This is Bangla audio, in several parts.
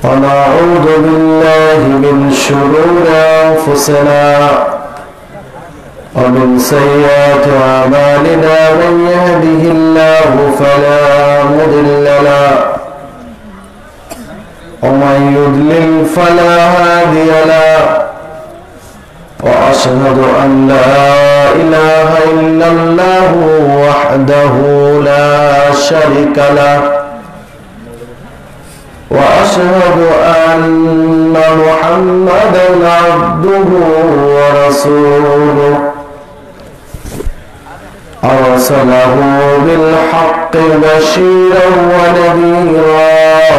ونعوذ بالله من شرور أنفسنا ومن سيئات أعمالنا من يهده الله فلا مضل له ومن يضلل فلا هادي له وأشهد أن لا إله إلا الله وحده لا شريك له وأشهد أن محمدا عبده ورسوله أرسله بالحق بشيرا ونذيرا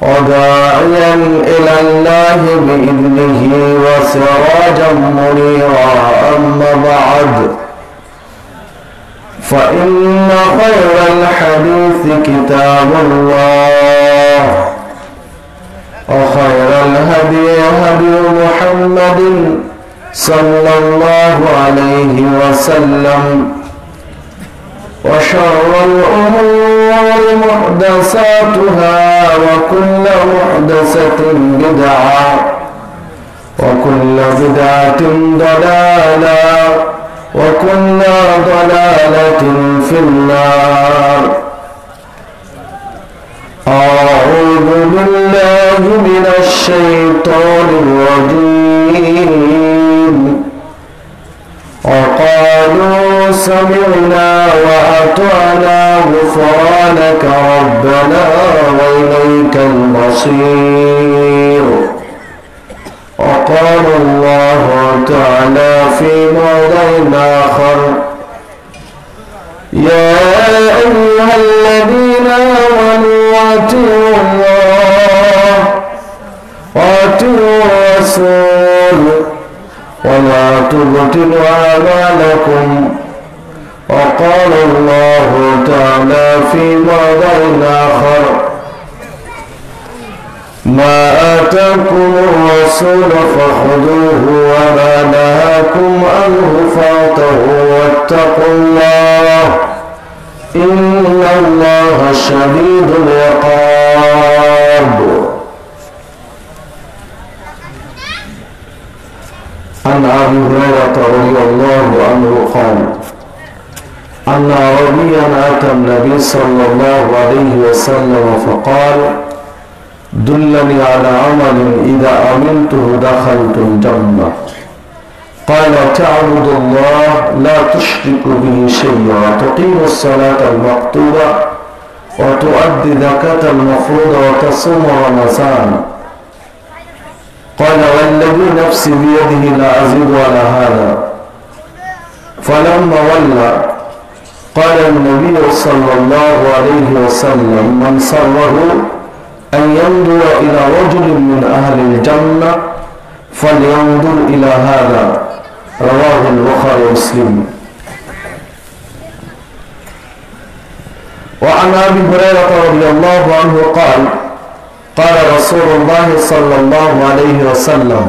وداعيا إلى الله بإذنه وسراجا منيرا أما بعد فإن خير الحديث كتاب الله وخير الهدي هدي محمد صلى الله عليه وسلم وشر الأمور محدثاتها وكل محدثة بدعة وكل بدعة ضلالة وكل ضلالة في النار. أعوذ بالله من الشيطان الرجيم. وقالوا سمعنا وأطعنا غفرانك ربنا وإليك المصير. وقال الله تعالى في موضع آخر يا أيها الذين آمنوا أطيعوا الله وأطيعوا الرسول ولا تبطلوا أعمالكم. وقال الله تعالى في موضع آخر ما آتاكم الرسول فخذوه وما نهاكم عنه فانتهوا واتقوا الله إن الله شديد العقاب. عن أبي هريرة رضي الله عنه قال أن عربيا أتى النبي صلى الله عليه وسلم فقال دلني على عمل إذا عملته دخلت الجنة. قال تعبد الله لا تشرك به شيئا وتقيم الصلاة المكتوبة وتؤدي زكاة المفروضة وتصوم رمضان. قال والذي نفسي بيده لا أزيد على هذا. فلما ولى قال النبي صلى الله عليه وسلم من سره أن ينظر إلى رجل من أهل الجنة فلينظر إلى هذا. رواه البخاري ومسلم. وعن أبي هريرة رضي الله عنه قال قال رسول الله صلى الله عليه وسلم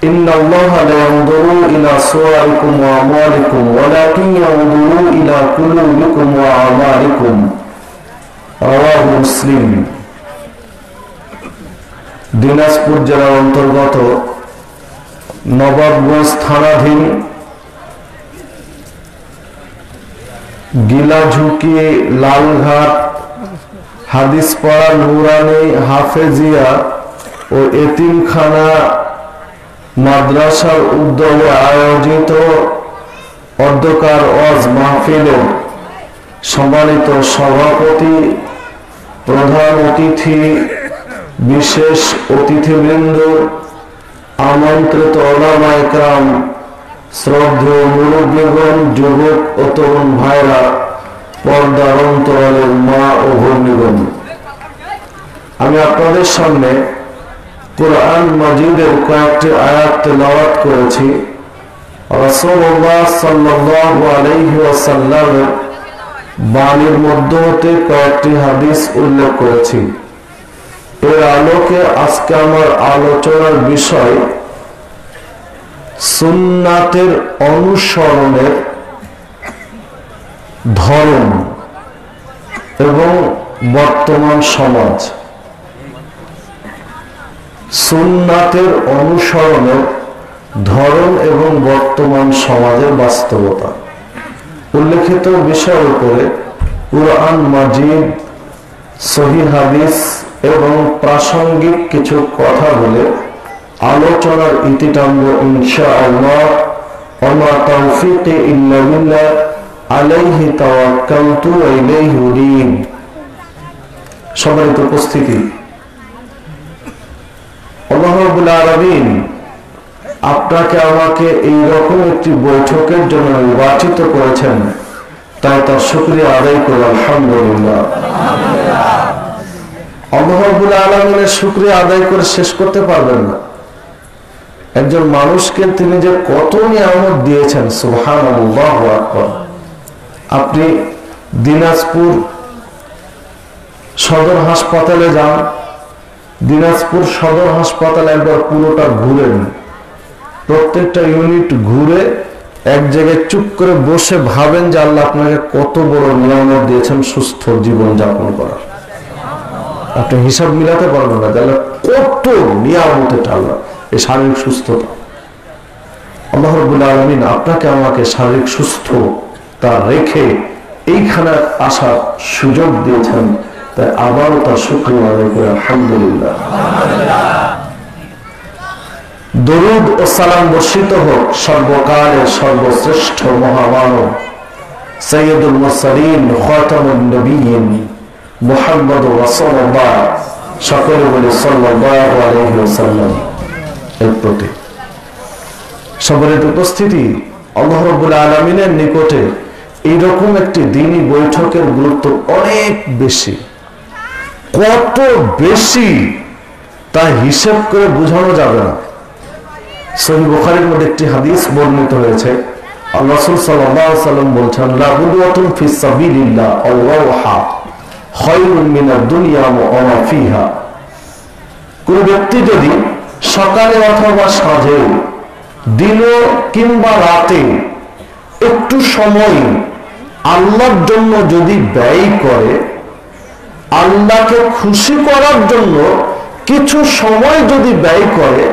إن الله لا ينظر إلى صوركم وأموالكم ولكن ينظر إلى قلوبكم وأعمالكم. রাওয়াহু মুসলিম। দিনাজপুর জেলার অন্তর্গত নবাবগঞ্জ থানাধীন গিলাঝুঁকি লালঘাট হাদিসপাড়া নুরানি হাফেজিয়া ও এতিমখানা মাদ্রাসার উদ্যোগে আয়োজিত অধ্যকার ওয়াজ মাহফিলের সম্মানিত সভাপতি, প্রধান অতিথি, বিশেষ অতিথিবৃন্দ, আমন্ত্রিত ওলামা ইকরাম, শ্রদ্ধেয় মুরব্বিগণ, যুবক ও তরুণ ভাইরা, পর্দার অন্তরালের মা ও ভগ্নীগণ, আমি আপনাদের সামনে কুরআন মাজিদের কয়েকটি আয়াত তেলাওয়াত করেছি। রাসূলুল্লাহ সাল্লাল্লাহু আলাইহি ওয়াসাল্লামের বাণীর মধ্যে হতে কয়েকটি হাদিস উল্লেখ করেছি। এর আলোকে আজকে আমার আলোচনার বিষয় সুন্নাতের অনুসরণের ধরন এবং বর্তমান সমাজ, সুন্নাতের অনুসরণের ধরন এবং বর্তমান সমাজের বাস্তবতা উল্লেখিত বিষয়ের উপরে কুরআন মাজিদ, সহিহ হাদিস এবং প্রাসঙ্গিক কিছু কথা বলে আলোচনার ইতি টানব ইনশাআল্লাহ। ওমা তাওফীকি ইল্লা বিল্লাহ, আলাইহি তাওয়াক্কালতু ওয়া ইলাইহি উনীব। সম্মানিত উপস্থিতি, আল্লাহ রাব্বুল আলামিন আপনাকে আমাকে এইরকম একটি বৈঠকের জন্য নির্বাচিত করেছেন, তাই তার শুকরিয়া আদায় করি আলহামদুলিল্লাহ। আল্লাহ রাব্বুল আলামিনের শুকরিয়া আদায় করে শেষ করতে পারবেন না। একজন মানুষকে তিনি যে কত নিয়ামত দিয়েছেন, সুবহানাল্লাহু আকবার। আপনি দিনাজপুর সদর হাসপাতালে যান, দিনাজপুর সদর হাসপাতালে একবার পুরোটা ঘুরেন, প্রত্যেকটা ইউনিট ঘুরে এক জায়গায় চুপ করে বসে ভাবেন যে আল্লাহ আপনাকে কত বড় নিয়ামত দিয়েছেন সুস্থ জীবন যাপন করার। আপনি হিসাব মিলাতে পারবেন না তাহলে কত নিয়ামত এটা আল্লাহ, এই শারীরিক সুস্থতা। আল্লাহ রাব্বুল আলামিন আপনাকে আমাকে শারীরিক সুস্থতা রেখে এইখানে আসার সুযোগ দিয়েছেন, তাই আবারও তার শুকরিয়া আদায় করে আলহামদুলিল্লাহ। দরুদ ও সালাম বর্ষিত হোক সর্বকালের সর্বশ্রেষ্ঠ মহামানব সাইয়্যিদুল মুরসালিন খাতামুন নবিয়্যিন মুহাম্মদুর রাসূলুল্লাহ, সকলে বলে সাল্লাল্লাহু আলাইহি ওয়াসাল্লাম এর প্রতি। সম্মানিত উপস্থিতি, আল্লাহ রাব্বুল আলামিনের নিকটে এইরকম একটি দ্বীনি বৈঠকের গুরুত্ব অনেক বেশি। কত বেশি তা হিসাব করে বোঝানো যাবে না। সহিহ বুখারীর মধ্যে একটি হাদিস বর্ণিত হয়েছে, আল্লাহ রাসূল সাল্লাল্লাহু আলাইহি ওয়াসাল্লাম বলেছেন, লা বুদওয়াতুন ফিস সাবিলিল্লাহ আল্লাহা খায়রুম মিনাদ দুনিয়া ওয়া মা ফিহা। কোন ব্যক্তি যদি সকালে অথবা সাঁঝে, দিনে কিংবা রাতে একটু সময় আল্লাহর জন্য যদি ব্যয় করে, আল্লাহকে খুশি করার জন্য কিছু সময় যদি ব্যয় করে,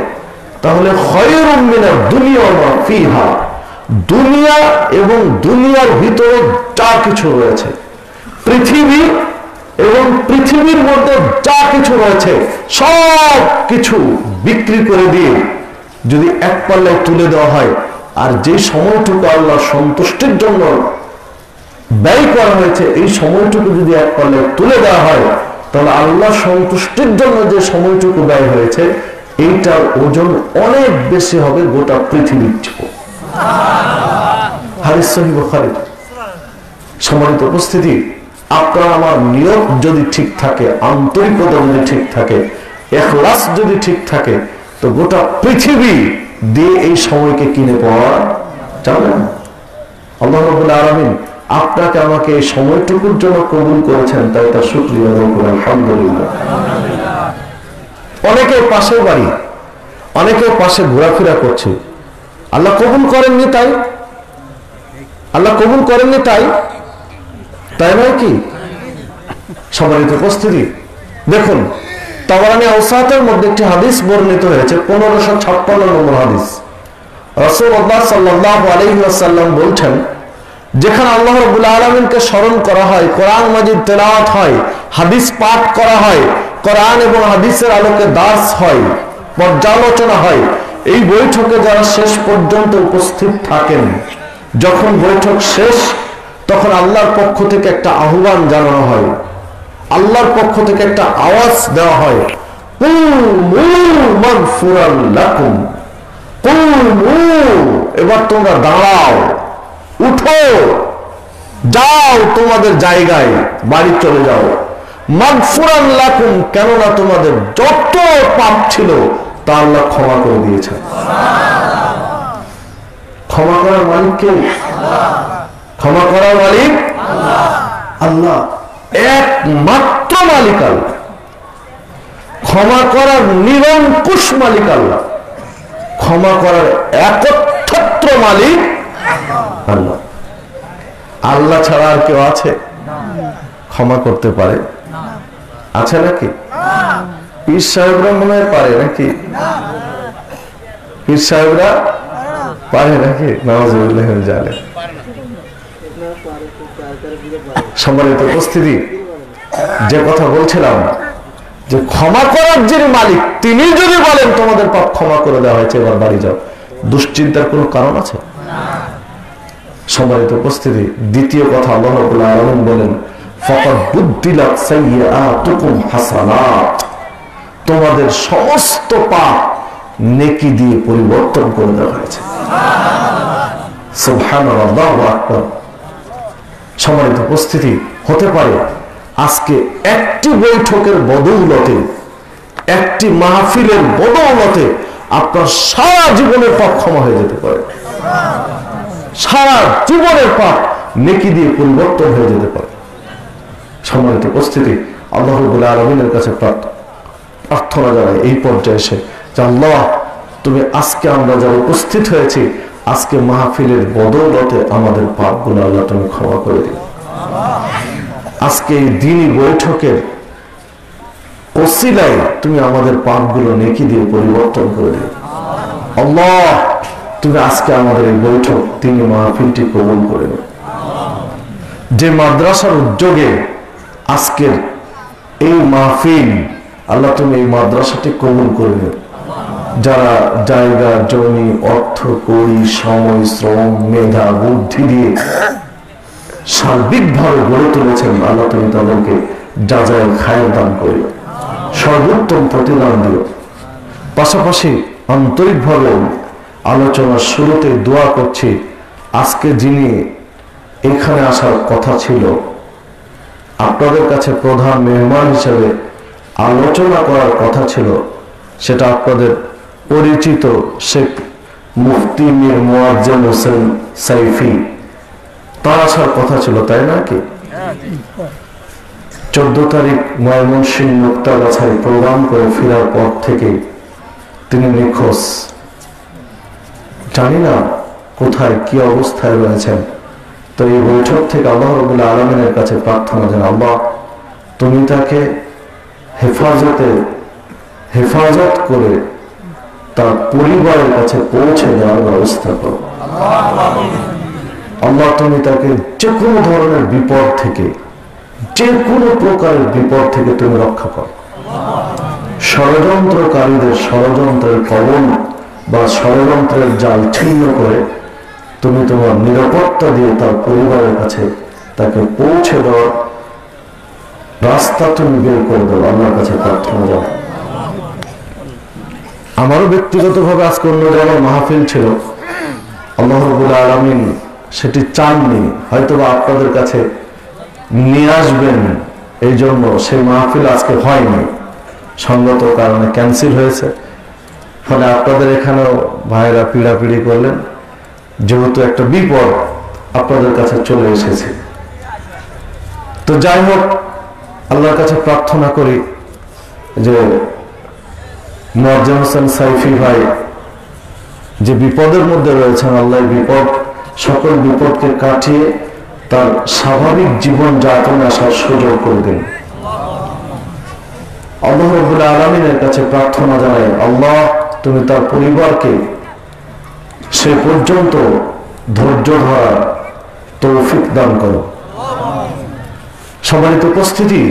তাহলে খায়রুম মিনাদ দুনিয়া ওয়া মা ফিহা, দুনিয়া এবং দুনিয়ার ভিতরে যা কিছু রয়েছে, পৃথিবী এবং পৃথিবীর মধ্যে যা কিছু রয়েছে সব কিছু বিক্রি করে দিয়ে যদি এক পাল্লায় তুলে দেওয়া হয়, আর যে সময়টুকু আল্লাহ সন্তুষ্টির জন্য ব্যয় করা হয়েছে এই সময়টুকু যদি এক পাল্লায় তুলে দেওয়া হয়, তাহলে আল্লাহ সন্তুষ্টির জন্য যে সময়টুকু ব্যয় হয়েছে এইটার ওজন অনেক বেশি হবে গোটা পৃথিবীর চেয়ে। হাদিস সহিহ বুখারী। সম্মানিত উপস্থিতি, আপনার আমার নিয়ত যদি ঠিক থাকে, আন্তরিকতা যদি ঠিক থাকে, ইখলাস যদি ঠিক থাকে, তো গোটা পৃথিবী দিয়ে এই সময়কে কিনে পাওয়া যাবে না। আল্লাহ রাব্বুল আলামিন আপনাকে আমাকে এই সময়টুকুর জন্য কবুল করেছেন, তাই তার শুকরিয়া আদায় করি আলহামদুলিল্লাহ। অনেকের পাশে বাড়ি, অনেকের পাশে ঘোরাফেরা করছে, আল্লাহ কবুল করেননি তাই, আল্লাহ কবুল করেননি তাই, তাই নয় কি? সম্মানিত উপস্থিতি, দেখুন তাবারানী আওসাতের মধ্যে একটি হাদিস বর্ণিত হয়েছে, 1556 নম্বর হাদিস। রাসূলুল্লাহ সাল্লাল্লাহু আলাইহি ওয়াসাল্লাম বলছেন, যেখানে আল্লাহ রাব্বুল আলামিনকে স্মরণ করা হয়, কোরআন মাজিদ তেলাওয়াত হয়, হাদিস পাঠ করা হয়, কোরআন এবং হাদিসের আলোকে দার্স হয়, পর্যালোচনা হয়, এই বৈঠকে যারা শেষ পর্যন্ত উপস্থিত থাকেন, যখন বৈঠক শেষ তখন আল্লাহর পক্ষ থেকে একটা আহ্বান জানানো হয়, আল্লাহর পক্ষ থেকে একটা আওয়াজ দেওয়া হয়, মাগফুরান লাকুম, এবার তোমরা দাঁড়াও, উঠো, যাও তোমাদের জায়গায়, বাড়ি চলে যাও। মাগফুরান লাকুম, কেননা তোমাদের যত পাপ ছিল তা আল্লাহ ক্ষমা করে দিয়েছেন। ক্ষমা করার মালিক কে? ক্ষমা করার মালিক আল্লাহ, একমাত্র মালিক আল্লাহ। ক্ষমা করার নিরঙ্কুশ মালিক আল্লাহ, ক্ষমা করার একচ্ছত্র মালিক আল্লাহ। আল্লাহ ছাড়া আর কেউ আছে ক্ষমা করতে পারে? আছে নাকি? পীর সাহেবরা মনে হয় পারে নাকি? পীর সাহেবরা পারে নাকি? নাউযুবিল্লাহি মিন যালিক। সম্মানিত উপস্থিতি, যে কথা বলছিলাম যে ক্ষমা করার যিনি মালিক তিনি যদি বলেন তোমাদের পাপ ক্ষমা করে দেওয়া হয়েছে, এবার বাড়ি যাও, দুশ্চিন্তার কোনো কারণ আছে? সম্মানিত উপস্থিতি, দ্বিতীয় কথা আল্লাহ রাব্বুল আলামিন বলেন ফাকাদ বুদ্দিলাত সাইয়্যাতুকুম হাসানাত, তোমাদের সমস্ত পাপ নেকি দিয়ে পরিবর্তন করে দেওয়া হয়েছে। সুবহানাল্লাহ, আল্লাহু আকবার। সম্মানিত উপস্থিতি, হতে পারে আজকে একটি বৈঠকের বদৌলতে, একটি মাহফিলের বদৌলতে আপনার সারা জীবনের পাপ ক্ষমা হয়ে যেতে পারে, সারা জীবনের পাপ নেকি দিয়ে পরিবর্তন হয়ে যেতে পারে। সম্মানিত উপস্থিতি, আল্লাহ রাব্বুল আলামিনের কাছে প্রার্থনা জানাই এই পর্যায়ে এসে যে আল্লাহ, তুমি আজকে আমরা যারা উপস্থিত হয়েছি, আজকে মাহফিলের বদৌলতে আমাদের পাপগুলো আল্লাহ তুমি ক্ষমা করে দিও। আজকে এই দ্বীনি বৈঠকের ওসিলায় তুমি আমাদের পাপগুলো নেকি দিয়ে পরিবর্তন করে দিও। আল্লাহ, তুমি আজকে আমাদের এই বৈঠক দ্বীনি মাহফিলটি কবুল করে নিও। যে মাদ্রাসার উদ্যোগে আজকের এই মাহফিল, আল্লাহ তুমি এই মাদ্রাসাটি কবুল করে নিও। যারা জায়গা, জমি, অর্থ, কড়ি, সময়, শ্রম, মেধা, বুদ্ধি দিয়ে সার্বিকভাবে গড়ে তুলেছেন, আল্লাহ তুমি তাদেরকে যাজায় খায়ের দান করিও, সর্বোত্তম প্রতিদান দিও। পাশাপাশি আন্তরিকভাবে আলোচনার শুরুতে দোয়া করছি, আজকে যিনি এখানে আসার কথা ছিল, আপনাদের কাছে প্রধান মেহমান হিসেবে আলোচনা করার কথা ছিল, সেটা আপনাদের পরিচিত শেখ মুফতি মীর মুয়াজ্জেম হোসেন সাইফি, তার আসার কথা ছিল, তাই নাকি? 14 তারিখ ময়মনসিংহ মুক্তাগাছায় প্রোগ্রাম করে ফেরার পর থেকে তিনি নিখোঁজ। জানি না কোথায় কি অবস্থায় রয়েছেন। তো এই বৈঠক থেকে আল্লাহ রাব্বুল আলামিনের কাছে প্রার্থনা জানাই, আল্লাহ তুমি তাকে হেফাজত করে তার পরিবারের কাছে পৌঁছে দেওয়ার ব্যবস্থা করো। আল্লাহ তুমি তাকে যে কোনো ধরনের বিপদ থেকে, যে কোনো প্রকারের বিপদ থেকে তুমি রক্ষা করো। ষড়যন্ত্রকারীদের ষড়যন্ত্রের কবল বা ষড়যন্ত্রের জাল ছিন্ন করে তুমি তোমার নিরাপত্তা দিয়ে তার পরিবারের কাছে তাকে পৌঁছে দেওয়ার রাস্তা তুমি বের করে দাও, আল্লাহর কাছে প্রার্থনা জানাই। আমারও ব্যক্তিগতভাবে আজকে অন্য জায়গায় মাহফিল ছিল, আল্লাহ রাব্বুল আলামিন সেটি চাননি, হয়তোবা আপনাদের কাছে নিয়ে আসবেন, এই জন্য সেই মাহফিল আজকে হয়নি, সঙ্গত কারণে ক্যান্সেল হয়েছে। ফলে আপনাদের এখানেও ভাইয়েরা পিড়াপিড়ি করলেন, যেহেতু একটা বিপদ আপনাদের কাছে চলে এসেছে। তো যাই হোক, আল্লাহর কাছে প্রার্থনা করি যে মুয়াজ্জেম হোসেন সাইফি ভাই যে বিপদের মধ্যে রয়েছেন, আল্লাহ বিপদ, সকল বিপদকে কাটিয়ে তার স্বাভাবিক জীবন যাপনে আসার সুযোগ করে দিন। আল্লাহ রাব্বুল আলামিনের কাছে প্রার্থনা জানাই, আল্লাহ তুমি তার পরিবারকে সে পর্যন্ত ধৈর্য ধরার তৌফিক দান করো। সম্মানিত উপস্থিতি,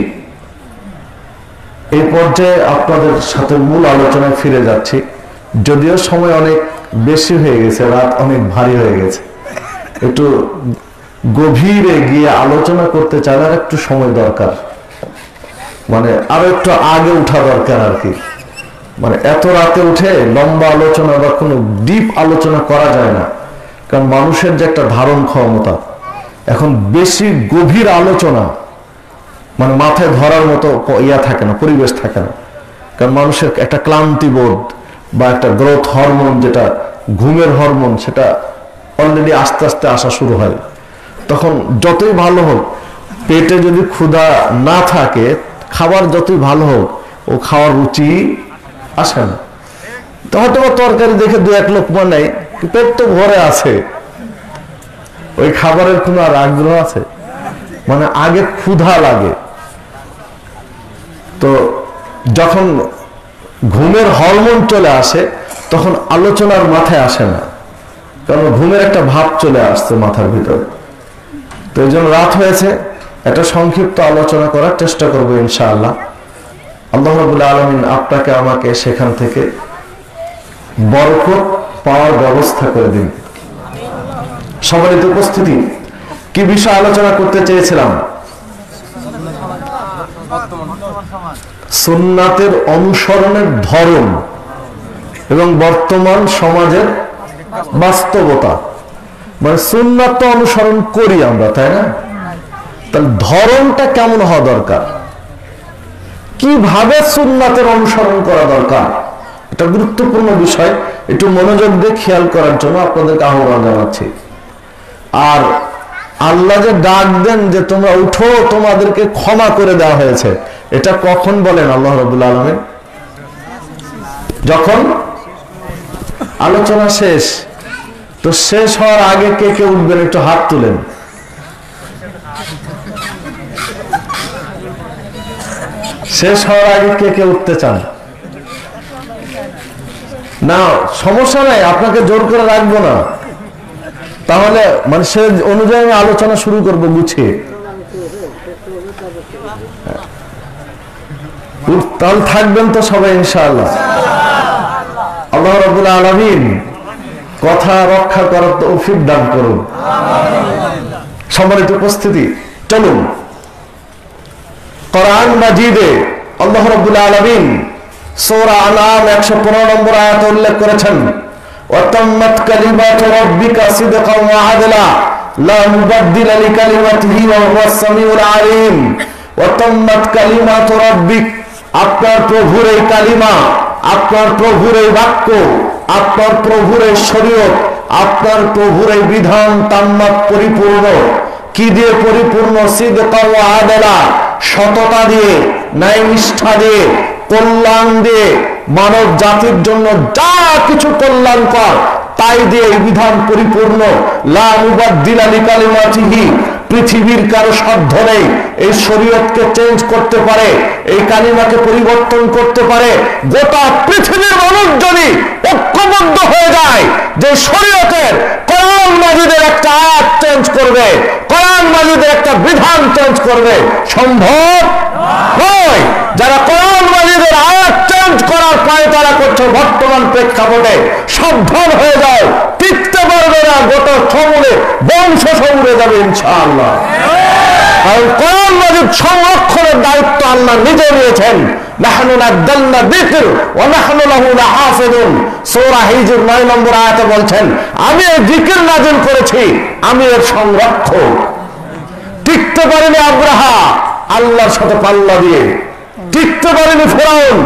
এই পর্যায়ে আপনাদের সাথে মূল আলোচনায় ফিরে যাচ্ছি, যদিও সময় অনেক বেশি হয়ে গেছে, রাত অনেক ভারী হয়ে গেছে, একটু গভীরে গিয়ে আলোচনা করতে চাইলে আর একটু সময় দরকার, মানে আরো একটু আগে উঠা দরকার আর কি। মানে এত রাতে উঠে লম্বা আলোচনা বা কোনো ডিপ আলোচনা করা যায় না, কারণ মানুষের যে একটা ধারণ ক্ষমতা, এখন বেশি গভীর আলোচনা মানে মাথায় ধরার মতো ইয়া থাকে না, পরিবেশ থাকে না, কারণ মানুষের একটা ক্লান্তি বোধ বা একটা গ্রোথ হরমোন, যেটা ঘুমের হরমোন, সেটা অলরেডি আস্তে আস্তে আসা শুরু হয়। তখন যতই ভালো হোক, পেটে যদি ক্ষুধা না থাকে, খাবার যতই ভালো হোক, ও খাওয়ার রুচি আসে না। তো হয়তো তরকারি দেখে 2-1 লোকমা নেই, পেট তো ভরে আছে, ওই খাবারের কোনো আর আগ্রহ আছে? মানে আগে ক্ষুধা লাগে, তো যখন ঘুমের হরমোন চলে আসে তখন আলোচনার মাথায় আসে না, কারণ ঘুমের একটা ভাব চলে আসছে মাথার ভিতরে। তো এই জন্য রাত হয়েছে, একটা সংক্ষিপ্ত আলোচনা করার চেষ্টা করবো ইনশাআল্লাহ। আল্লাহ রাব্বুল আলামিন আপনাকে আমাকে সেখান থেকে বরকত পাওয়ার ব্যবস্থা করে দিন। সম্মানিত উপস্থিতি, কি বিষয় আলোচনা করতে চেয়েছিলাম? সুন্নাতের অনুসরণের ধরন এবং বর্তমান সমাজের বাস্তবতা। মানে সুন্নাত তো অনুসরণ করি আমরা, তাই না? তাহলে ধরনটা কেমন হওয়া দরকার, কিভাবে সুন্নাতের অনুসরণ করা দরকার, এটা গুরুত্বপূর্ণ বিষয়। একটু মনোযোগ দিয়ে খেয়াল করার জন্য আপনাদেরকে আহ্বান জানাচ্ছি। আর আল্লাহ যে ডাক দেন যে তোমরা উঠো, তোমাদেরকে ক্ষমা করে দেওয়া হয়েছে, এটা কখন বলেন আল্লাহ রাব্বুল আলামিন? যখন আলোচনা শেষ। তো শেষ হওয়ার আগে কে কে উঠবেন একটু হাত তুলেন। শেষ হওয়ার আগে কে কে উঠতে চান? না, সমস্যা নাই, আপনাকে জোর করে রাখবো না। তাহলে মানে সে অনুযায়ী আমি আলোচনা শুরু করবো গুছিয়ে। তাহলে থাকবেন তো সবাই ইনশাআল্লাহ। আল্লাহ রাব্বুল আলামিন কথা রক্ষা করার তৌফিক দান করুন। সম্মানিত উপস্থিতি, চলুন কোরআন মাজিদে আল্লাহ রাব্বুল আলামিন সূরা আনাম 115 নম্বর আয়াতে উল্লেখ করেছেন, ওয়াতাম্মাত কালিমাতু রাব্বিকা সিদকান ওয়া আদলা লা মুবাদদিলা লিকালিমাতিহি ওয়া হুয়াস সামিউল আলিম। ওয়াতাম্মাত কালিমাতু রাব্বিক, আপনার প্রভুর এই কালিমা, আপনার প্রভুর এই বাক্য, আপনার প্রভুর এই শরীয়ত, আপনার প্রভুর এই বিধান তাম্মাত পরিপূর্ণ। কি দিয়ে পরিপূর্ণ? সিদকান ওয়া আদলা, সততা দিয়ে, ন্যায় নিষ্ঠা দিয়ে, কল্যাণ দিয়ে, মানব জাতির জন্য যা কিছু কল্যাণকর তাই দিয়ে এই বিধান পরিপূর্ণ। লা মুবাদদিলা লিকালিমাতিহি, পৃথিবীর কারো সাধ্য নেই এই শরীয়তকে চেঞ্জ করতে পারে, এই কালিমাকে পরিবর্তন করতে পারে। গোটা পৃথিবীর মানুষ যদি ঐক্যবদ্ধ হয়ে যায় যে শরীয়তের কোরআন মাজিদের একটা আয়াত চেঞ্জ করবে, কোরআন মাজিদের একটা বিধান চেঞ্জ করবে, সম্ভব নয়। যারা কোরআন মাজিদের আয়াত চেঞ্জ করার পায়তারা করছে বর্তমান প্রেক্ষাপটে, সাবধান হয়ে যাও, টিকতে পারবে না, গোটা সমূলে বংশ সমূলে যাবে ইনশাআল্লাহ। কারণ কোরআন মাজিদ সংরক্ষণের দায়িত্ব আল্লাহ নিজে নিয়েছেন। নাহনু নাযালনা যিকর ওয়া নাহনু লাহু লাহাফিজুন। সূরা হিজর 9 নম্বর আয়াতে বলছেন, আমি এই জিকির নাযিল করেছি, আমি এর সংরক্ষক। টিকতে পারেনি আব্রাহা, আল্লাহর সাথে পাল্লা দিয়ে। টিকতে পারেনি ফিরআউন,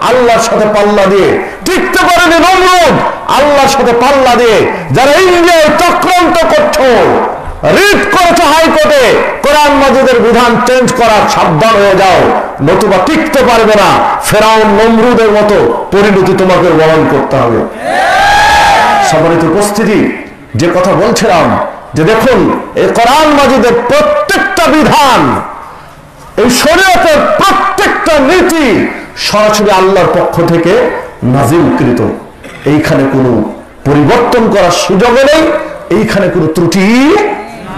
আল্লাহর সাথে পাল্লা দিয়ে। টিকতে পারেনি নমরুদ, আল্লাহর সাথে পাল্লা দিয়ে। যারা ইন্ডিয়ায় চক্রান্ত করছো, রিট করেছো হাইকোর্টে কোরআন মাজিদের বিধান চেঞ্জ করার, সাবধান হয়ে যাও, নতুবা টিকতে পারবে না। ফিরআউন নমরুদের মতো পরিণতি তোমাকে বরণ করতে হবে। সম্মানিত উপস্থিতি, যে কথা বলছিলাম যে দেখুন এই কোরআন মাজিদের প্রত্যেকটা বিধান, এই শরীয়তের প্রত্যেকটা নীতি সরাসরি আল্লাহর পক্ষ থেকে নাজিলকৃত। এইখানে কোনো পরিবর্তন করার সুযোগ নেই, এইখানে কোনো ত্রুটি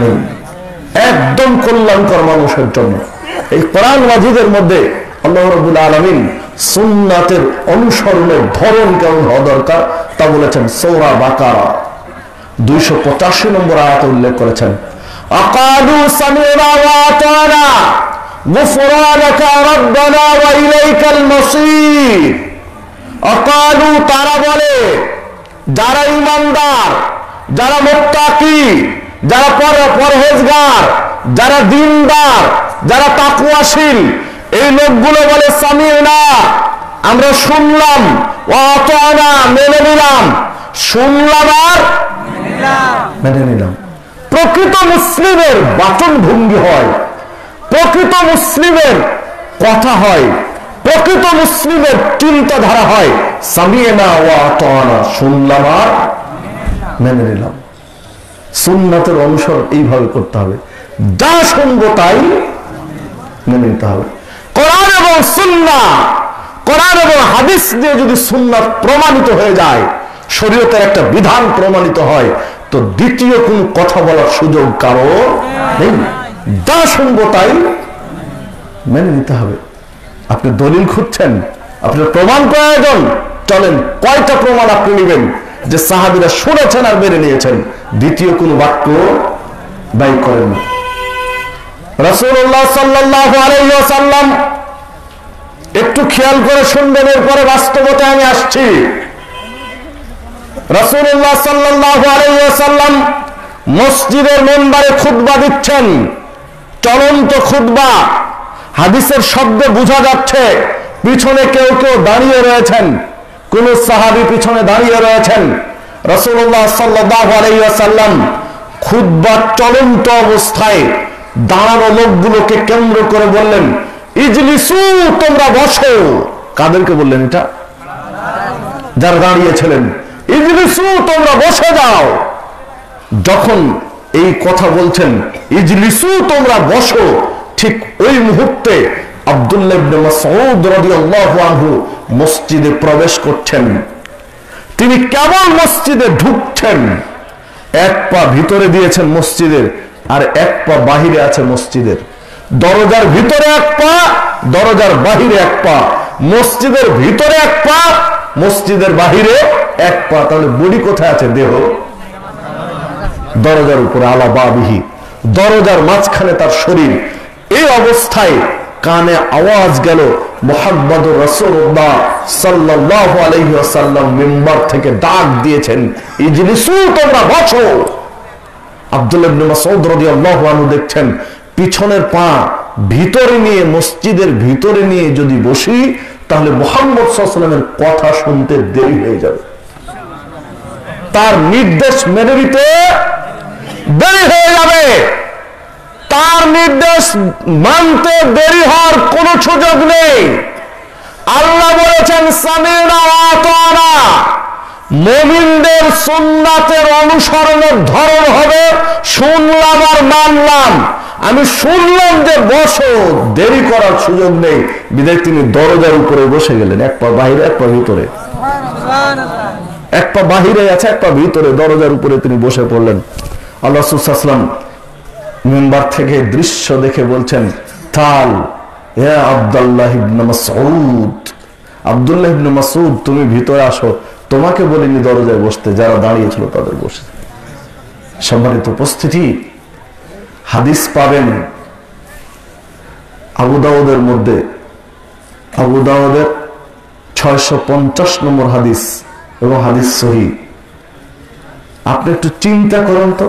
নেই, একদম কল্যাণকর মানুষের জন্য। এই কোরআন মাজিদের মধ্যে আল্লাহ রাব্বুল আলামিন সুন্নাতের অনুসরণের ধরন কেমন হওয়া দরকার তা বলেছেন। সূরা বাকারা 285 নম্বর আয়াতে উল্লেখ করেছেন, আকালু সামি'না ওয়া আতানা গুফরানাকা রাব্বানা ওয়া ইলাইকাল মাসীর। আকালু, তারা বলে, যারা ঈমানদার, যারা মুত্তাকি, যারা পরহেজগার, যারা দিনদার, যারা তাকওয়াশীল, এই লোকগুলো বলে সামি'না, আমরা শুনলাম, ওয়া আতানা, মেনে নিলাম। শুনলাম আর মেনে নিলাম। প্রকৃত মুসলিমের বাচন ভঙ্গি হয়, প্রকৃত মুসলিমের কথা হয়, প্রকৃত মুসলিমের চিন্তাধারা হয় সামি'না ওয়া আতানা, শুনলাম আর মেনে নিলাম। সুন্নাতের অনুসরণ এইভাবে করতে হবে, যা শুনবো তাই মেনে নিতে হবে। কোরআনে এবং সুন্নাহ, কোরআন এবং হাদিস দিয়ে যদি সুন্নাত প্রমাণিত হয়ে যায়, শরীয়তের একটা বিধান প্রমাণিত হয়, তো দ্বিতীয় কোন কথা বলার সুযোগ কারো নেই। যা শুনবো তাই মেনে নিতে হবে। আপনি দলিল খুঁজছেন, আপনার প্রমাণ প্রয়োজন, চলেন কয়টা প্রমাণ আপনি নেবেন যে সাহাবীরা শুনেছেন আর মেনে নিয়েছেন, দ্বিতীয় কোন বাক্য ব্যয় করেন। রাসূলুল্লাহ সাল্লাল্লাহু আলাইহি ওয়াসাল্লাম, একটু খেয়াল করে শুনবেন, এরপরে বাস্তবতায় আমি আসছি। রাসূলুল্লাহ সাল্লাল্লাহু আলাইহি ওয়াসাল্লাম মসজিদের মিম্বারে খুতবা দিচ্ছেন, চলন্ত খুতবা, হাদিসের শব্দে বোঝা যাচ্ছে পিছনে কেউ কেউ দাঁড়িয়ে রয়েছেন, কোন সাহাবী পিছনে দাঁড়িয়ে রয়েছেন। রাসূলুল্লাহ সাল্লাল্লাহু আলাইহি ওয়াসাল্লাম খুতবা চলন্ত অবস্থায় দাঁড়ানো লোকগুলোকে কেন্দ্র করে বললেন, ইজলিসু, তোমরা বসো। কাদেরকে বললেন এটা? যারা দাঁড়িয়েছিলেন। ইজলিসু, তোমরা বসে যাও। যখন এই কথা বলছেন, ইজলিসু, তোমরা বসো, ঠিক ওই মুহূর্তে আব্দুল্লাহ ইবনে মাসউদ রাদিয়াল্লাহু আনহু মসজিদে প্রবেশ করছেন। তিনি কেবল মসজিদে ঢুকছেন, এক পা ভিতরে দিয়েছেন মসজিদের, আর এক পা বাহিরে আছে মসজিদের। দরজার ভিতরে এক পা, দরজার বাহিরে এক পা, মসজিদের ভিতরে এক পা, মসজিদের বাহিরে এক পা। তাহলে বডি কোথায় আছে? দেহ দরজার উপরে, আলা বাবিহি, দরজার মাঝখানে তার শরীর। এই অবস্থায় কানে আওয়াজ গেল, মুহাম্মদুর রাসূলুল্লাহ সাল্লাল্লাহু আলাইহি ওয়াসাল্লাম মিম্বার থেকে ডাক দিয়েছেন, ইজলিসু, তোমরা বসো। আব্দুল্লাহ ইবনে মাসউদ রাদিয়াল্লাহু আনহু দেখছেন পিছনের পা ভিতরে নিয়ে, মসজিদের ভিতরে নিয়ে যদি বসি, তাহলে মুহাম্মদ সাল্লাল্লাহু আলাইহি ওয়াসাল্লামের কথা শুনতে দেরি হয়ে যাবে, তার নির্দেশ মেনে নিতে দেরি হয়ে যাবে, তার নির্দেশ মানতে দেরি হওয়ার কোন সুযোগ নেই। আল্লাহ বলেছেন, সামি'না ওয়া আতা'না। মুমিনদের সুন্নাতের অনুসরণের ধরন হবে শুনলাম আর মানলাম। আমি শুনলাম যে বসো, দেরি করার সুযোগ নেই, বিধায় তিনি দরজার উপরে বসে গেলেন, এক পা বাহিরে এক পা ভিতরে, এক পা বাহিরে আছে এক পা ভিতরে, দরজার উপরে তিনি বসে পড়লেন। আল্লাহ রাসূল সাল্লাল্লাহু আলাইহি ওয়াসাল্লাম মিম্বার থেকে দৃশ্য দেখে বলছেন, তাল ইয়া আব্দুল্লাহ ইবনে মাসউদ, আব্দুল্লাহ ইবনে মাসউদ, তুমি ভিতরে আসো, তোমাকে বলিনি দরজায় বসতে, যারা দাঁড়িয়ে ছিল তাদের বসে। সম্মানিত উপস্থিতি, হাদিস পাবেন আবু দাউদের মধ্যে, আবু দাউদের 650 নম্বর হাদিস, এবং হাদিস সহিহ। আপনি একটু চিন্তা করেন তো,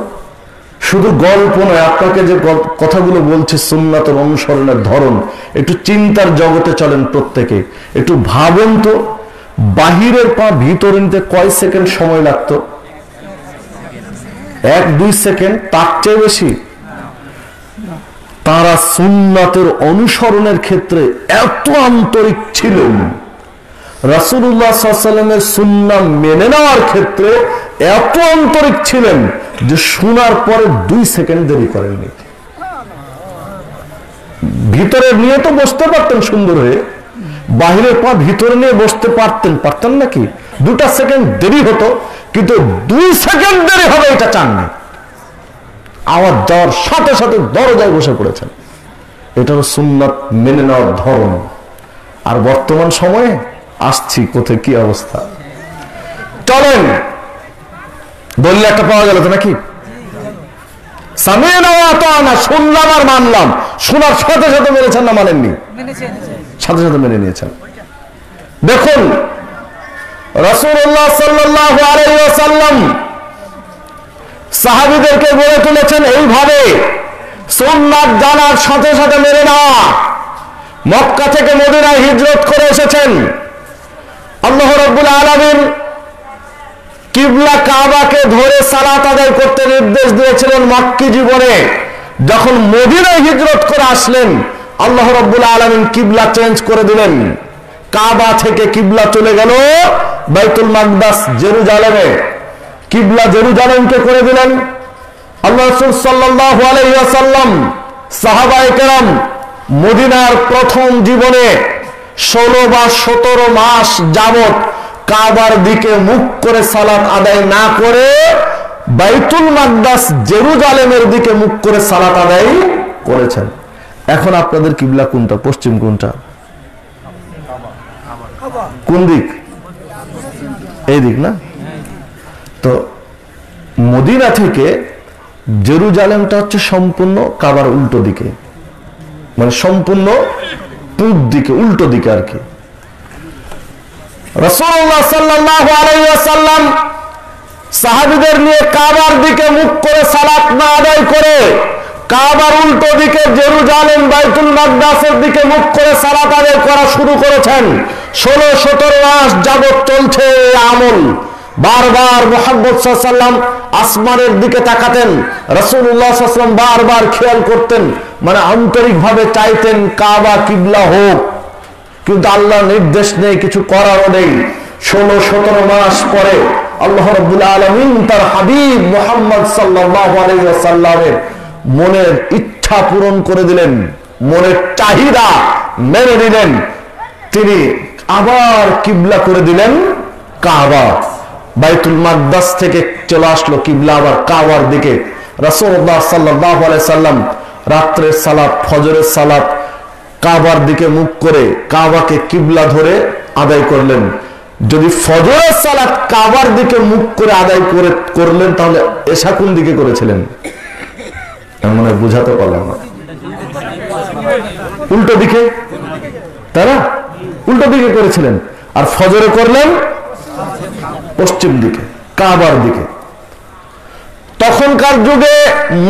শুধু গল্প নয়, আপনাকে যে কথাগুলো বলছে সুন্নাতের অনুসরণের ধরন, একটু চিন্তার জগতে চলেন প্রত্যেকে, একটু ভাবেন তো, বাহিরের পা ভিতরে নিতে কয় সেকেন্ড সময় লাগতো? 1-2 সেকেন্ড, তার চেয়ে বেশি। তারা সুন্নাতের অনুসরণের ক্ষেত্রে এত আন্তরিক ছিলেন, রাসূলুল্লাহ সাল্লাল্লাহু আলাইহি ওয়াসাল্লামের সুন্নাহ মেনে নেওয়ার ক্ষেত্রে এত আন্তরিক ছিলেন যে শোনার পরে 2 সেকেন্ড দেরি করেননি। ভিতরে নিয়ে তো বসতে পারতেন সুন্দর হয়ে, বাহিরের পা ভিতরে নিয়ে বসতে পারতেন নাকি? 2 সেকেন্ড দেরি হতো, কিন্তু 2 সেকেন্ড দেরি হবে এটা চান না। আওয়াজ দেওয়ার সাথে সাথে দরজায় বসে পড়েছেন। এটা হলো সুন্নাত মেনে নেওয়ার ধরন। আর বর্তমান সময়ে আসছি কোথায় কি অবস্থা, চলেন দলিল একটা পাওয়া গেল তো নাকি? সামি'না ওয়া আতা'না, শুনলাম আর মানলাম। শোনার সাথে সাথে মেনেছেন না মানেননি? সাথে সাথে মেনে নিয়েছেন। দেখুন রাসূলুল্লাহ সাল্লাল্লাহু আলাইহি ওয়াসাল্লাম সাহাবীদেরকে গড়ে তুলেছেন এইভাবে, সুন্নাত জানার সাথে সাথে মেনে নেওয়া। মক্কা থেকে মদিনায় হিজরত করে এসেছেন। আল্লাহ রাব্বুল আলামিন কিবলা কাবাকে ধরে সালাত আদায় করতে নির্দেশ দিয়েছিলেন মক্কি জীবনে। যখন মদিনায় হিজরত করে আসলেন, আল্লাহ রাব্বুল আলামিন কিবলা চেঞ্জ করে দিলেন। কাবা থেকে কিবলা চলে গেল বাইতুল মাকদাস জেরুজালেমে। কিবলা জেরুজালেমকে করে দিলেন। আল্লাহ রাসূল সাল্লাল্লাহু আলাইহি ওয়াসাল্লাম, সাহাবায়ে কেরাম মদিনার প্রথম জীবনে 16 বা 17 মাস যাবত কাবার দিকে মুখ করে সালাত আদায় না করে বাইতুল মাকদাস জেরুজালেমের দিকে মুখ করে সালাত আদায় করেছেন। এখন আপনাদের কিবলা কোনটা? পশ্চিম কোনটা? কোন দিক? এই দিক না? তো মদিনা থেকে জেরুজালেমটা হচ্ছে সম্পূর্ণ কাবার উল্টো দিকে, মানে সম্পূর্ণ পূব দিকে, উল্টো দিকে আর কি। রাসূলুল্লাহ সাল্লাল্লাহু আলাইহি ওয়াসাল্লাম সাহাবীদের নিয়ে কাবার দিকে মুখ করে সালাত না আদায় করে কাবার উল্টো দিকে জেরুজালেম বাইতুল মাকদাসের দিকে মুখ করে সালাত আদায় করা শুরু করেছেন। 16-17 মাস যাবত চলছে এই আমল। বারবার মুহাম্মদ সাল্লাল্লাহু আলাইহি ওয়াসাল্লাম আসমানের দিকে তাকাতেন, রাসূলুল্লাহ সাল্লাল্লাহু আলাইহি ওয়াসাল্লাম বারবার খেয়াল করতেন, মানে আন্তরিকভাবে চাইতেন কাবা কিবলা হোক, কিন্তু আল্লাহ নির্দেশ নেই, কিছু করারও নেই। 16-17 মাস পরে আল্লাহ রাব্বুল আলামিন তার হাবিব মুহাম্মদ সাল্লাল্লাহু আলাইহি ওয়াসাল্লামের মনের ইচ্ছা পূরণ করে দিলেন, মনের চাহিদা মেনে নিলেন। তিনি আবার কিবলা করে দিলেন কাবা। বাইতুল মাকদাস থেকে চলে আসলো কিবলা আবার কাবার দিকে। রাসূলুল্লাহ সাল্লাল্লাহু আলাইহি সাল্লাম রাত্রের সালাত, ফজরের সালাত কাবার দিকে মুখ করে কাবাকে কিবলা ধরে আদায় করলেন। যদি ফজরের সালাত কাবার দিকে মুখ করে আদায় করলেন, তাহলে এশা কোন দিকে করেছিলেন? মনে হয় বুঝাতে পারলাম না। উল্টো দিকে, তারা উল্টো দিকে করেছিলেন। আর ফজরে করলেন পশ্চিম দিকে, কাবার দিকে। তখনকার যুগে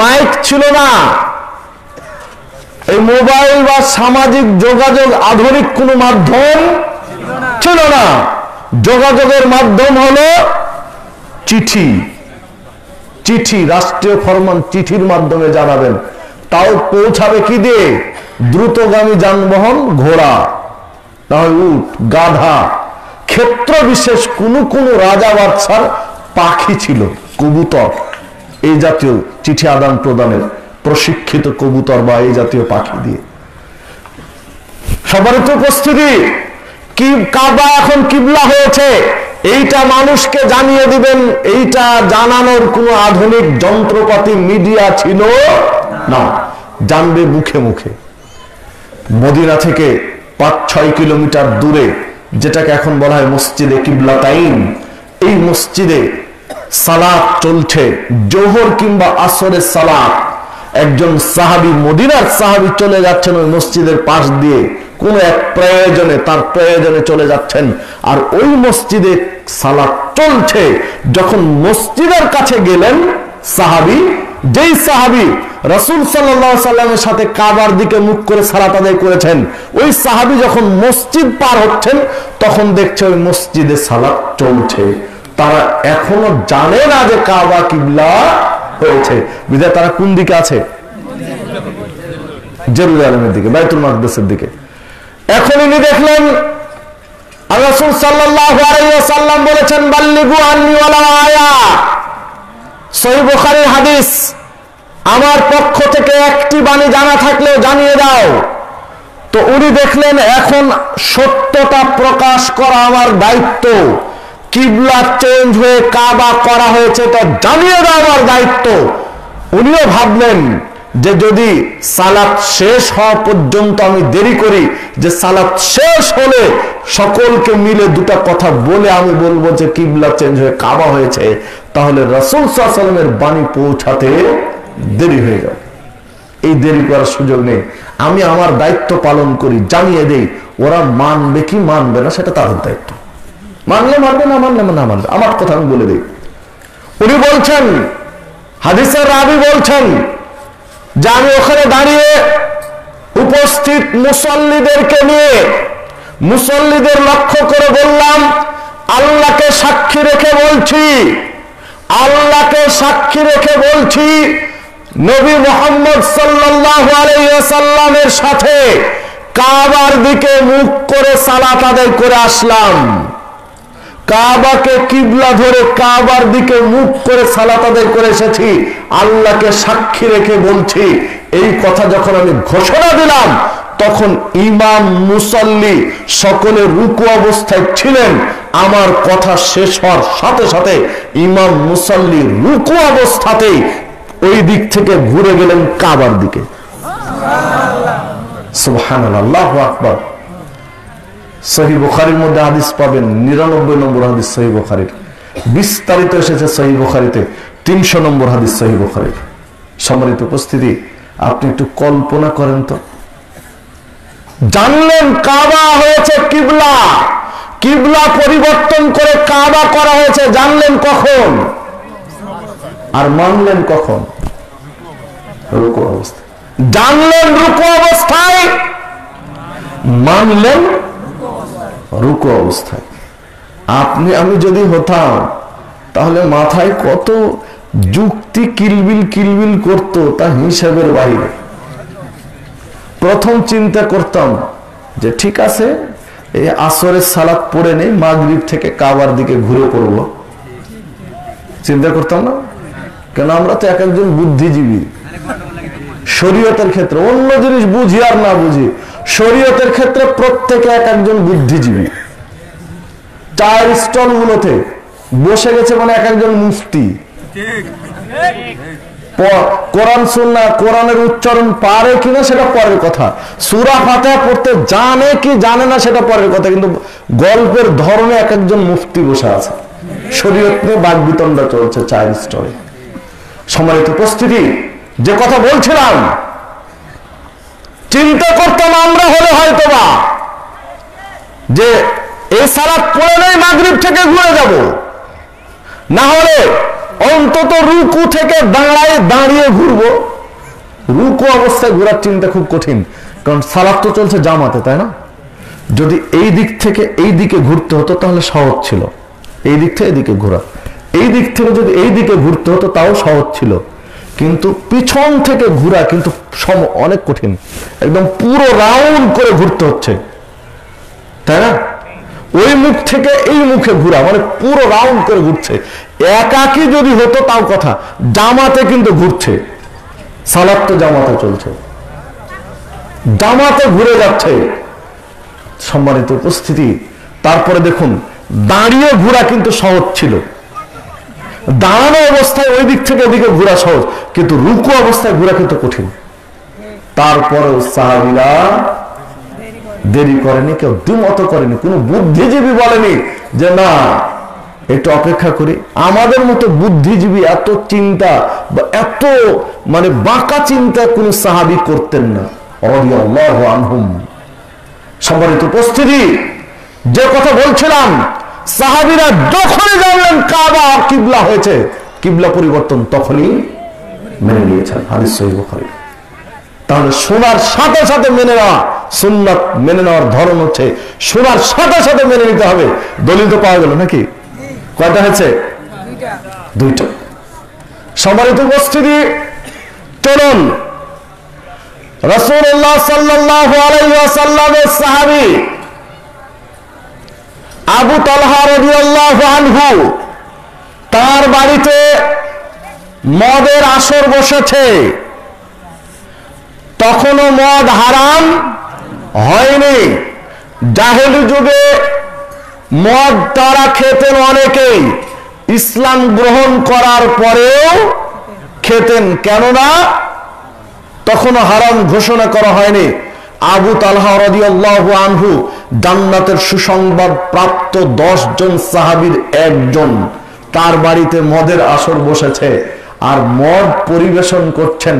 মাইক ছিল না, এই মোবাইল বা সামাজিক যোগাযোগ আধুনিক কোন মাধ্যম ছিল না। যোগাযোগের মাধ্যম হলো চিঠি। চিঠি, রাষ্ট্রীয় ফরমান চিঠির মাধ্যমে জানাবেন, তাও পৌঁছাবে কি দিয়ে? দ্রুতগামী যানবাহন, ঘোড়া, তাহলে উট, গাধা। ক্ষেত্র বিশেষ কোন কোন রাজা বাদশার পাখি ছিল, কবুতর, এই জাতীয় চিঠি আদান প্রদানের প্রশিক্ষিত কবুতর বা এই জাতীয় পাখি দিয়ে। সবার তো উপস্থিতি, কি কাবা এখন কিবলা হয়েছে, এইটা মানুষকে জানিয়ে দিবেন, এইটা জানানোর কোন আধুনিক যন্ত্রপাতি মিডিয়া ছিল না, জানবে মুখে মুখে। মদিনা থেকে 5-6 কিলোমিটার দূরে, যেটাকে এখন বলা হয় মসজিদে কিবলাতাইন, এই মসজিদে সালাত চলছে, জোহর কিংবা আসরের সালাত। একজন সাহাবী, মদিনার সাহাবী চলে যাচ্ছেন ওই মসজিদের পাশ দিয়ে, কোন এক প্রয়োজনে, তার প্রয়োজনে চলে যাচ্ছেন, আর ওই মসজিদে সালাত চলছে। যখন মসজিদের কাছে গেলেন সাহাবী, যেই সাহাবী রাসূল সাল্লাল্লাহু আলাইহি সাল্লামের সাথে কাবার দিকে মুখ করে সালাত আদায় করেছেন, ওই সাহাবী যখন মসজিদ পার হচ্ছেন, তখন দেখছে ওই মসজিদে সালাত চলছে। তারা এখনো জানে না যে কাবা কিবলা হয়েছে, বিধায় তারা কোন দিকে আছে? জেরুজালেমের দিকে, বাইতুল মাকদাসের দিকে। এখন ইনি দেখলেন রাসূল সাল্লাল্লাহু আলাইহি ওয়াসাল্লাম বলেছেন, বাল্লিগু আন্নী ওয়ালাউ আয়া। সহিহ বুখারীর হাদিস, আমার পক্ষ থেকে একটি বাণী জানা থাকলেও জানিয়ে দাও। তো উনি দেখলেন এখন সত্যটা প্রকাশ করা আমার দায়িত্ব, কিবলা চেঞ্জ হয়ে কাবা করা হয়েছে, তো জানিয়ে দাও আমার দায়িত্ব। উনিও ভাবলেন যে যদি সালাত শেষ হওয়া পর্যন্ত আমি দেরি করি, যে সালাত শেষ হলে সকলকে মিলে দুটা কথা বলে আমি বলবো যে কিবলা চেঞ্জ হয়ে কাবা হয়েছে, তাহলে রাসূল সাল্লাল্লাহু আলাইহি ওয়াসাল্লামের বাণী পৌঁছাতে দেরি হয়ে যাবে। এই দেরি করার সুযোগ নেই, আমি আমার দায়িত্ব পালন করি, জানিয়ে দেই। ওরা মানবে কি মানবে না সেটা তাদের দায়িত্ব, মানলে মানবে, না মানলে না মানবে, আমার কথা আমি বলে দিই। উনি বলছেন, হাদিসের রাবী বলছেন যে আমি ওখানে দাঁড়িয়ে উপস্থিত মুসল্লিদেরকে নিয়ে, মুসল্লিদের লক্ষ্য করে বললাম, আল্লাহকে সাক্ষী রেখে বলছি, আল্লাহকে সাক্ষী রেখে বলছি, নবী মুহাম্মদ সাল্লাল্লাহু আলাইহি ওয়াসাল্লামের সাথে কাবার দিকে মুখ করে সালাত আদায় করে আসলাম। কাবাকে কিবলা ধরে কাবার দিকে মুখ করে সালাত আদায় করে এসেছি, আল্লাহকে সাক্ষী রেখে বলছি। এই কথা যখন আমি ঘোষণা দিলাম, তখন ইমাম মুসল্লি সকলে রুকু অবস্থায় ছিলেন। আমার কথা শেষ হওয়ার সাথে সাথে ইমাম মুসল্লি রুকু অবস্থাতেই ওই দিক থেকে ঘুরে গেলেন কাবার দিকে। সুবহানাল্লাহ, আল্লাহু আকবার। সহিহ বুখারীর মধ্যে হাদিস পাবেন, 99 নম্বর হাদিস সহিহ বুখারীর, বিস্তারিত এসেছে সহিহ বুখারীতে 300 নম্বর হাদিস সহিহ বুখারীর। সম্মানিত উপস্থিতি, আপনি একটু কল্পনা করেন তো, জানলেন কাবা হয়েছে কিবলা, কিবলা পরিবর্তন করে কাবা করা হয়েছে, জানলেন কখন আর মানলেন কখন? রুকু অবস্থায়। জানলেন রুকু অবস্থায়, মানলেন রুকু অবস্থায়। আপনি আমি যদি হতাম তাহলে মাথায় কত যুক্তি কিলবিল কিলবিল করতো, তা হিসাবের বাইরে। প্রথম চিন্তা করতাম যে ঠিক আছে, এই আসরের সালাত পড়ে নেই, মাগরিব থেকে কাবার দিকে ঘুরে পড়বো। চিন্তা করতাম না? কেন আমরা তো এক একজন বুদ্ধিজীবী। শরীয়তের ক্ষেত্রে অন্য জিনিস বুঝি আর না বুঝি, শরীয়তের ক্ষেত্রে প্রত্যেকে এক একজন বুদ্ধিজীবী। চায়ের স্টল গুলোতে বসে গেছে মানে এক একজন মুফতি। কোরআন সুন্নাহ, কোরআনের উচ্চারণ পারে কিনা সেটা পরের কথা, সূরা ফাতিহা পড়তে জানে কি জানে না সেটা পরের কথা, কিন্তু গল্পের ধরনে এক একজন মুফতি বসে আছে। শরীয়ত নিয়ে বাকবিতণ্ডা চলছে চায়ের স্টলে। সম্মানিত উপস্থিতি, যে কথা বলছিলাম, চিন্তা করতাম আমরা হলে হয়তোবা যে এই সালাত পড়ে নেই, মাগরিব থেকে ঘুরে যাব, না হলে অন্তত রুকু থেকে দাঁড়িয়ে ঘুরবো। রুকু অবস্থায় ঘোরার চিন্তা খুব কঠিন, কারণ সালাত তো চলছে জামাতে, তাই না? যদি এই দিক থেকে এই দিকে ঘুরতে হতো তাহলে সহজ ছিল, এই দিক থেকে এদিকে ঘোরা। এই দিক থেকে যদি এই দিকে ঘুরতে হতো তাও সহজ ছিল, কিন্তু পিছন থেকে ঘোরা কিন্তু অনেক কঠিন, একদম পুরো রাউন্ড করে ঘুরতে হচ্ছে, তাই না? ওই মুখ থেকে এই মুখে ঘোরা মানে পুরো রাউন্ড করে ঘুরছে। একাকি যদি হতো তাও কথা, জামাতে কিন্তু ঘুরছে, সালাত তো জামাতে চলছে, জামাতে ঘুরে যাচ্ছে। সম্মানিত উপস্থিতি, তারপরে দেখুন দাঁড়িয়ে ঘোরা কিন্তু সহজ ছিল, দাঁড়ানো অবস্থায় ওই দিক থেকে ওদিকে ঘোরা সহজ, কিন্তু রুকু অবস্থায় ঘোরা কিন্তু কঠিন। তারপরেও সাহাবীরা দেরি করেনি, কেউ দ্বিমত করেনি, কোন বুদ্ধিজীবী বলেনি যে না একটু অপেক্ষা করি। আমাদের মতো বুদ্ধিজীবী এত চিন্তা বা এত মানে বাঁকা চিন্তা কোন সাহাবী করতেন না রাদিয়াল্লাহু আনহুম। সম্মানিত উপস্থিতি, যে কথা বলছিলাম, সাহাবীরা যখনই জানলেন কাবা কিবলা হয়েছে, কিবলা পরিবর্তন, তখনই মেনে নিয়েছেন। হাদিস সহিহ বুখারী। তাহলে শোনার সাথে সাথে মেনে নেওয়া সুন্নাত, মেনে নেওয়ার ধরন হচ্ছে শোনার সাথে সাথে মেনে নিতে হবে। দলিল তো পাওয়া গেল নাকি? কয়টা হয়েছে? দুইটা। সম্মানিত উপস্থিতি, চলুন রাসূলুল্লাহ সাল্লাল্লাহু আলাইহি ওয়াসাল্লামের সাহাবী আবু তালহা রাদিয়াল্লাহু আনহু, তার বাড়িতে মদের আসর বসেছে, তখনও মদ হারাম হয়নি। জাহেলি যুগে মদ তারা খেতেন অনেকেই, ইসলাম গ্রহণ করার পরেও খেতেন, কেননা তখনও হারাম ঘোষণা করা হয়নি। আবু তালহা রাদিয়াল্লাহু আনহু জান্নাতের সুসংবাদ প্রাপ্ত 10 জন সাহাবীর একজন, তার বাড়িতে মদের আসর বসেছে আর মদ পরিবেশন করছেন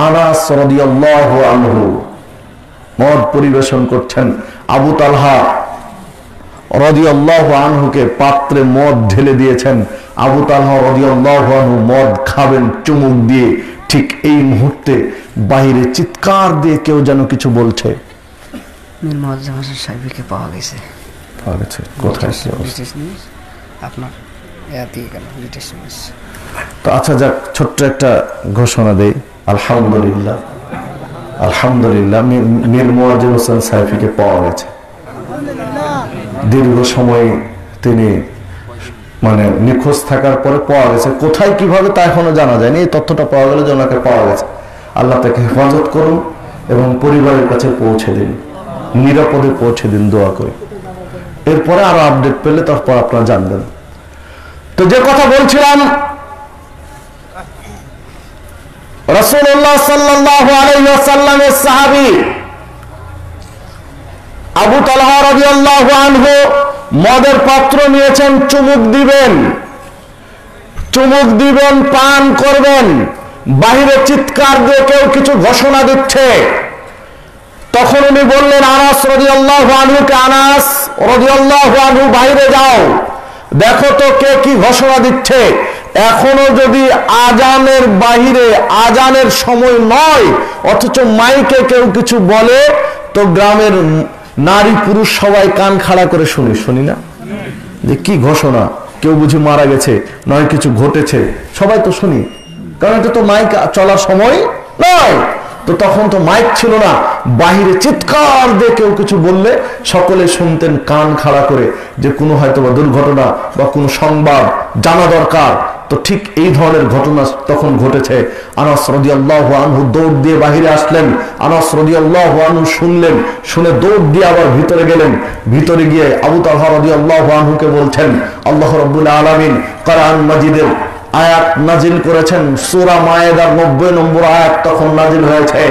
আনাস রাদিয়াল্লাহু আনহু। মদ পরিবেশন করছেন, আবু তালহা রাদিয়াল্লাহু আনহুকে পাত্রে মদ ঢেলে দিয়েছেন। আবু তালহা রাদিয়াল্লাহু আনহু মদ খাবেন চুমুক দিয়ে, ঠিক এই মুহূর্তে বাইরে চিৎকার দিয়ে কেউ যেন কিছু বলছে। মীর মুয়াজ্জম হোসেন সাহেবকে পাওয়া গেছে। পাওয়া গেছে কোথায়? আপনার লেটেস্ট নিউজ। তো আচ্ছা, যাক, ছোট্ট একটা ঘোষণা দেই। আলহামদুলিল্লাহ, আলহামদুলিল্লাহ, মীর মুয়াজ্জম হোসেন সাহেবকে পাওয়া গেছে। দীর্ঘ সময় তিনি মানে নিখোঁজ থাকার পরে পাওয়া গেছে। কোথায় কিভাবে তা এখনো জানা যায়নি। এই তথ্যটা পাওয়া গেল যে ওনাকে পাওয়া গেছে। আল্লাহ তাকে হেফাজত করুন এবং পরিবারের কাছে পৌঁছে দিন, নিরাপদে পৌঁছে দিন দোয়া করে। এরপরে আরো আপডেট পেলে তারপর আপনারা জানবেন। তো যে কথা বলছিলাম, রাসূলুল্লাহ সাল্লাল্লাহু আলাইহি ওয়াসাল্লামের সাহাবী আবু তালহা রাদিয়াল্লাহু আনহু মদের পাত্র নিয়েছেন, চুমুক দিবেন, পান করবেন, বাহিরে চিৎকার দিয়ে কেউ কিছু ঘোষণা দিচ্ছে। তখন উনি বললেন আনাস রাদিয়াল্লাহু আনহুকে, আনাস রাদিয়াল্লাহু আনহু বাইরে যাও, দেখো তো কে কি ঘোষণা দিচ্ছে। এখনো যদি আজানের বাহিরে, আজানের সময় নয়, অথচ মাইকে কেউ কিছু বলে তো গ্রামের নারী পুরুষ সবাই কান খাড়া করে শুনি না যে কি ঘোষণা, কেউ বুঝি মারা গেছে, নয় কিছু ঘটেছে, সবাই তো শুনি, কারণ এটা তো মাইক চলার সময় নয়। তো তখন তো মাইক ছিল না, বাহিরে চিৎকার দিয়ে কেউ কিছু বললে সকলে শুনতেন কান খাড়া করে, যে কোনো হয়তো বা দুর্ঘটনা বা কোনো সংবাদ জানা দরকার। তো ঠিক এই ধরনের ঘটনা তখন ঘটেছে। আনাস রাদিয়াল্লাহু আনহু দৌড় দিয়ে বাহিরে আসলেন। আনাস রাদিয়াল্লাহু আনহু শুনলেন, শুনে দৌড় দিয়ে আবার ভিতরে গেলেন। ভিতরে গিয়ে আবু তালহা রাদিয়াল্লাহু আনহুকে বলছেন, আল্লাহ রাব্বুল আলামিন কোরআন মাজিদের আয়াত নাজিল করেছেন, সূরা মায়েদার 90 নম্বর আয়াত তখন নাজিল হয়েছে,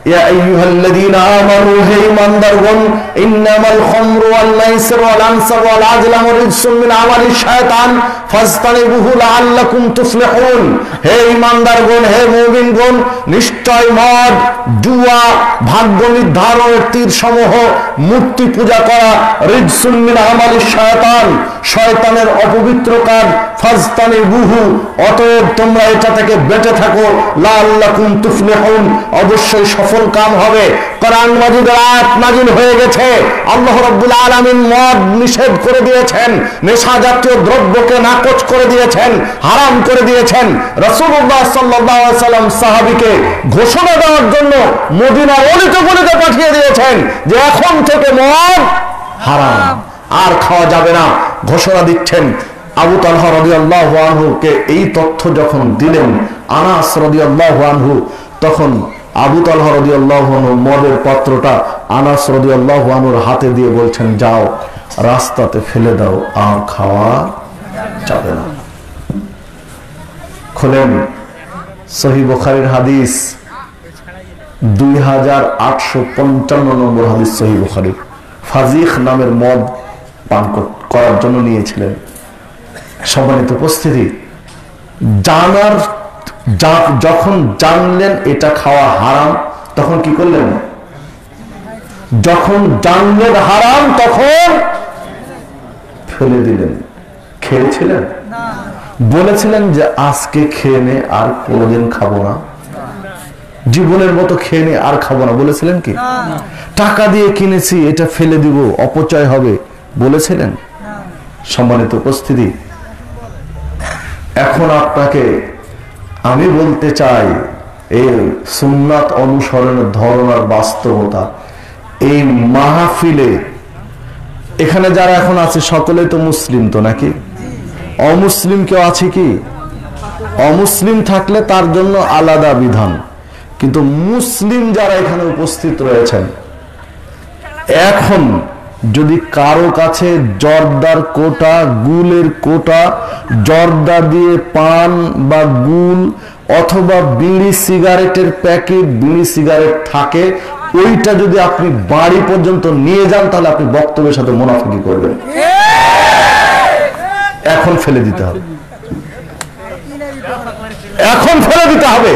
ইয়া আইয়ুহাল্লাযীনা আমানু, হে ঈমানদারগণ, ইন্নামাল খামরু ওয়াল মাইসিরু ওয়াল আনসাবু ওয়াল আজলামু রিজসুম মিন আমালিশ শায়তান ফাজতানিবুহু লাআল্লাকুম তুফলিহুন। হে ঈমানদারগণ, হে মুমিনগণ, নিশ্চয় মদ, জুয়া, ভাগ্য নির্ধারণের তীরসমূহ, মূর্তি পূজা করা, রিজসুম মিন আমালিশ শায়তান, শয়তানের অপবিত্র কাজ, ফাজতানিবুহু, অতএব তোমরা এটা থেকে বেঁচে থাকো, লাআল্লাকুম তুফলিহুন, অবশ্যই সফল কাম হবে। কোরআন মাজিদের আয়াত নাজিল হয়ে গেছে। আল্লাহ রাব্বুল আলামিন মদ নিষেধ করে দিয়েছেন, নেশা জাতীয় দ্রব্যকে নাকচ করে দিয়েছেন, হারাম করে দিয়েছেন। রাসূলুল্লাহ সাল্লাল্লাহু আলাইহি ওয়াসাল্লাম সাহাবীকে ঘোষণা দেওয়ার জন্য মদিনার অলিতে গলিতে পাঠিয়ে দিয়েছেন যে এখন থেকে মদ হারাম, আর খাওয়া যাবে না, ঘোষণা দিচ্ছেন। আবু তালহা রাদিয়াল্লাহু আনহুকে এই তথ্য যখন দিলেন আনাস রাদিয়াল্লাহু আনহু, তখন আবু তালহা রাদিয়াল্লাহু আনহু মদের পাত্রটা আনাস রাদিয়াল্লাহু আনহুর হাতে দিয়ে বলছেন, যাও রাস্তাতে ফেলে দাও, আর খাওয়া যাবে না। খোলেন সহিহ বুখারীর হাদিস 2855 নম্বর হাদিস, সহিহ বুখারী। ফাজিখ নামের মদ পান করার জন্য নিয়েছিলেন। সম্মানিত উপস্থিতি, যখন জানলেন এটা খাওয়া হারাম, তখন কি করলেন? যখন জানলেন হারাম তখন ফেলে দিলেন। খেয়েছিলেন? বলেছিলেন যে আজকে খেয়ে নে, আর কোনোদিন খাবো না, জীবনের মতো খেয়ে নে, আর খাবো না, বলেছিলেন কি? টাকা দিয়ে কিনেছি, এটা ফেলে দিব, অপচয় হবে, বলেছিলেন? সম্মানিত উপস্থিতি, এখন আপনাকে আমি বলতে চাই, এই সুন্নাত অনুসরণের ধরন আর বাস্তবতা, এই মাহফিলে এখানে যারা এখন আছে সকলেই তো মুসলিম, তো নাকি? অমুসলিম কেউ আছে কি? অমুসলিম থাকলে তার জন্য আলাদা বিধান, কিন্তু মুসলিম যারা এখানে উপস্থিত রয়েছেন, এখন যদি কারো কাছে জর্দার কোটা, গুলের কোটা, জর্দা দিয়ে পান বা গুল অথবা বিড়ি সিগারেটের প্যাকেট, বিড়ি সিগারেট থাকে, ওইটা যদি আপনি বাড়ি পর্যন্ত নিয়ে যান, তাহলে আপনি বক্তব্যের সাথে মুনাফিকি করবেন। এখন ফেলে দিতে হবে, এখন ফেলে দিতে হবে।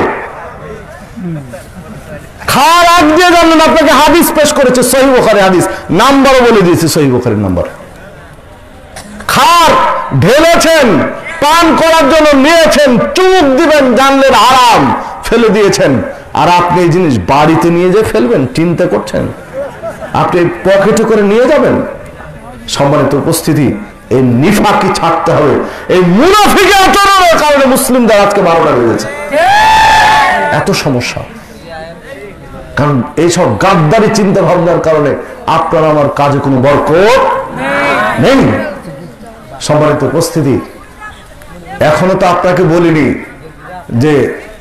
খাওয়ার আগ দিয়ে জানলেন, আপনাকে হাদিস পেশ করেছে সহিহ বুখারী হাদিস, নাম্বারও বলে দিয়েছে সহিহ বুখারীর নাম্বার। খার ঢেলেছেন, পান করার জন্য নিয়েছেন, চুমুক দিবেন, জানলেন হারাম, ফেলে দিয়েছেন। আর আপনি এই জিনিস বাড়িতে নিয়ে যেয়ে ফেলবেন, চিন্তা করছেন? আপনি পকেটে করে নিয়ে যাবেন? সম্মানিত উপস্থিতি, এই নিফাকি ছাড়তে হবে। এই মুনাফিকের আচরণের কারণে মুসলিমদের আজকে 12টা বেজেছে, এত সমস্যা। কারণ এইসব গাদ্দারি চিন্তা ভাবনার কারণে আপনার আমার কাজে কোনো বরকত নেই। সম্মানিত উপস্থিতি, এখনো তো আপনাকে বলিনি যে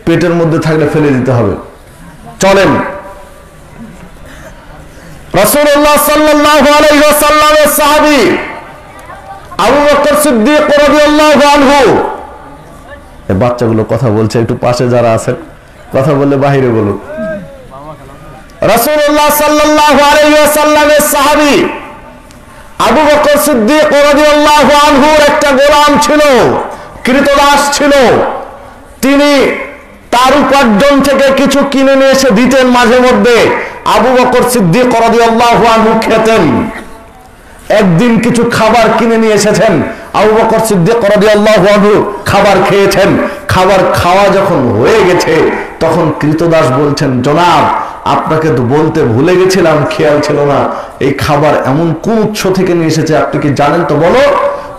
পেটের মধ্যে থাকলে ফেলে দিতে হবে। চলেন রাসূলুল্লাহ সাল্লাল্লাহু আলাইহি ওয়াসাল্লামের সাহাবী আবু বকর সিদ্দিক রাদিয়াল্লাহু আনহু, এই বাচ্চাগুলো কথা বলছে, একটু পাশে যারা আছেন কথা বললে বাহিরে বলুন। রাসূলুল্লাহ সাল্লাল্লাহু আলাইহি ওয়াসাল্লামের সাহাবী আবু বকর সিদ্দিক রাদিয়াল্লাহু আনহুর একটা গোলাম ছিল, কৃতদাস ছিল। তিনি তার উপার্জন থেকে কিছু কিনে নিয়ে এসে দিতেন মাঝে মধ্যে, আবু বকর সিদ্দিক রাদিয়াল্লাহু আনহু খেতেন। একদিন কিছু খাবার কিনে নিয়ে এসেছেন, আবু বকর সিদ্দিক রাদিয়াল্লাহু আনহু খাবার খেয়েছেন। খাবার খাওয়া যখন হয়ে গেছে তখন কৃতদাস বলছেন, জনাব আপনাকে তো বলতে ভুলে গেছিলাম, খেয়াল ছিল না, এই খাবার এমন কোন উৎস থেকে নিয়ে এসেছে আপনি কি জানেন তো বলো।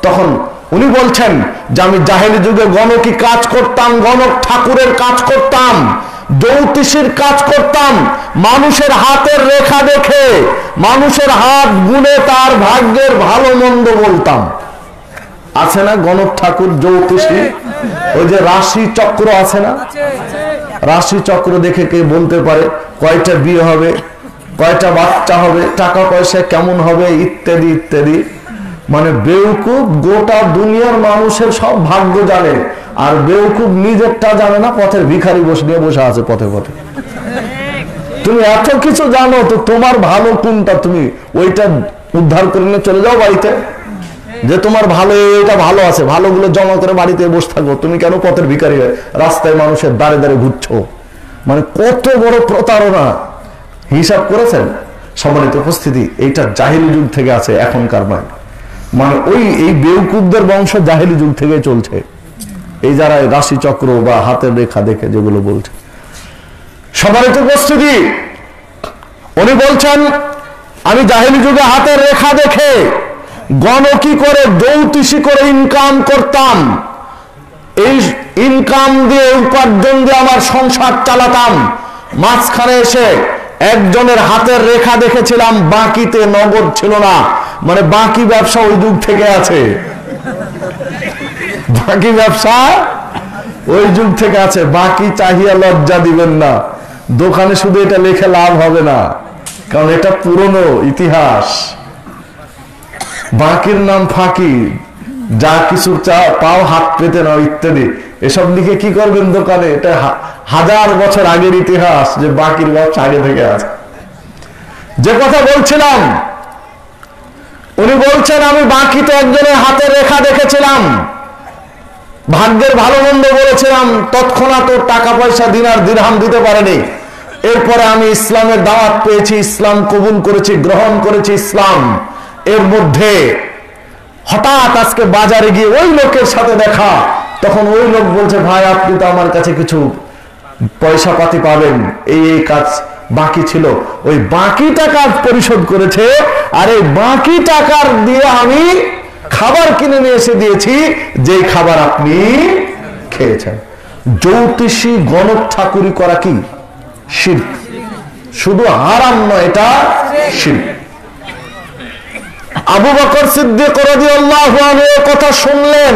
তখন উনি বলছেন যে আমি জাহেলি যুগে গণকি কাজ করতাম, গণক ঠাকুরের কাজ করতাম, জ্যোতিষীর কাজ করতাম, মানুষের হাতের রেখা দেখে মানুষের হাত গুনে তার ভাগ্যের ভালো মন্দ বলতাম। আছে না গণক ঠাকুর, জ্যোতিষী, ওই যে রাশি চক্র আছে না, রাশি চক্র দেখে কে বলতে পারে কয়টা বিয়ে হবে, কয়টা বাচ্চা হবে, টাকা পয়সা কেমন হবে, ইত্যাদি ইত্যাদি। মানে বেউকুব গোটা দুনিয়ার মানুষের সব ভাগ্য জানে, আর বেউকুব নিজেরটা জানে না, পথের ভিখারি নিয়ে বসে আছে পথে পথে। তুমি এত কিছু জানো তো তোমার ভালো কোনটা, তুমি ওইটা উদ্ধার করে নিয়ে চলে যাও বাড়িতে, যে তোমার ভালো এটা ভালো আছে, ভালোগুলো জমা করে বাড়িতে বসে থাকো। তুমি কেন পথের ভিখারি রাস্তায় মানুষের দাঁড়ে দাঁড়ে ঘুরছো? মানে কত বড় প্রতারণা, হিসাব করেছেন? সম্মানিত উপস্থিতি, এইটা জাহেলি যুগ থেকে আছে, এখনকার নয়। মানে ওই এই বেউকুবদের বংশ জাহেলি যুগ থেকে চলছে, এই যারা রাশি চক্র বা হাতের রেখা দেখে যেগুলো বলছে। সম্মানিত উপস্থিতি, উনি বলছেন আমি জাহেলি যুগে হাতের রেখা দেখে গণকি করে জ্যোতিষী করে ইনকাম করতাম, এই ইনকাম দিয়ে উপার্জন দিয়ে আমার সংসার চালাতাম। মাঝখানে এসে একজনের হাতের রেখা দেখেছিলাম, বাকিতে নগদ ছিল না। মানে বাকি ব্যবসা ওই যুগ থেকে আছে, বাকি ব্যবসা ওই যুগ থেকে আছে। বাকি চাহিয়া লজ্জা দিবেন না, দোকানে শুধু এটা লেখে লাভ হবে না, কারণ এটা পুরনো ইতিহাস। বাকির নাম ফাঁকি, যা কিছু পাও হাত পেতে নাও ইত্যাদি, এসব লিখে কি করবেন দোকানে? এটা 1000 বছর আগের ইতিহাস, যে বাকির ব্যবসা আগে থেকে আছে। যে কথা বলছিলাম, উনি বলছেন আমি বাকিতে একজনের হাতের রেখা দেখেছিলাম, ভাগ্যের ভালো মন্দ বলেছিলাম, তৎক্ষণাৎ টাকা পয়সা দিনার দিরহাম দিতে পারেনি। এরপরে আমি ইসলামের দাওয়াত পেয়েছি, ইসলাম কবুল করেছি, গ্রহণ করেছি ইসলাম। এর মধ্যে হঠাৎ আজকে বাজারে গিয়ে ওই লোকের সাথে দেখা, তখন ওই লোক বলছে ভাই আপনি তো আমার কাছে কিছু পয়সা পাতি পাবেন, এই এই কাজ বাকি ছিল, ওই বাকি টাকা পরিশোধ করেছে, আর এই বাকি টাকার দিয়ে আমি খাবার কিনে নিয়ে এসে দিয়েছি, যে খাবার আপনি খেয়েছেন। জ্যোতিষী গণক ঠাকুরি করা কি শিরক, শুধু হারাম নয়, এটা শিরক। আবু বকর সিদ্দিক রাদিয়াল্লাহু আনহু কথা শুনলেন,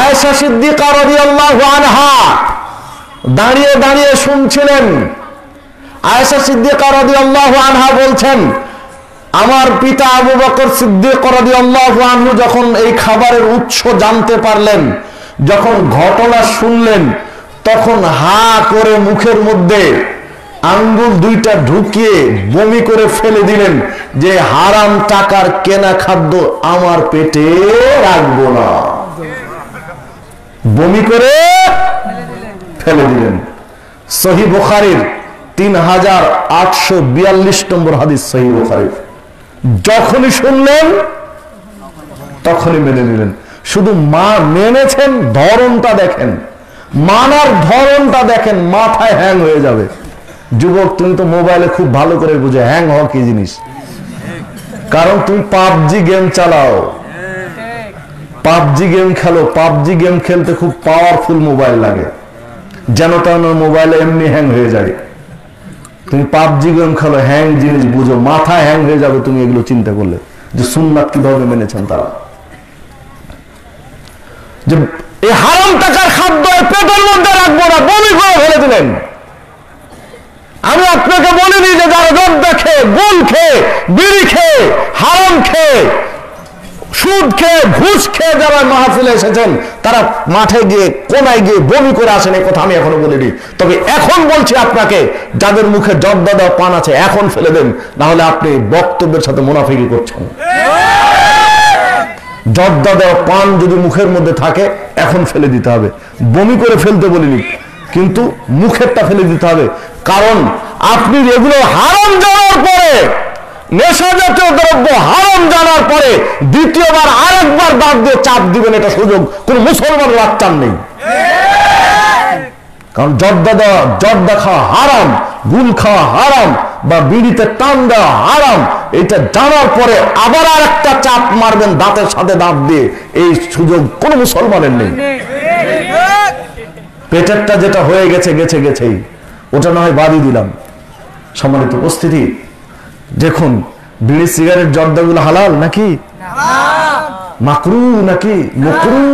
আয়েশা সিদ্দিকা রাদিয়াল্লাহু আনহা দাঁড়িয়ে দাঁড়িয়ে শুনছিলেন। আয়েশা সিদ্দিকা রাদিয়াল্লাহু আনহা বলছেন আমার পিতা আবু বকর সিদ্দিক রাদিয়াল্লাহু আনহু যখন এই খাবারের উৎস জানতে পারলেন, যখন ঘটনা শুনলেন, তখন হা করে মুখের মধ্যে আঙ্গুল দুইটা ঢুকিয়ে বমি করে ফেলে দিলেন, যে হারাম টাকার কেনা খাদ্য আমার পেটে রাখবো না। বমি করে ফেলে দিলেন। সহিহ বুখারীর 3842 নম্বর হাদিস, সহিহ বুখারীর। যখনই শুনলেন তখনই মেনে নিলেন। শুধু মা মেনেছেন, ধরনটা দেখেন, মানার ধরনটা দেখেন, মাথায় হ্যাং হয়ে যাবে। যুবক তুমি তো মোবাইলে খুব ভালো করে বুঝে হ্যাং হওয়া কি জিনিস, কারণ তুমি পাবজি গেম চালাও, পাবজি গেম খেলো, পাবজি গেম খেলতে খুব পাওয়ারফুল মোবাইল লাগে, যেন তেন মোবাইলে এমনি হ্যাং হয়ে যায়। তুমি পাবজি গেম খেলো, হ্যাং জিনিস বুঝো, মাথায় হ্যাং হয়ে যাবে তুমি এগুলো চিন্তা করলে, যে সুন্নাত কিভাবে মেনেছেন তারা। যে এই হারাম টাকার খাদ্য পেটের মধ্যে রাখবো না, বমি করে ফেলে দিলেন। আমি আপনাকে বলিনি যে যারা জর্দা খেয়ে, গুল খেয়ে, বিড়ি খেয়ে, হারাম খেয়ে, সুদ খেয়ে, ঘুষ খেয়ে যারা মাহফিলে এসেছেন তারা মাঠে গিয়ে কোনায় গিয়ে বমি করে আসেন, এই কথা আমি এখনো বলিনি। তবে এখন বলছি আপনাকে, যাদের মুখে জর্দা দেওয়া পান আছে এখন ফেলে দেন, না হলে আপনি বক্তব্যের সাথে মুনাফিকি করছেন। জর্দা দেওয়া পান যদি মুখের মধ্যে থাকে এখন ফেলে দিতে হবে। বমি করে ফেলতে বলিনি, কিন্তু মুখেরটা ফেলে দিতে হবে। কারণ আপনি এগুলো হারাম জানার পরে, নেশা জাতীয় দ্রব্য হারাম জানার পরে দ্বিতীয়বার আরেকবার দাঁত দিয়ে চাপ দিবেন, এটা সুযোগ কোন মুসলমান বাচ্চার নেই। কারণ জর্দা খাওয়া হারাম, গুল খাওয়া হারাম, বা বিড়িতে টান দেওয়া হারাম, এটা জানার পরে আবার আর একটা চাপ মারবেন দাঁতের সাথে দাঁত দিয়ে, এই সুযোগ কোন মুসলমানের নেই। পেটেরটা যেটা হয়ে গেছে গেছে গেছেই, ওটা না হয় বাদই দিলাম। সম্মানিত উপস্থিতি, দেখুন বিড়ি সিগারেট জর্দাগুলো হালাল নাকি মাকরু নাকি মকরু?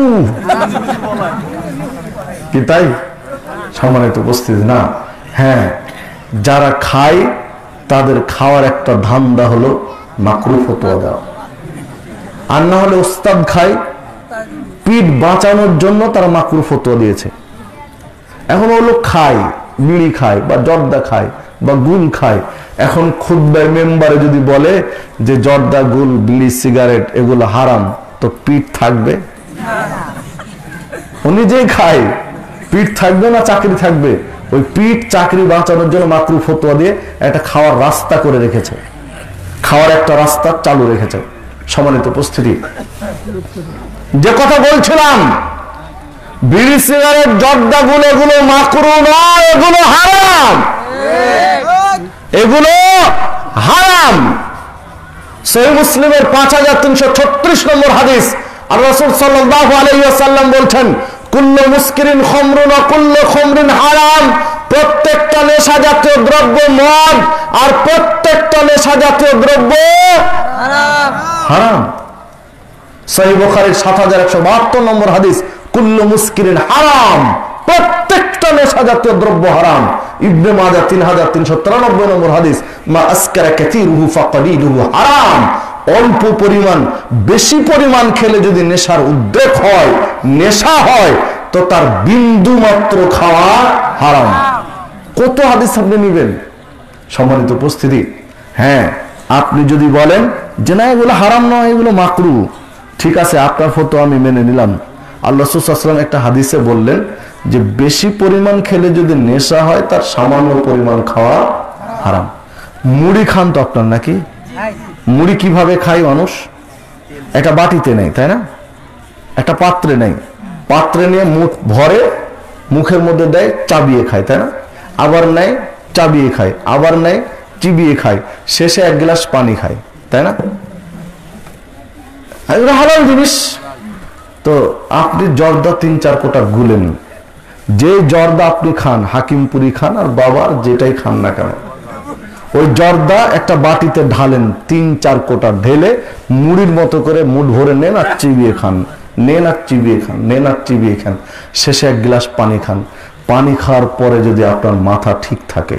কি তাই? সম্মানিত উপস্থিতি, না, হ্যাঁ, যারা খায় তাদের খাওয়ার একটা ধান্দা হলো মাকরু ফতোয়া দেওয়া, আর না হলে ওস্তাদ খায় পিঠ বাঁচানোর জন্য তারা মাকরু ফতোয়া দিয়েছে। এখন হলো খায়, বিড়ি খায় বা জর্দা খায় বা গুল খায়, এখন খুতবায় মেম্বারে যদি বলে যে জর্দা, গুল, বিড়ি, সিগারেট এগুলো হারাম, তো পিঠ থাকবে? ও নিজেই খায়, পিঠ থাকবে না চাকরি থাকবে? ওই পিঠ চাকরি বাঁচানোর জন্য মাকরু ফতোয়া দিয়ে একটা খাওয়ার রাস্তা করে রেখেছে, খাওয়ার একটা রাস্তা চালু রেখেছে। সম্মানিত উপস্থিতি, যে কথা বলছিলাম, বিড়ি সিগারেট জর্দা গুল এগুলো মাকরু নয়, এগুলো হারাম, এগুলো হারাম। সহিহ মুসলিমের 5336 নম্বর হাদিস, আর রাসূল সাল্লাল্লাহু আলাইহি ওয়াসাল্লাম বলছেন, কুল্লু মুসকিরিন খামরুন ওয়া কুল্লু খামরিন হারাম। প্রত্যেকটা নেশা জাতীয় দ্রব্য মদ, আর প্রত্যেকটা নেশা জাতীয় দ্রব্য হারাম। সহিহ বুখারীর 7172 নম্বর হাদিস, কুল্লু মুসকিরিন হারাম, প্রত্যেকটা নেশা জাতীয় দ্রব্য হারাম। ইবনে মাজাহ 3393 নম্বর হাদিস, মা আসকারা কাসীরুহু ফাকালিলুহু হারাম। অল্প পরিমাণ, বেশি পরিমাণ খেলে যদি নেশার উদ্রেক হয়, নেশা হয়, তো তার বিন্দু মাত্র খাওয়া হারাম। কত হাদিস আপনি নেবেন? সম্মানিত উপস্থিতি, হ্যাঁ, আপনি যদি বলেন যে না এগুলো হারাম নয়, এগুলো মাকরু, ঠিক আছে, আপনার ফতোয়া আমি মেনে নিলাম। আল্লাহ রাসূল সাল্লাল্লাহু আলাইহি ওয়াসাল্লাম একটা হাদিসে বললেন যে বেশি পরিমাণ খেলে যদি নেশা হয়, তার সামান্য পরিমাণ খাওয়া হারাম। মুড়ি খান তো আপনার নাকি? মুড়ি কিভাবে খায় মানুষ? একটা বাটিতে নেই, তাই না? একটা পাত্রে নেই, পাত্রে নিয়ে মুখ ভরে মুখের মধ্যে দেয়, চাবিয়ে খায়, তাই না? আবার নেয়, চাবিয়ে খায়, আবার নেয়, চিবিয়ে খায়, শেষে এক গ্লাস পানি খায়, তাই না? এগুলো হালাল জিনিস। তো আপনি জর্দা 3-4 কোটা গুলেন, যে জর্দা আপনি খান, হাকিমপুরি খান আর বাবার যেটাই খান না কেন, ওই জর্দা একটা বাটিতে ঢালেন, 3-4 কোটা ঢেলে মুড়ির মতো করে মুঠ ভরে নেন আর চিবিয়ে খান, নেন আর চিবিয়ে খান, নেন আর চিবিয়ে খান, শেষে এক গ্লাস পানি খান। পানি খাওয়ার পরে যদি আপনার মাথা ঠিক থাকে,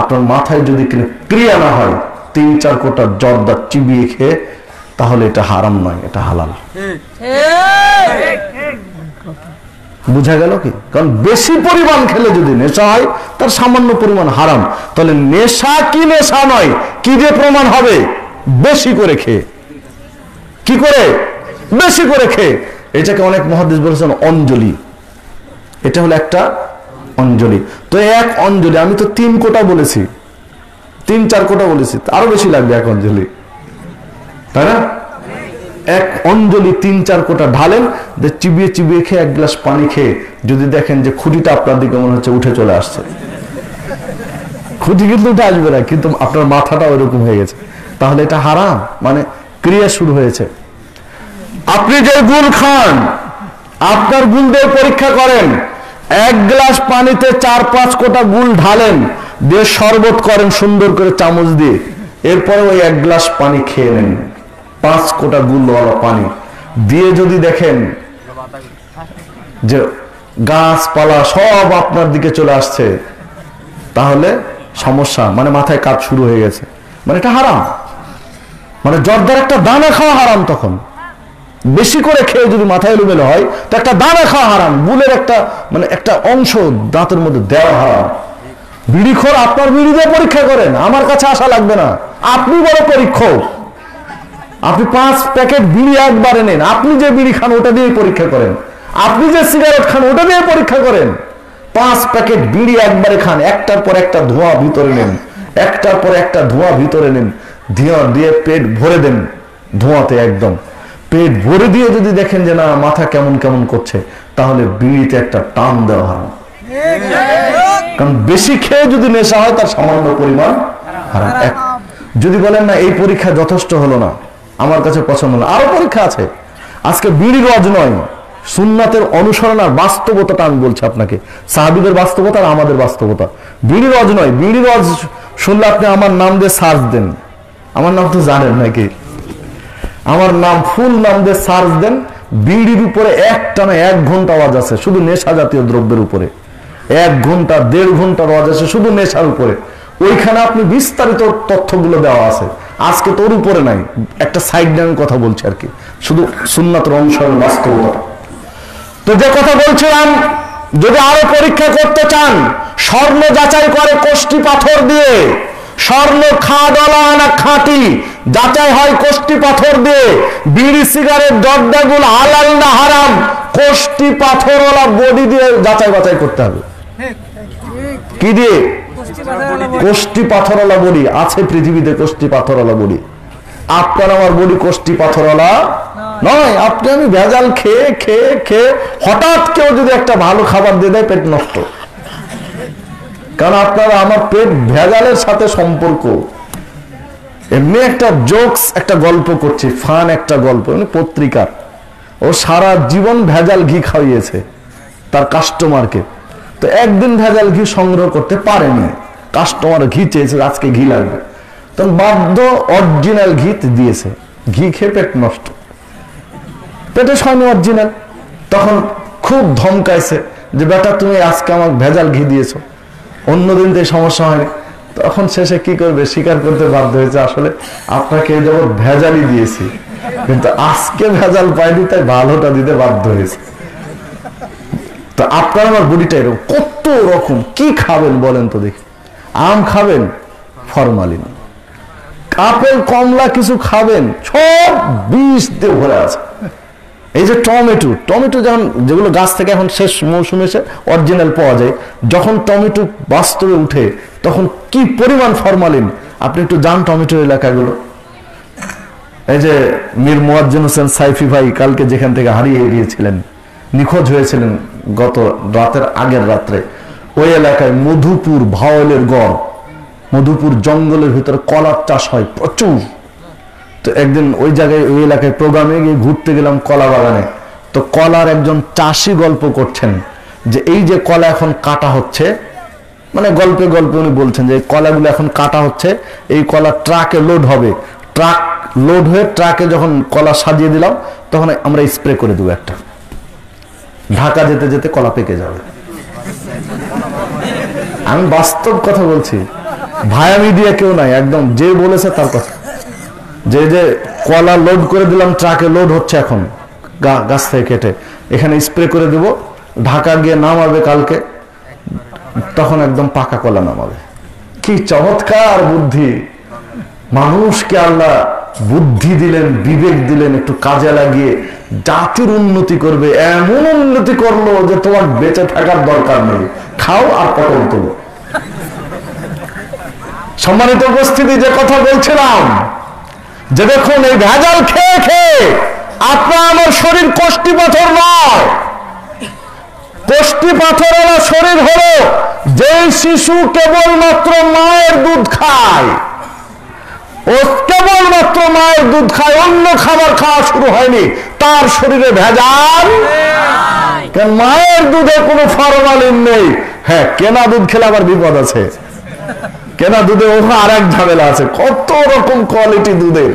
আপনার মাথায় যদি ক্রিয়া না হয় 3-4 কোটা জর্দা চিবিয়ে খেয়ে, তাহলে এটা হারাম নয়, এটা হালাল। বুঝা গেল কি? কারণ বেশি পরিমাণ খেলে যদি নেশা হয়, তার সামান্য পরিমাণ হারাম। তাহলে নেশা কি নেশা নয়, কি দিয়ে প্রমাণ হবে? বেশি করে খেয়ে। কি করে? বেশি করে খেয়ে। এটাকে অনেক মুহাদ্দিস বলেছেন অঞ্জলি। এটা হলো একটা অঞ্জলি। তো এক অঞ্জলি, আমি তো 3 কোটা বলেছি, 3-4 কোটা বলেছি, আরো বেশি লাগবে এক অঞ্জলি, তাই না? এক অঞ্জলি 3-4 কোটা ঢালেন, চিবিয়ে চিবিয়ে খেয়ে এক গ্লাস পানি খেয়ে যদি দেখেন যে খুঁটিটা আপনার দিকে মনে হচ্ছে উঠে চলে আসছে, খুঁটি কিন্তু উঠে আসবে না, কিন্তু আপনার মাথাটা ওইরকম হয়ে গেছে, তাহলে এটা হারাম, মানে ক্রিয়া শুরু হয়েছে। আপনি যে গুল খান, আপনার গুল দিয়ে পরীক্ষা করেন, এক গ্লাস পানিতে 4-5 কোটা গুল ঢালেন, দিয়ে শরবত করেন সুন্দর করে চামচ দিয়ে, এরপরে ওই 1 গ্লাস পানি খেয়ে নেন, 5 কোটা গুলওয়ালা পানি দিয়ে যদি দেখেন যে গাছপালা সব আপনার দিকে চলে আসছে, তাহলে সমস্যা, মানে মাথায় কাজ শুরু হয়ে গেছে, মানে এটা হারাম। মানে জর্দার একটা দানা খাওয়া হারাম। তখন বেশি করে খেয়ে যদি মাথায় এলোমেলো হয় তো একটা দানা খাওয়া হারাম, বুলের একটা মানে একটা অংশ দাঁতের মধ্যে দেওয়া হারাম। বিড়িখোর আপনার বিড়ি দিয়ে পরীক্ষা করেন, আমার কাছে আসা লাগবে না। আপনি বড় পরীক্ষক, আপনি 5 প্যাকেট বিড়ি একবারে নেন, আপনি যে বিড়ি খান ওটা দিয়ে পরীক্ষা করেন, আপনি যে সিগারেট খান ওটা দিয়ে পরীক্ষা করেন। 5 প্যাকেট বিড়ি একবারে খান, একটার পর একটা ধোঁয়া ভিতরে নেন, একটার পর একটা ধোঁয়া ভিতরে নেন, ধোঁয়া দিয়ে পেট ভরে দেন, ধোঁয়াতে একদম পেট ভরে দিয়ে যদি দেখেন যে না মাথা কেমন কেমন করছে, তাহলে বিড়িতে একটা টান দেওয়া হারাম। কারণ বেশি খেয়ে যদি নেশা হয় তার সামান্য পরিমাণ হারাম। যদি বলেন না এই পরীক্ষা যথেষ্ট হলো না, আমার কাছে পছন্দ না, আরো পরীক্ষা আছে। আজকে বিড়ি রজ নয়, সুন্নাতের অনুসরণ আর বাস্তবতাটা আমি বলছি আপনাকে, সাহাবীদের বাস্তবতা আর আমাদের বাস্তবতা। বিড়ি রজ নয়, বিড়ি রজ শুনলে আপনি আমার নাম দিয়ে সার্চ দেন, আমার নাম তো জানেন নাকি, আমার নাম ফুল নাম দিয়ে সার্চ দেন, বিড়ির উপরে একটানা 1 ঘন্টা ওয়াজ আছে শুধু নেশা জাতীয় দ্রব্যের উপরে, 1 ঘন্টা 1.5 ঘন্টা ওয়াজ আছে শুধু নেশার উপরে। ওইখানে আপনি বিস্তারিত তথ্যগুলো দেওয়া আছে। আজকে তোর উপরে নাই, একটা সাইড লাইন কথা বলছি আর কি, শুধু সুন্নাতের অনুসরণ বাস্তবতা। তো যে কথা বলছিলাম, যদি আরো পরীক্ষা করতে চান, স্বর্ণ যাচাই করে কোষ্টি পাথর দিয়ে, স্বর্ণ খাডলা না খাঁটি যাচাই হয় কোষ্টি পাথর দিয়ে। বিড়ি সিগারেট জর্দাগুলো হালাল না হারাম কোষ্টি পাথরওয়ালা বডি দিয়ে যাচাই বাছাই করতে হবে। কি দিয়ে? কোষ্টি পাথরওয়ালা বডি আছে পৃথিবীতে, কোষ্টি পাথরওয়ালা বডি। আপনার আমার বডি কোষ্টি পাথরওয়ালা নয়। আপনি আমি ভেজাল খেয়ে খেয়ে খেয়ে হঠাৎ কেউ যদি একটা ভালো খাবার দিয়ে দেয়, পেট নষ্ট। কারণ আপনার আমার পেট ভেজালের সাথে সম্পর্ক। এমনি একটা জোকস, একটা গল্প করছি, ফান একটা গল্প, পত্রিকার। ও সারা জীবন ভেজাল ঘি খাইয়েছে তার কাস্টমারকে, তো একদিন ভেজাল ঘি সংগ্রহ করতে পারেনি, কাস্টমার ঘি চেয়েছে, আজকে ঘি লাগবে, তখন বাধ্য অরিজিনাল ঘি দিয়েছে। ঘি খেয়ে পেট নষ্ট, পেটে সয়নি অরিজিনাল। তখন খুব ধমকাইছে যে বেটা তুমি আজকে আমার ভেজাল ঘি দিয়েছো, অন্যদিন তো সমস্যা হয়নি। তখন শেষে কি করবে, স্বীকার করতে বাধ্য হয়েছে আসলে আপনাকে এই জগৎ ভেজালই দিয়েছি, কিন্তু আজকে ভেজাল পাইনি তাই ভালোটা দিতে বাধ্য হয়েছে। তো আপনার আমার বডিটা এরকম, কত রকম। কি খাবেন বলেন তো দেখি? আম খাবেন, ফরমালিন। আপেল কমলা কিছু খাবেন, সব বিষ দিয়ে ভরে আছে। এই যে টমেটো, টমেটো যখন যেগুলো গাছ থেকে এখন শেষ মৌসুমে এসে অরিজিনাল পাওয়া যায়, যখন টমেটো বাস্তবে উঠে তখন কি পরিমাণ ফরমালিন। আপনি একটু যান টমেটোর এলাকাগুলো। এই যে মীর মুয়াজ্জিন হোসেন সাইফি ভাই কালকে যেখান থেকে হারিয়ে গিয়েছিলেন, নিখোঁজ হয়েছিলেন গত রাতের আগের রাত্রে, ওই এলাকায় মধুপুর ভাওয়ালের গড়, মধুপুর জঙ্গলের ভিতরে কলার চাষ হয় প্রচুর। তো একদিন ওই জায়গায় ওই এলাকায় প্রোগ্রামে গিয়ে ঘুরতে গেলাম কলা বাগানে। তো কলার একজন চাষি গল্প করছেন যে এই যে কলা এখন কাটা হচ্ছে, মানে গল্পে গল্পে উনি বলছেন যে কলাগুলো এখন কাটা হচ্ছে, এই কলা ট্রাকে লোড হবে, ট্রাক লোড হয়ে ট্রাকে যখন কলা সাজিয়ে দিলাম তখন আমরা স্প্রে করে দেবো একটা, ঢাকা যেতে যেতে কলা পেকে যাবে। আমি বাস্তব কথা বলছি, ভায়া মিডিয়া কেউ নাই, একদম যে বলেছে তার কথা। যে যে কলা লোড করে দিলাম, ট্রাকে লোড হচ্ছে এখন গাছ থেকে কেটে, এখানে স্প্রে করে দেব, ঢাকা গিয়ে নামাবে কালকে, তখন একদম পাকা কলা নামাবে। কি চমৎকার বুদ্ধি! মানুষকে আল্লাহ বুদ্ধি দিলেন, বিবেক দিলেন, একটু কাজে লাগিয়ে জাতির উন্নতি করবে। এমন উন্নতি করলো যে তোমার বেঁচে থাকার দরকার নেই, খাও আর পটল তোলো। সম্মানিত উপস্থিতি, যে কথা বলছিলাম যে দেখুন এই ভেজাল খেয়ে খেয়ে আপনার আমার শরীর কোষ্টি পাথর নয়। কোষ্টি পাথরওয়ালা শরীর হলো যে শিশু কেবলমাত্র মায়ের দুধ খায়, ও কেবলমাত্র মায়ের দুধ খায়, অন্য খাবার খাওয়া শুরু হয়নি, তার শরীরে ভেজাল। কারণ মায়ের দুধে কোনো ফরমালিন নেই। হ্যাঁ, কেনা দুধ খেলে আবার বিপদ আছে, কেনা দুধে ওখানে আর এক ঝামেলা আছে, কত রকম কোয়ালিটি দুধের।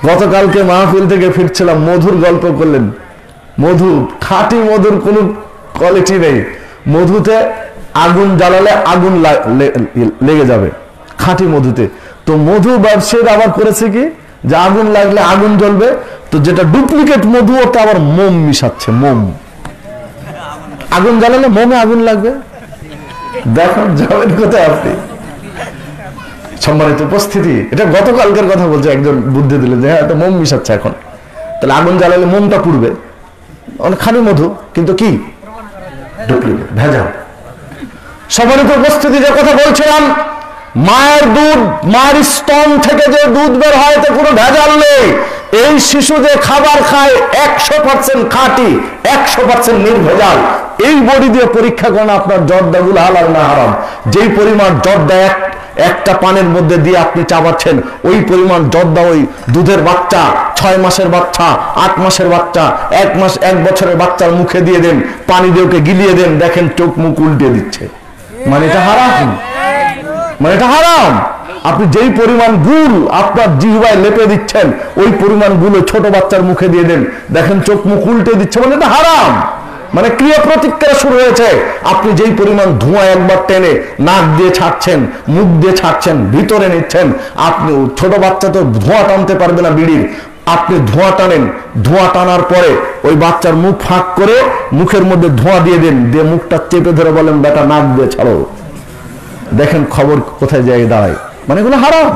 গতকালকে মাহফিল থেকে ফিরছিলাম, মধুর গল্প করলেন। মধু, খাঁটি মধুর কোনো কোয়ালিটি নেই, মধুতে আগুন জ্বালালে আগুন লেগে যাবে খাঁটি মধুতে। তো মধু ব্যবসায়ীর আবার করেছে কি, যে আগুন লাগলে আগুন জ্বলবে, তো যেটা ডুপ্লিকেট মধু ওটা আবার মোম মিশাচ্ছে। মোম, আগুন জ্বালালে মোমে আগুন লাগবে। দেখুন যাবেন কোথায় আপনি। সম্মানিত উপস্থিতি, এটা গতকালকের কথা বলছে, একজন বুদ্ধি দিলেন যে হ্যাঁ এটা মোম মিশাচ্ছে এখন, তাহলে আগুন জ্বালালে মোমটা পুড়বে। অনেক খানি মধু, কিন্তু কি ডুপ্লিকেট, ভেজাল। সম্মানিত উপস্থিতি, যে কথা বলছিলাম, মায়ের দুধ, মায়ের স্তন থেকে যে দুধ বের হয় এতে কোনো ভেজাল নেই। এই শিশু যে খাবার খায় 100% খাঁটি, 100% নির্ভেজাল। এই বডি দিয়ে পরীক্ষা করেন আপনার জর্দাগুলো হালাল না হারাম। যেই পরিমাণ জর্দা একটা পানের মধ্যে দিয়ে আপনি চাবাচ্ছেন, ওই পরিমাণ জর্দা ওই দুধের বাচ্চা, 6 মাসের বাচ্চা, 8 মাসের বাচ্চা, 1 মাস 1 বছরের বাচ্চার মুখে দিয়ে দেন, পানি দিয়ে ওকে গিলিয়ে দেন, দেখেন চোখ মুখ উল্টে দিচ্ছে। মানে এটা হারাম, মানে এটা হারাম। আপনি যেই পরিমাণ গুল আপনার জিহ্বায় লেপে দিচ্ছেন, ওই পরিমাণ গুলো ছোট বাচ্চার মুখে দিয়ে দেন, দেখেন চোখ মুখ উল্টে দিচ্ছে, মানে এটা হারাম। মানে ক্রিয়া প্রতিক্রিয়া শুরু হয়েছে। আপনি যেই পরিমাণ ধোঁয়া একবার টেনে নাক দিয়ে ছাড়ছেন, মুখ দিয়ে ছাড়ছেন, ভিতরে নিচ্ছেন, আপনি ছোট বাচ্চা তো ধোঁয়া টানতে পারবে না বিড়ির, আপনি ধোঁয়া টানেন, ধোঁয়া টানার পরে ওই বাচ্চার মুখ ফাঁক করে মুখের মধ্যে ধোঁয়া দিয়ে দেন, দিয়ে মুখটা চেপে ধরে বলেন বেটা নাক দিয়ে ছাড়ো, দেখেন খবর কোথায় যায় দাঁড়ায়। মানে এগুলো হারাম।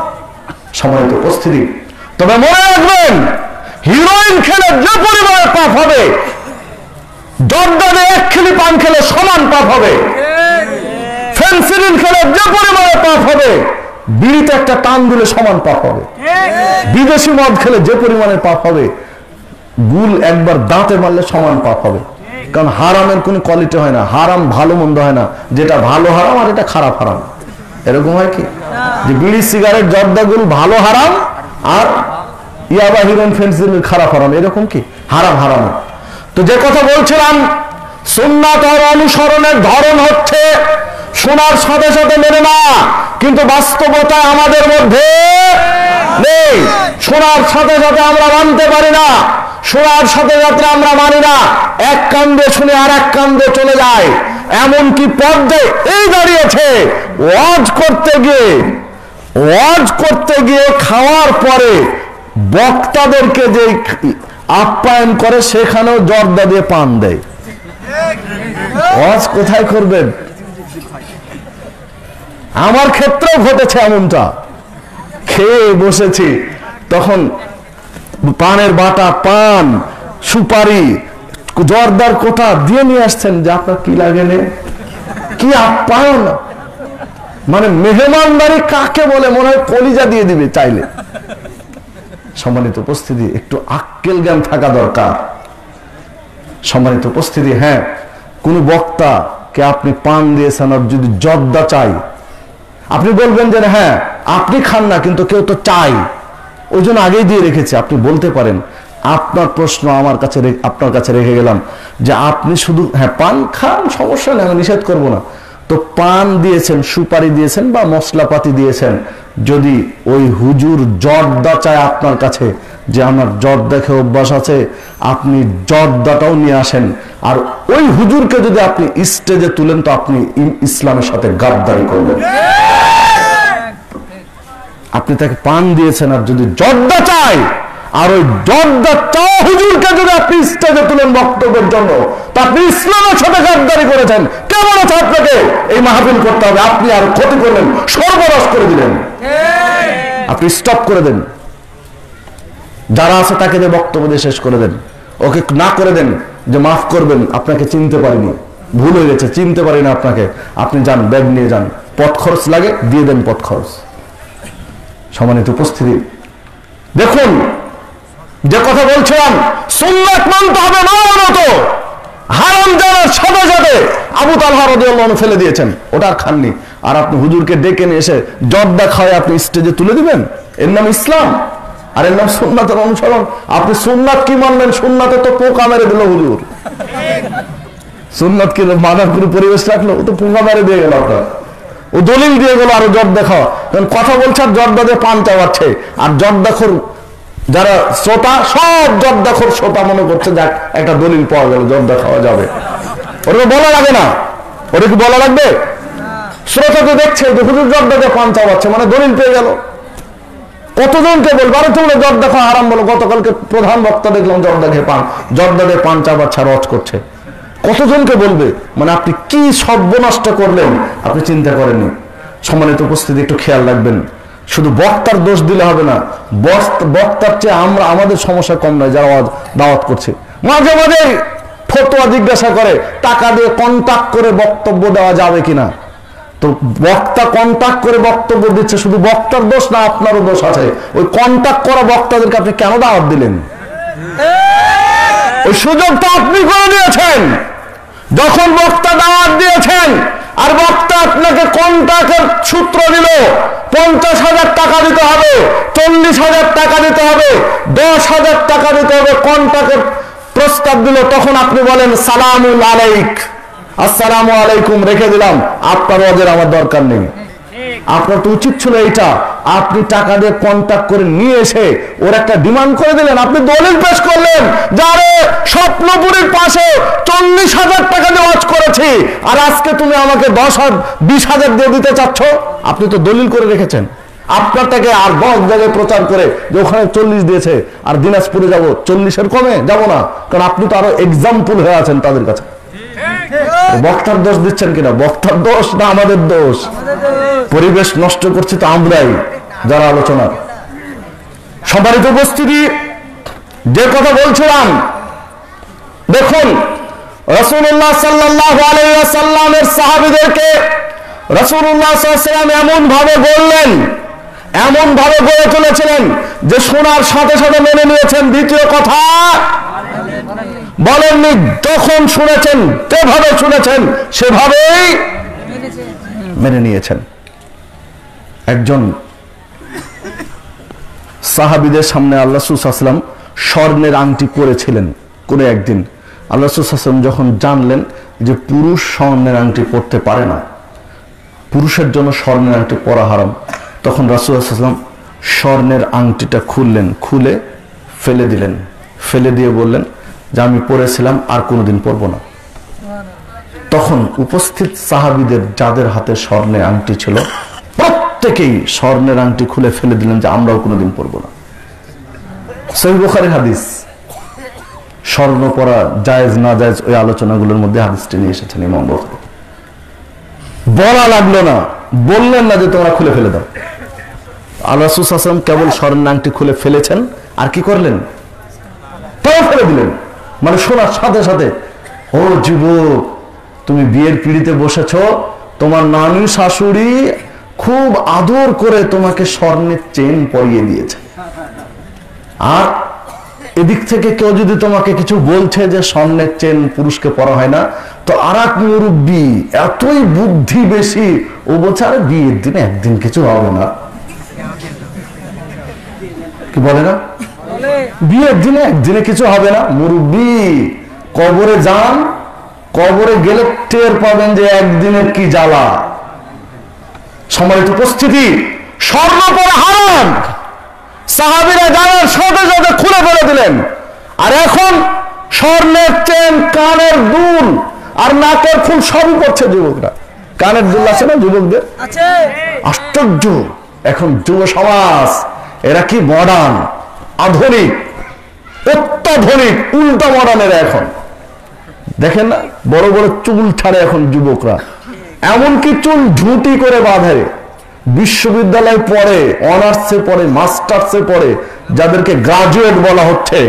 সম্মানিত উপস্থিতি, তবে মনে রাখবেন, হিরোইন খেলে যে পরিমাণে পাপ হবে, জর্দানে 1 খিলি পান খেলে সমান পাপ হবে। ফেন্সিডিল খেলে যে পরিমাণে পাপ হবে, বিড়িতে একটা টান দিলে সমান পাপ হবে। বিদেশি মদ খেলে যে পরিমাণে পাপ হবে, গুল একবার দাঁতে মারলে সমান পাপ হবে। কারণ হারামের কোনো কোয়ালিটি হয় না, হারাম ভালো মন্দ হয় না, যেটা ভালো হারাম আর এটা খারাপ হারাম। এরকম হয় কি যে বিড়ি সিগারেট জর্দাগুল ভালো হারাম, আর ইয়াবা হিরোইন ফেন্সিডিল খারাপ হারাম, এরকম কি হারাম হারাম। তো যে কথা বলছিলাম, সুন্নাত আর অনুসরণের ধরন হচ্ছে শোনার সাথে সাথে মেনে না, কিন্তু বাস্তবতা আমাদের মধ্যে নেই। শোনার সাথে সাথে আমরা মানতে পারি না, শোনার সাথে সাথে আমরা মানি না, এক কান্দে শুনে আর এক কান্দে চলে যায়। এমনকি পর্দায় এই দাঁড়িয়েছে, ওয়াজ করতে গিয়ে খাওয়ার পরে বক্তাদেরকে যে আপ্যায়ন করে, সেখানেও জর্দা দিয়ে পান দেয়। ওয়াজ কোথায় করবেন? আমার ক্ষেত্রেও ঘটেছে এমনটা। খেয়ে বসেছি, তখন পানের বাটা, পান, সুপারি, জর্দার কোটা দিয়ে নিয়ে আসছেন, যে আপনার কি লাগে নে, কি আপ্যায়ন। মানে মেহমানদারি কাকে বলে মনে হয় কলিজা দিয়ে দিবে চাইলে। সম্মানিত উপস্থিতি, একটু আক্কেল জ্ঞান থাকা দরকার। সম্মানিত উপস্থিতি, হ্যাঁ, কোন বক্তা কে আপনি পান দিয়েছেন, আর যদি জর্দা চাই, আপনি বলবেন যে হ্যাঁ আপনি খান না, কিন্তু কেউ তো চাই, ওই জন্য আগেই দিয়ে রেখেছে। আপনি বলতে পারেন, আপনার প্রশ্ন আপনার কাছে রেখে গেলাম, যে আপনি শুধু হ্যাঁ পান খান, সমস্যা নেই, আমি নিষেধ করবো না। তো পান দিয়েছেন, সুপারি দিয়েছেন বা মশলাপাতি দিয়েছেন, যদি ওই হুজুর জর্দা চায় আপনার কাছে, যে আমার জর্দা খেয়ে অভ্যাস আছে, আপনি জর্দাটাও নিয়ে আসেন, আর ওই হুজুরকে যদি আপনি স্টেজে তুলেন, তো আপনি ইসলামের সাথে গাদ্দারি করবেন। আপনি তাকে পান দিয়েছেন, আর যদি জর্দা চায়, আর ওই জর্দা চাও হুজুরকে যদি আপনি স্টেজে তুলেন বক্তব্যের জন্য, তা আপনি ইসলামের সাথে গাদ্দারি করেছেন। কেমন আছে আপনাকে এই মাহফিল করতে হবে? আপনি আর ক্ষতি করলেন, সর্বনাশ করে দিলেন। আপনি স্টপ করে দেন, যারা আছে তাকে যে বক্তব্য দিয়ে শেষ করে দেন, ওকে না করে দেন যে মাফ করবেন, আপনাকে চিনতে পারিনি, ভুল হয়ে গেছে, চিনতে পারি না আপনাকে, আপনি যান, ব্যাগ নিয়ে যান, পথ খরচ লাগে দিয়ে দেন পথ খরচ। সম্মানিত উপস্থিতি, দেখুন যে কথা বলছিলাম, সুন্নাত মানতে হবে, মানত হারাম জানার সাথে সাথে আবু তালহা রাদিয়াল্লাহু আনহু ফেলে দিয়েছেন, ওটা আর খাননি, আর আপনি হুজুরকে ডেকে নিয়ে এসে জর্দা খাওয়ায় আপনি স্টেজে তুলে দিবেন? এর নাম ইসলাম, আর এর নাম সুন্নাতের অনুসরণ। আপনি সুন্নাত কি মানবেন? সুন্নাতে তো পোকা মেরে দিল হুজুর। সুন্নাত কি মানার কোনো পরিবেশ রাখলো? ও তো পোকা মেরে দিয়ে গেল আপনার, ও দলিল দিয়ে গেল আরো জর্দা খাওয়া। কথা বলছে আর জর্দা দিয়ে পান চাওয়াচ্ছে, আর জর্দাখোর যারা শ্রোতা, সব জর্দাখোর শ্রোতা মনে করছে যাক একটা দলিল পাওয়া গেল, জর্দা খাওয়া যাবে, ওটা বলা লাগে না। ওটা কি বলা লাগবে? শ্রোতা তো দেখছে যে হুজুর জর্দাতে পান চাওয়াচ্ছে, মানে দলিল পেয়ে গেল। কতজনকে বলবো আরে তোমরা জর্দা খাওয়া হারাম বলো, গতকালকে প্রধান বক্তা দেখলাম জর্দা খেয়ে জর্দাতে পান চাওয়াচ্ছে, রজ করছে। কতজনকে বলবে? মানে আপনি কি সর্বনষ্ট করলেন আপনি চিন্তা করেননি। সম্মানিত উপস্থিতি, একটু খেয়াল রাখবেন, শুধু বক্তার দোষ দিলে হবে না, বক্তার চেয়ে আমরা আমাদের সমস্যা কম নয় যারা দাওয়াত করছে। মাঝে মাঝে ফতোয়া জিজ্ঞাসা করে টাকা দিয়ে কন্টাক্ট করে বক্তব্য দেওয়া যাবে কিনা। তো বক্তা কন্টাক্ট করে বক্তব্য দিচ্ছে, শুধু বক্তার দোষ না আপনারও দোষ আছে। ওই কন্টাক্ট করা বক্তাদেরকে আপনি কেন দাওয়াত দিলেন? ওই সুযোগটা আপনি করে দিয়েছেন। যখন বক্তা দাওয়াত দিয়েছেন আর বক্তা আপনাকে কন্টাক্টের সূত্র দিল 50,000 টাকা দিতে হবে, 40,000 টাকা দিতে হবে, 10,000 টাকা দিতে হবে, কন্টাক্টের প্রস্তাব দিল, তখন আপনি বলেন সালামুল আলাইক, আসসালামু আলাইকুম, রেখে দিলাম, আপনার ওয়াজের আমার দরকার নেই। আপনার তো উচিত ছিল এইটা, আপনি টাকা দিয়ে কন্টাক্ট করে নিয়ে এসে ওর একটা ডিমান্ড করে দিলেন, আপনি দলিল পেশ করলেন যারে স্বপ্নপুরীর পাশে 40,000 টাকা দিয়ে ওয়াজ করেছি আর আজকে তুমি আমাকে 10,000-20,000 দিয়ে দিতে চাচ্ছ। আপনি তো দলিল করে রেখেছেন। আপনার থেকে আর 10 জায়গায় প্রচার করে যে ওখানে 40 দিয়েছে আর দিনাজপুরে যাব 40-এর কমে যাব না, কারণ আপনি তো আরো এক্সাম্পল হয়ে আছেন তাদের কাছে। বক্তার দোষ দিচ্ছেন কিনা? বক্তার দোষ না আমাদের দোষ? পরিবেশ নষ্ট করছি তো আমরাই যারা আলোচনা। সম্মানিত উপস্থিতি, যে কথা বলছিলাম, দেখুন রাসূলুল্লাহ সাল্লাল্লাহু আলাইহি ওয়াসাল্লামের সাহাবীদেরকে রাসূলুল্লাহ সাল্লাল্লাহু আলাইহি ওয়াসাল্লাম এমন ভাবে বললেন, এমন ভাবে গড়ে তুলেছিলেন যে শোনার সাথে সাথে মেনে নিয়েছেন। দ্বিতীয় কথা বলেননি, যখন শুনেছেন যেভাবে শুনেছেন সেভাবেই মেনে নিয়েছেন। একজন সাহাবীদের সামনে আল্লাহ রাসূল সাল্লাল্লাহু আলাইহি ওয়াসাল্লাম স্বর্ণের আংটি পরেছিলেন। কোন একদিন আল্লাহ রাসূল সাল্লাল্লাহু আলাইহি ওয়াসাল্লাম যখন জানলেন যে পুরুষ স্বর্ণের আংটি পরতে পারে না, পুরুষের জন্য স্বর্ণের আংটি পরা হারাম, তখন রাসূল সাল্লাল্লাহু আলাইহি ওয়াসাল্লাম স্বর্ণের আংটিটা খুললেন, খুলে ফেলে দিলেন, ফেলে দিয়ে বললেন যে আমি পরেছিলাম আর কোনোদিন পরবো না। তখন উপস্থিত সাহাবীদের যাদের হাতে স্বর্ণের আংটি ছিল প্রত্যেকেই স্বর্ণের আংটি খুলে ফেলে দিলেন যে আমরাও কোনোদিন পরবো না। সহিহ বুখারীর হাদিস। স্বর্ণ পরা জায়েজ না জায়েজ ওই আলোচনাগুলোর মধ্যে হাদিসটি নিয়ে এসেছেন ইমাম বুখারী। বলা লাগলো না, বললেন না যে তোমরা খুলে ফেলে দাও। আল্লাহ রাসূল সাল্লাল্লাহু আলাইহি ওয়াসাল্লাম কেবল স্বর্ণের আংটি খুলে ফেলেছেন আর কি করলেন? তাও ফেলে দিলেন। মানে শোনার সাথে সাথে, ও যুবক, তুমি বিয়ের পিড়িতে বসেছ, তোমার নানি শাশুড়ি খুব আদর করে তোমাকে স্বর্ণের চেন পরিয়ে দিয়েছে, আর এদিক থেকে কেউ যদি তোমাকে কিছু বলছে যে স্বর্ণের চেন পুরুষকে পরা হয় না, তো আর এক মুরব্বি এতই বুদ্ধি বেশি, ও বলছে আরে বিয়ের দিনে একদিন কিছু হবে না। কি বলে না? বিয়ের দিনে একদিনে কিছু হবে না। মুরব্বি, কবরে যান, কবরে গেলে টের পাবেন যে একদিনের কি জ্বালা। সম্মানিত উপস্থিতি, স্বর্ণ পরা হারাম, সাহাবীরা জানার সাথে সাথে খুলে ফেলে দিলেন। আর এখন স্বর্ণের চেন, কানের দুল আর নাকের ফুল সবই পড়ছে যুবকরা। কানের দুল আছে না যুবকদের? আশ্চর্য! এখন যুব সমাজ এরা কি মডার্ন, আধুনিক, অত্যাধুনিক, উল্টা মডার্নের। এখন দেখেন না, বড় বড় চুল ছাড়ে এখন যুবকরা, এমনকি চুল ঝুঁটি করে বাঁধে। বিশ্ববিদ্যালয়ে পড়ে, অনার্সে পড়ে, মাস্টার্সে পড়ে, যাদেরকে গ্রাজুয়েট বলা হচ্ছে,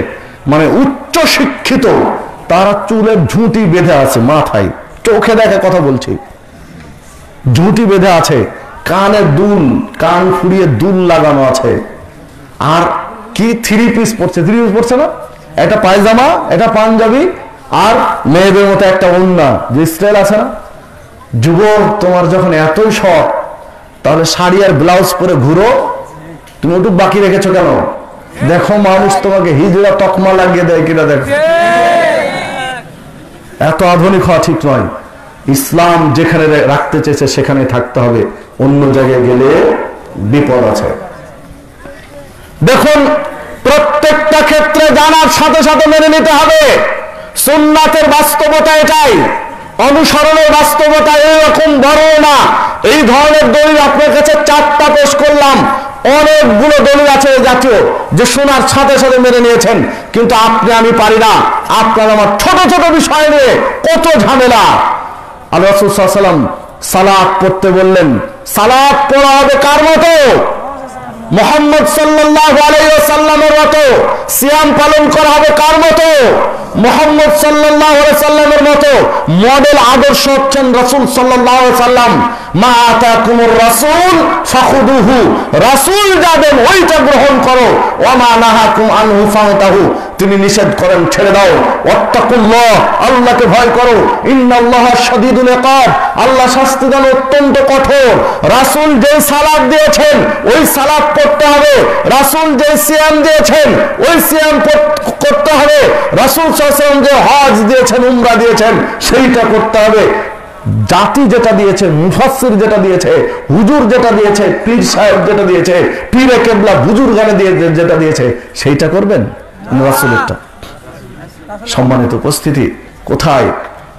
মানে উচ্চ শিক্ষিত, তারা চুলের ঝুঁটি বেঁধে আছে মাথায়, চোখে দেখে কথা বলছি, ঝুঁটি বেঁধে আছে, কানে দুল, কান ফুরিয়ে দুল লাগানো আছে, আর কি 3 পিস পড়ছে, 3 পিস পড়ছে না, একটা পায়জামা, একটা পাঞ্জাবি, আর মেয়েদের মতো একটা ওড়না, যে স্টাইল আছে না। যুবক, তোমার যখন এতই শখ, তাহলে শাড়ি আর ব্লাউজ পরে ঘুরো। তুমি ওটুক বাকি রেখেছো কেন? দেখো মানুষ তোমাকে হিজড়া তকমা লাগিয়ে দেয় কিনা, দেখো। এত আধুনিক হওয়া ঠিক নয়। ইসলাম যেখানে রাখতে চেয়েছে সেখানে থাকতে হবে, অন্য জায়গায় গেলে বিপদ আছে। দেখুন, প্রত্যেকটা ক্ষেত্রে জানার সাথে সাথে মেনে নিতে হবে। সুন্নাতের বাস্তবতা এটাই। অনুসরণের বাস্তবতা এরকম বড় না। এই ধরনের দলিল আপনার কাছে 4টা পেশ করলাম, অনেকগুলো দলিল আছে জাতীয় যে শোনার সাথে সাথে মেনে নিয়েছেন, কিন্তু আপনি আমি পারি না। আপনার আমার ছোট ছোট বিষয় নিয়ে কত ঝামেলা। আল্লাহ রাসূল সাল্লাল্লাহু আলাইহি ওয়াসাল্লাম সালাত পড়তে বললেন, সালাত পড়া হবে কার মতো? মুহাম্মদ সাল্লাল্লাহু আলাইহি ওয়াসাল্লামের মতো। সিয়াম পালন করা হবে কার মতো? মুহাম্মদ সাল্লাল্লাহু আলাইহি ওয়াসাল্লামের মতো। মডেল আদর্শ হচ্ছেন রাসূল সাল্লাল্লাহু আলাইহি ওয়াসাল্লাম। মা আতাকুমুর রাসূল ফাখুদুহু, রাসূল যা দেন ওইটা গ্রহণ করো। ওয়া মা নাহাকুম আনহু ফান্তাহু, তিনি নিষেধ করেন ছেড়ে দাও। ওয়াত্তাকুল্লাহ, আল্লাহকে ভয় করো। ইন্নাল্লাহা শাদীদুল ইকাব, আল্লাহ শাস্তি দেন অত্যন্ত কঠোর। রাসূল যে সালাত দিয়েছেন ওই সালাত পড়তে হবে। রাসূল যে সিয়াম দিয়েছেন ওই সিয়াম করতে হবে। রাসূল সাল্লাল্লাহু আলাইহি ওয়াসাল্লাম যে হজ দিয়েছেন, উমরা দিয়েছেন, সেইটা করতে হবে। জাতি যেটা দিয়েছে, মুফাসসির যেটা দিয়েছে, হুজুর যেটা দিয়েছে, পীর সাহেব যেটা দিয়েছে, পীরে কেবলা বুজুর্গানে যেটা দিয়েছে, সেইটা করবেন রাসূলেরটা। সম্মানিত উপস্থিতি, কোথায়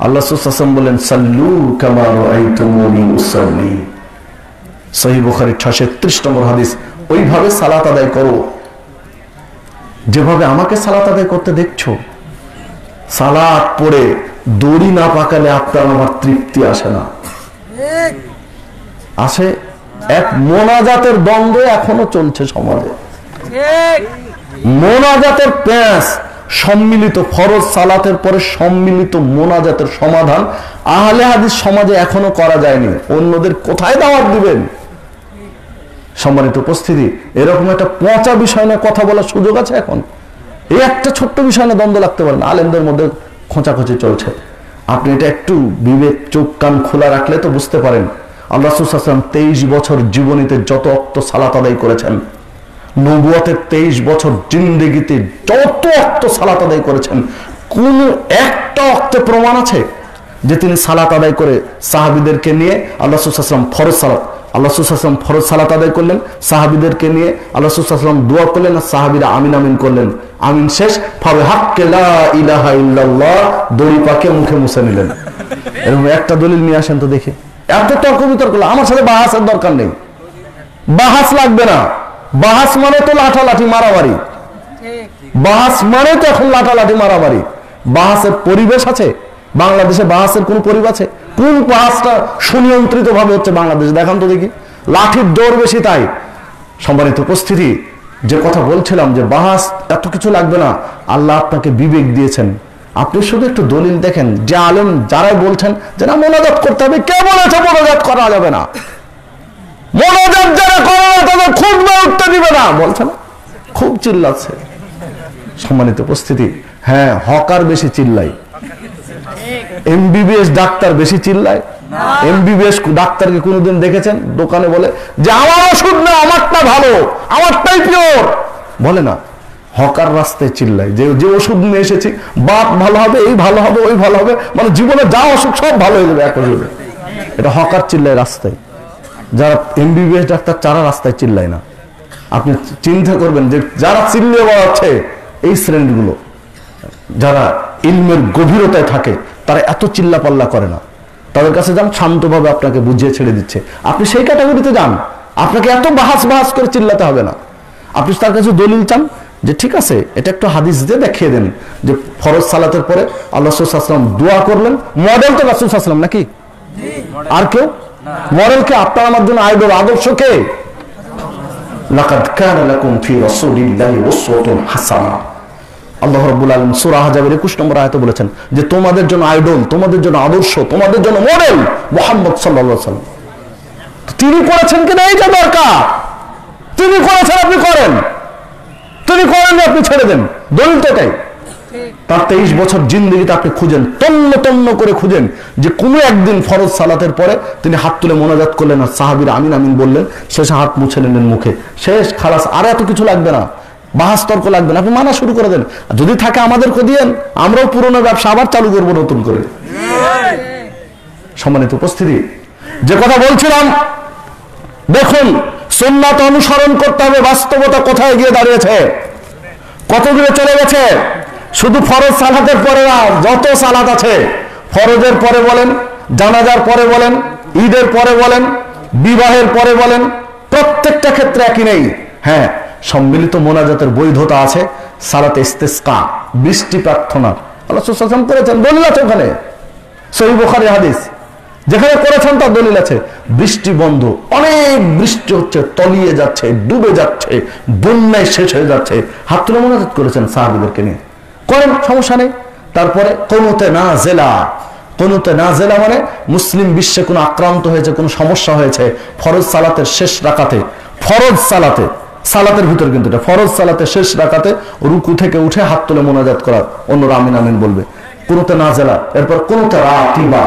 আল্লাহ রাসূল সাল্লাল্লাহু আলাইহি ওয়াসাল্লাম বলেন, সাল্লু কামা রাআইতুমুনি উসাল্লি। সহিহ বুখারী 631 নম্বর হাদিস। ওইভাবে সালাত আদায় করো যেভাবে আমাকে সালাত আদায় করতে দেখছো। সালাত পড়ে দড়ি না পাকালে আপনার আমার তৃপ্তি আসে না। আসে এক মোনাজাতের দ্বন্দ্ব এখনো চলছে সমাজে। মোনাজাতের প্যাঁচ, সম্মিলিত ফরজ সালাতের পরে সম্মিলিত মোনাজাতের সমাধান আহলে হাদিস সমাজে এখনো করা যায়নি। অন্যদের কোথায় দাওয়াত দিবেন? সম্মানিত উপস্থিতি, এরকম একটা পচা বিষয় নিয়ে কথা বলার সুযোগ আছে এখন? এই একটা ছোট্ট বিষয় নিয়ে দ্বন্দ্ব লাগতে পারেন, আলেমদের মধ্যে খোঁচাখুচি চলছে। আপনি এটা একটু বিবেক চোখ কান খোলা রাখলে তো বুঝতে পারেন। আল্লাহ রাসূল সাল্লাল্লাহু আলাইহি ওয়াসাল্লাম 23 বছর জীবনীতে যত ওয়াক্ত সালাত আদায় করেছেন, নবুয়তের 23 বছর জিন্দেগিতে যত ওয়াক্ত সালাত আদায় করেছেন, কোন একটা ওয়াক্তে প্রমাণ আছে যে তিনি সালাত আদায় করে সাহাবীদেরকে নিয়ে আল্লাহ রাসূল সাল্লাল্লাহু আলাইহি ওয়াসাল্লাম ফরজ সালাত, আল্লাহ রাসূল সাল্লাল্লাহু আলাইহি ওয়াসাল্লাম ফরজ সালাত আদায় করলেন, সাহাবীদেরকে নিয়ে আল্লাহ রাসূল সাল্লাল্লাহু আলাইহি ওয়াসাল্লাম দোয়া করলেন, আর সাহাবীরা আমিন আমিন করলেন। আমিন শেষ, ফাবে হাক্কে লা ইলাহা ইল্লাল্লাহ, দড়ি পাকে মুখে মুছে নিলেন। এরকম একটা দলিল নিয়ে আসেন তো দেখি। এত তর্ক বিতর্ক, আমার সাথে বাহাসের দরকার নেই, বাহাস লাগবে না। বাহাস মানে তো লাঠালাঠি মারামারি, বাহাস মানে তো এখন লাঠালাঠি মারামারি। বাহাসের পরিবেশ আছে বাংলাদেশে? বাহাসের কোন পরিবেশ আছে? কোন বাহাসটা সুনিয়ন্ত্রিত ভাবে হচ্ছে বাংলাদেশে? দেখান তো দেখি। লাঠির দৌড় বেশি, তাই। সম্মানিত উপস্থিতি, যে কথা বলছিলাম যে বাহাস এত কিছু লাগবে না। আল্লাহ আপনাকে বিবেক দিয়েছেন, আপনি শুধু একটু দলিল দেখেন। যে আলেম যারাই বলছেন যে না মোনাজাত করতে হবে, কে বলেছে মোনাজাত করা যাবে না? মোনাজাত যারা করে না তাদের খুতবা উঠতে দিবে না বলছে না, খুব চিল্লাচ্ছে। সম্মানিত উপস্থিতি, হ্যাঁ, হকার বেশি চিল্লাই, এমবিবিএস ডাক্তার বেশি চিল্লায়। এমবিবিএস ডাক্তারকে কোনোদিন দেখেছেন দোকানে বলে যে আমার ওষুধ না, আমারটা ভালো, আমারটাই পিওর? বলে না। হকার রাস্তায় চিল্লায় যে যে ওষুধ নিয়ে এসেছি, বাপ ভালো হবে, এই ভালো হবে, ওই ভালো হবে, মানে জীবনে যা অসুখ সব ভালো হয়ে যাবে এক ওষুধে। এটা হকার চিল্লায় রাস্তায়। যারা এমবিবিএস ডাক্তার তারা রাস্তায় চিল্লায় না। আপনি চিন্তা করবেন যে যারা চিল্লিয়ে বেড়াচ্ছে এই শ্রেণীগুলো, যারা ইলমের গভীরতায় থাকে, তারা এত চিল্লা পাল্লা করে না। তাদের কাছে যান, শান্তভাবে আপনাকে বুঝিয়ে ছেড়ে দিচ্ছে। আপনি সেই ক্যাটাগরিতে যান, আপনাকে এত বাহাস বাহাস করে চিল্লাতে হবে না। আপনি তার কাছে দলিল চান যে ঠিক আছে, এটা একটু হাদিস দিয়ে দেখিয়ে দেন যে ফরজ সালাতের পরে আল্লাহ রাসূল সাল্লাল্লাহু আলাইহি ওয়াসাল্লাম দোয়া করলেন। মডেল তো রাসূল সাল্লাল্লাহু আলাইহি ওয়াসাল্লাম নাকি? আর কেউ? মডেল কে? আপনার আমার জন্য আইডল, আদর্শ কে? লাকাদ কানা লাকুম ফি রাসূলিল্লাহি উসওয়াতুন হাসানাহ। আল্লাহ রাব্বুল আলামিন সূরা আহজাবের 21 নম্বর আয়াতে বলেছেন যে তোমাদের জন্য আইডল, তোমাদের জন্য আদর্শ, তোমাদের জন্য মডেল মুহাম্মদ সাল্লাল্লাহু আলাইহি ওয়াসাল্লাম। তিনি করেছেন কিনা এই যে দরকার। তিনি করেছেন, আপনি করেন। তিনি করেন, আপনি ছেড়ে দেন। দলিল তো এটাই। তার 23 বছর জিন্দেগিতে আপনি খুঁজেন, তন্ন তন্ন করে খুঁজেন যে কোনো একদিন ফরজ সালাতের পরে তিনি হাত তুলে মোনাজাত করলেন আর সাহাবীরা আমিন আমিন বললেন, শেষে হাত মুছে নিলেন মুখে, শেষ, খালাস। আর এত কিছু লাগবে না, বাহাস তর্ক লাগবে না। আপনি মানা শুরু করে দেন। যদি থাকে আমাদেরকে দিয়েন, আমরাও পুরনো ব্যবসা আবার চালু করবো নতুন করে। সম্মানিত উপস্থিতি, যে কথা বলছিলাম, দেখুন সুন্নাত অনুসরণ করতে হবে। বাস্তবতা কোথায় গিয়ে দাঁড়িয়েছে, কত দূরে চলে গেছে। শুধু ফরজ সালাতের পরে না, যত সালাত আছে ফরজের পরে বলেন, জানাজার পরে বলেন, ঈদের পরে বলেন, বিবাহের পরে বলেন, প্রত্যেকটা ক্ষেত্রে একই নেই। হ্যাঁ, সম্মিলিত মোনাজাতের বৈধতা আছে। সালাতে ইস্তিসকা, বৃষ্টি প্রার্থনা আল্লাহ রাসূল সাল্লাল্লাহু আলাইহি ওয়াসাল্লাম করেছেন, দলিল আছে ওখানে, সহিহ বুখারী হাদিস, যেখানে করেছেন তার দলিল আছে। বৃষ্টি বন্ধ, অনেক বৃষ্টি হচ্ছে, তলিয়ে যাচ্ছে, ডুবে যাচ্ছে, বন্যায় শেষ হয়ে যাচ্ছে, হাত তুলে মোনাজাত করেছেন সাহাবীদেরকে নিয়ে, করেন, সমস্যা নেই। তারপরে কুনুতে নাজিলা, কুনুতে নাজিলা মানে মুসলিম বিশ্বে কোনো আক্রান্ত হয়েছে, কোনো সমস্যা হয়েছে, ফরজ সালাতের শেষ রাকাতে, ফরজ সালাতে, সালাতের ভিতর কিন্তু এটা ফরজ সালাতে শেষ রাকাতে রুকু থেকে উঠে হাত তুলে মোনাজাত করা, অন্যরা আমিন আমিন বলবে, কুনুতে নাজিলা। এরপর কুনুতে রাতিবা,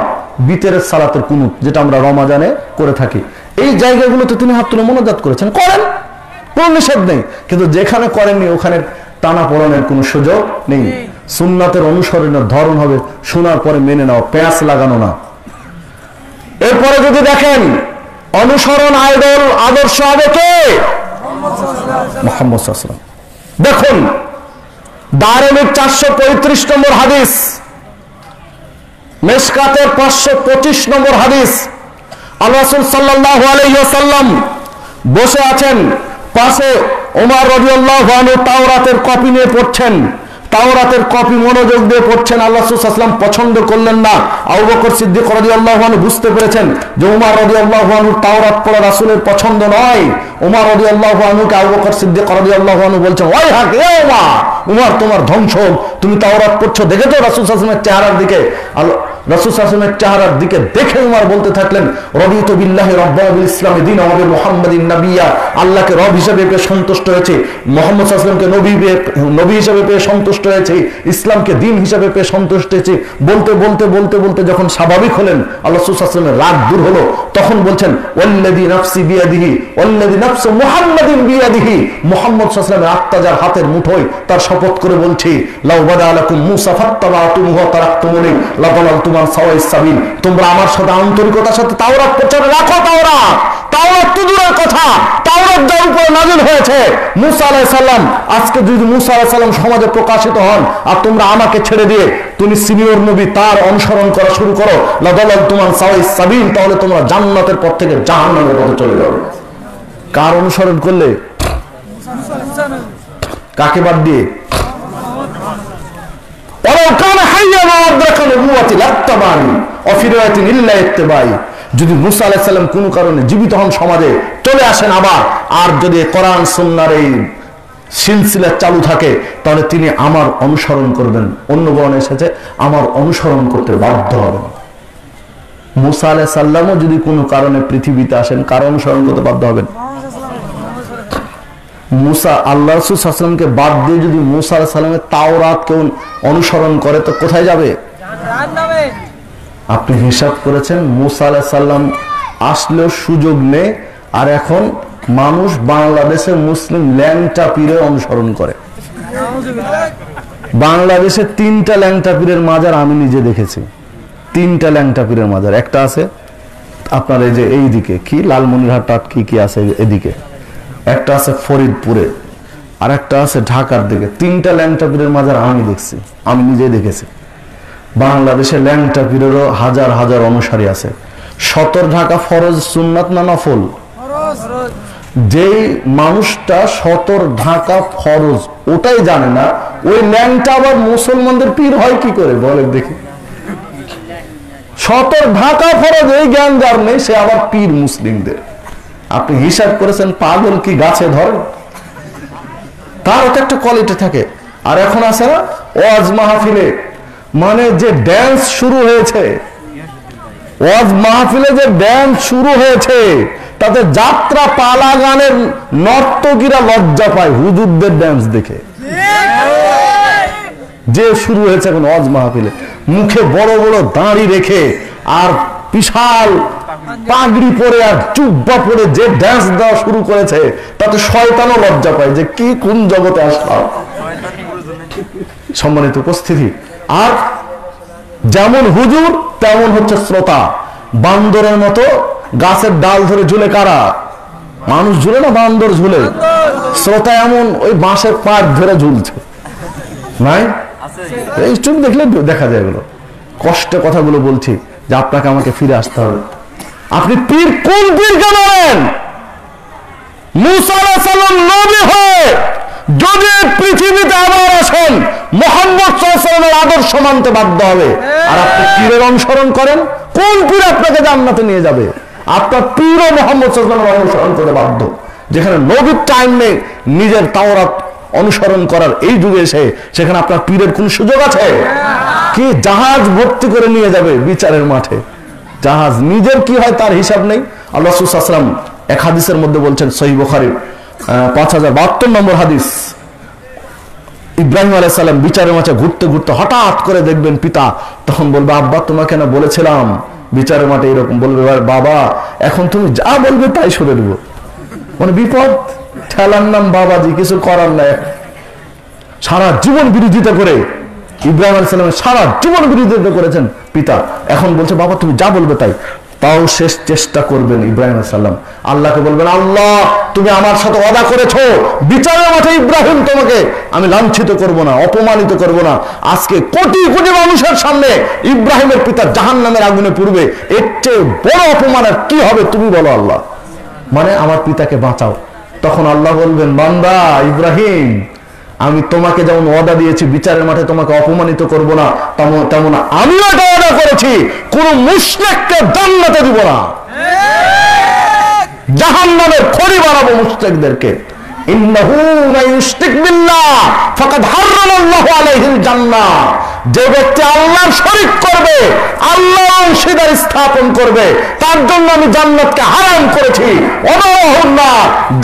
বিতরের সালাতের কুনুত, যেটা আমরা রমাজানে করে থাকি, এই জায়গাগুলোতে তিনি হাত তুলে মোনাজাত করেছেন, করেন, কোনো নিষেধ নেই। কিন্তু যেখানে করেননি ওখানে টানা পড়ানোর কোনো সুযোগ নেই। সুন্নাতের অনুসরণের ধরন হবে শোনার পরে মেনে নাও, প্যাঁচ লাগানো না। এরপরে যদি দেখেন অনুসরণ আইডল আদর্শ হবে কে? মুহাম্মদ সাল্লাল্লাহু আলাইহি ওয়াসাল্লাম। দেখুন দারুল 435 নম্বর হাদিস, মেশকাতের 525 নম্বর হাদিস, আল্লাহ রাসূল সাল্লাল্লাহু আলাইহি ওয়াসাল্লাম বসে আছেন, পাশে ওমর রাদিয়াল্লাহু আনহু তাওরাতের কপি নিয়ে পড়ছেন, তাওরাতের কপি মনোযোগ দিয়ে পড়ছেন। আল্লাহ রাসূল সাল্লাল্লাহু আলাইহি ওয়াসাল্লাম পছন্দ করলেন না। আবু বকর সিদ্দিক রাদিয়াল্লাহু আনহু বুঝতে পেরেছেন যে ওমর রাদিয়াল্লাহু আনহু তাওরাত পড়া রাসূলের পছন্দ নয়। ওমর রাদিয়াল্লাহু আনহুকে আবু বকর সিদ্দিক রাদিয়াল্লাহু আনহু বলছেন, ওই হাক এ ওমর, ওমর তোমার ধ্বংস, তুমি তাওরাত পড়ছো, দেখেছো রাসূল সাল্লাল্লাহু আলাইহি ওয়াসাল্লামের চেহারার দিকে, রাসূল সাল্লাল্লাহু আলাইহি ওয়াসাল্লামের চেহারার দিকে দেখে ওমর বলতে থাকলেন, রাদিতু বিল্লাহি রাব্বান ওয়া বিল ইসলামি দীনান ওয়া বিমুহাম্মাদিন নাবিয়্যা, আল্লাহকে রব হিসেবে পেয়ে সন্তুষ্ট হয়েছে, মুহাম্মদ সাল্লাল্লাহু আলাইহি ওয়াসাল্লামকে নবী হিসেবে পেয়ে সন্তুষ্ট হয়েছে, ইসলামকে দ্বীন হিসেবে পেয়ে সন্তুষ্ট হয়েছে। বলতে বলতে বলতে বলতে যখন স্বাভাবিক হলেন, আল্লাহ রাসূল সাল্লাল্লাহু আলাইহি ওয়াসাল্লামের রাগ দূর হলো, তখন বলছেন, ওয়াল্লাযী নাফসি বিয়াদিহি ওয়াল্লাযী নাফসু মুহাম্মাদিন বিয়াদিহি, মুহাম্মদ সাল্লাল্লাহু আলাইহি ওয়াসাল্লামের আত্মা যার হাতের মুঠোয়, তার শপথ করে বলছি, লাউ বাদা লাকুম মূসা ফাত্তাবাতুমুহু ওয়া তারাকতুমুনি লাদালালতুম আন সাওয়াইস সাবিল, তোমরা আমার সাথে আন্তরিকতার সাথে তাওরাত প্রচার রাখো। তাওরাত, তাওরাত তো দূরের কথা, তাওরাত যার উপরে নাযিল হয়েছে মুসা আলাইহিস সালাম, আজকে যদি মুসা আলাইহিস সালাম সমাজে প্রকাশিত হন আর তোমরা আমাকে ছেড়ে দিয়ে তুমি সিনিয়র নবী তার অনুসরণ করা শুরু করো, লাদালালতুম আন সাওয়াইস সাবিল, তাহলে তোমরা জান্নাতের পথ থেকে জাহান্নামের পথে চলে যাবে। কার অনুসরণ করলে? কাকে বাদ দিয়ে? যদি মুসা আলাইহিস সালাম কোন কারণে জীবিত হন, সমাজে চলে আসেন আবার, আর যদি কোরআন সুন্নাহর এই সিলসিলা চালু থাকে, তাহলে তিনি আমার অনুসরণ করবেন। অন্য বর্ণে এসেছে আমার অনুসরণ করতে বাধ্য হবেন। মুসা আলাইহিস সালামও যদি কোনো কারণে পৃথিবীতে আসেন, কার অনুসরণ করতে বাধ্য হবেন? মুসা, আল্লাহ রাসূল সাল্লাল্লাহু আলাইহি ওয়াসাল্লামকে বাদ দিয়ে যদি মুসা আলাইহিস সালামের তাওরাত কেউ অনুসরণ করে তো কোথায় যাবে? জাহান্নামে। আপনি হিসাব করেছেন মুসা আলাইহিস সালাম আসলেও সুযোগ নেই, আর এখন মানুষ বাংলাদেশের মুসলিম ল্যাংটা পীরের অনুসরণ করে। বাংলাদেশে 3টা ল্যাংটা পীরের মাজার আমি নিজে দেখেছি, 3টা ল্যাংটা পীরের মাজার। একটা আছে আপনার এই যে এইদিকে কি লালমনিরহাট কি আছে এদিকে, একটা আছে ফরিদপুরে, আর একটা আছে ঢাকার দিকে। 3টা ল্যাংটা পীরের মাজার আমি দেখছি, আমি নিজে দেখেছি। বাংলাদেশে ল্যাংটা পীরেরও হাজার হাজার অনুসারী আছে। সতর ঢাকা ফরজ সুন্নাত না নফল? যেই মানুষটা সতর ঢাকা ফরজ ওটাই জানে না, ওই ল্যাংটা আবার মুসলমানদের পীর হয় কি করে বলে দেখি? সতর ঢাকা ফরজ এই জ্ঞান যার নেই, সে আবার পীর মুসলিমদের। আপনি হিসাব করেছেন পাগল কি গাছে ধরে? তার ওটা একটা কোয়ালিটি থাকে। আর এখন আছে না ওয়াজ মাহফিলে, মানে যে ড্যান্স শুরু হয়েছে, ওয়াজ মাহফিলে যে ড্যান্স শুরু হয়েছে, তাতে যাত্রা পালা গানের নর্তকীরা লজ্জা পায় হুজুরদের ড্যান্স দেখে। যে শুরু হয়েছে এখন ওয়াজ মাহফিলে, মুখে বড় বড় দাড়ি রেখে আর বিশাল পাগড়ি পরে আর জুব্বা পরে যে ড্যান্স দেওয়া শুরু করেছে, তাতে শয়তানও লজ্জা পায় যে কি কোন জগতে আসলাম। সম্মানিত উপস্থিতি, আর যেমন হুজুর তেমন হচ্ছে শ্রোতা। বান্দরের মতো গাছের ডাল ধরে ঝুলে কারা? মানুষ ঝুলে না, বান্দর ঝুলে। শ্রোতা এমন ওই বাঁশের পাট ধরে ঝুলছে, নাই? এই দেখলে দেখা যায় এগুলো। কষ্টে কথাগুলো বলছি যে আপনাকে আমাকে ফিরে আসতে হবে। আপনি পীর কোন পীরকে মানেন? মুসা আলাইহিস সালাম নবী হয়ে যদি পৃথিবীতে আবার আসেন মুহাম্মদ সাল্লাল্লাহু আলাইহি ওয়াসাল্লামের আদর্শ মানতে বাধ্য হবে। আর আপনি পীরের অনুসরণ করেন, কোন পীর আপনাকে জান্নাতে নিয়ে যাবে? আপনার পীরও মুহাম্মদ সাল্লাল্লাহু আলাইহি ওয়াসাল্লামের অনুসরণ করতে বাধ্য। যেখানে নবীর টাইম নেই নিজের তাওরাত অনুসরণ করার, এই যুগে এসে সেখানে আপনার পীরের কোন সুযোগ আছে? কি জাহাজ ভর্তি করে নিয়ে যাবে বিচারের মাঠে? জাহাজ নিজের কি হয় তার হিসাব নেই। আল্লাহ রাসূল সাল্লাল্লাহু আলাইহি ওয়াসাল্লাম এক হাদিসের মধ্যে বলছেন, সহিহ বুখারীর 5072 নম্বর হাদিস, ইব্রাহিম আলাইহিস সালাম বিচারের মাঠে ঘুরতে ঘুরতে হঠাৎ করে দেখবেন পিতা, তখন বলবে আব্বা তোমাকে না বলেছিলাম বিচারের মাঠে এরকম, বলবে বাবা এখন তুমি যা বলবে তাই শুনে দেবো। মানে বিপদ ঠেলার নাম বাবাজি, কিছু করার নাই। সারা জীবন বিরোধিতা করে ইব্রাহিম আলাইহিস সালামের সারা জীবন বিরোধিতা করেছেন পিতা, এখন বলছে বাবা তুমি যা বলবে তাই। তাও শেষ চেষ্টা করবেন ইব্রাহিম আলাইহিস সালাম, আল্লাহকে বলবেন আল্লাহ তুমি আমার সাথে ওয়াদা করেছো বিচারের মাঠে ইব্রাহিম তোমাকে আমি লাঞ্ছিত করব না, অপমানিত করব না। আজকে কোটি কোটি মানুষের সামনে ইব্রাহিমের পিতা জাহান্নামের আগুনে পুড়বে, এর চেয়ে বড় অপমান আর কি হবে? তুমি বলো আল্লাহ, মানে আমার পিতাকে বাঁচাও। তখন আল্লাহ বলবেন বান্দা ইব্রাহিম আমি তোমাকে যেমন ওয়াদা দিয়েছি বিচারের মাঠে তোমাকে অপমানিত করব না, তেমন আমিও এটা ওয়াদা করেছি কোন মুশরিককে জান্নাতে দিব না, জাহান্নামের খড়ি বানাবো মুশরিকদেরকে। ইন্নাহু মান ইউশরিক বিল্লাহ ফাকাদ হারামাল্লাহু আলাইহিল জান্নাহ, যে ব্যক্তি আল্লাহর শরীক করবে, আল্লাহর অংশীদার স্থাপন করবে, তার জন্য আমি জান্নাতকে হারাম করেছি,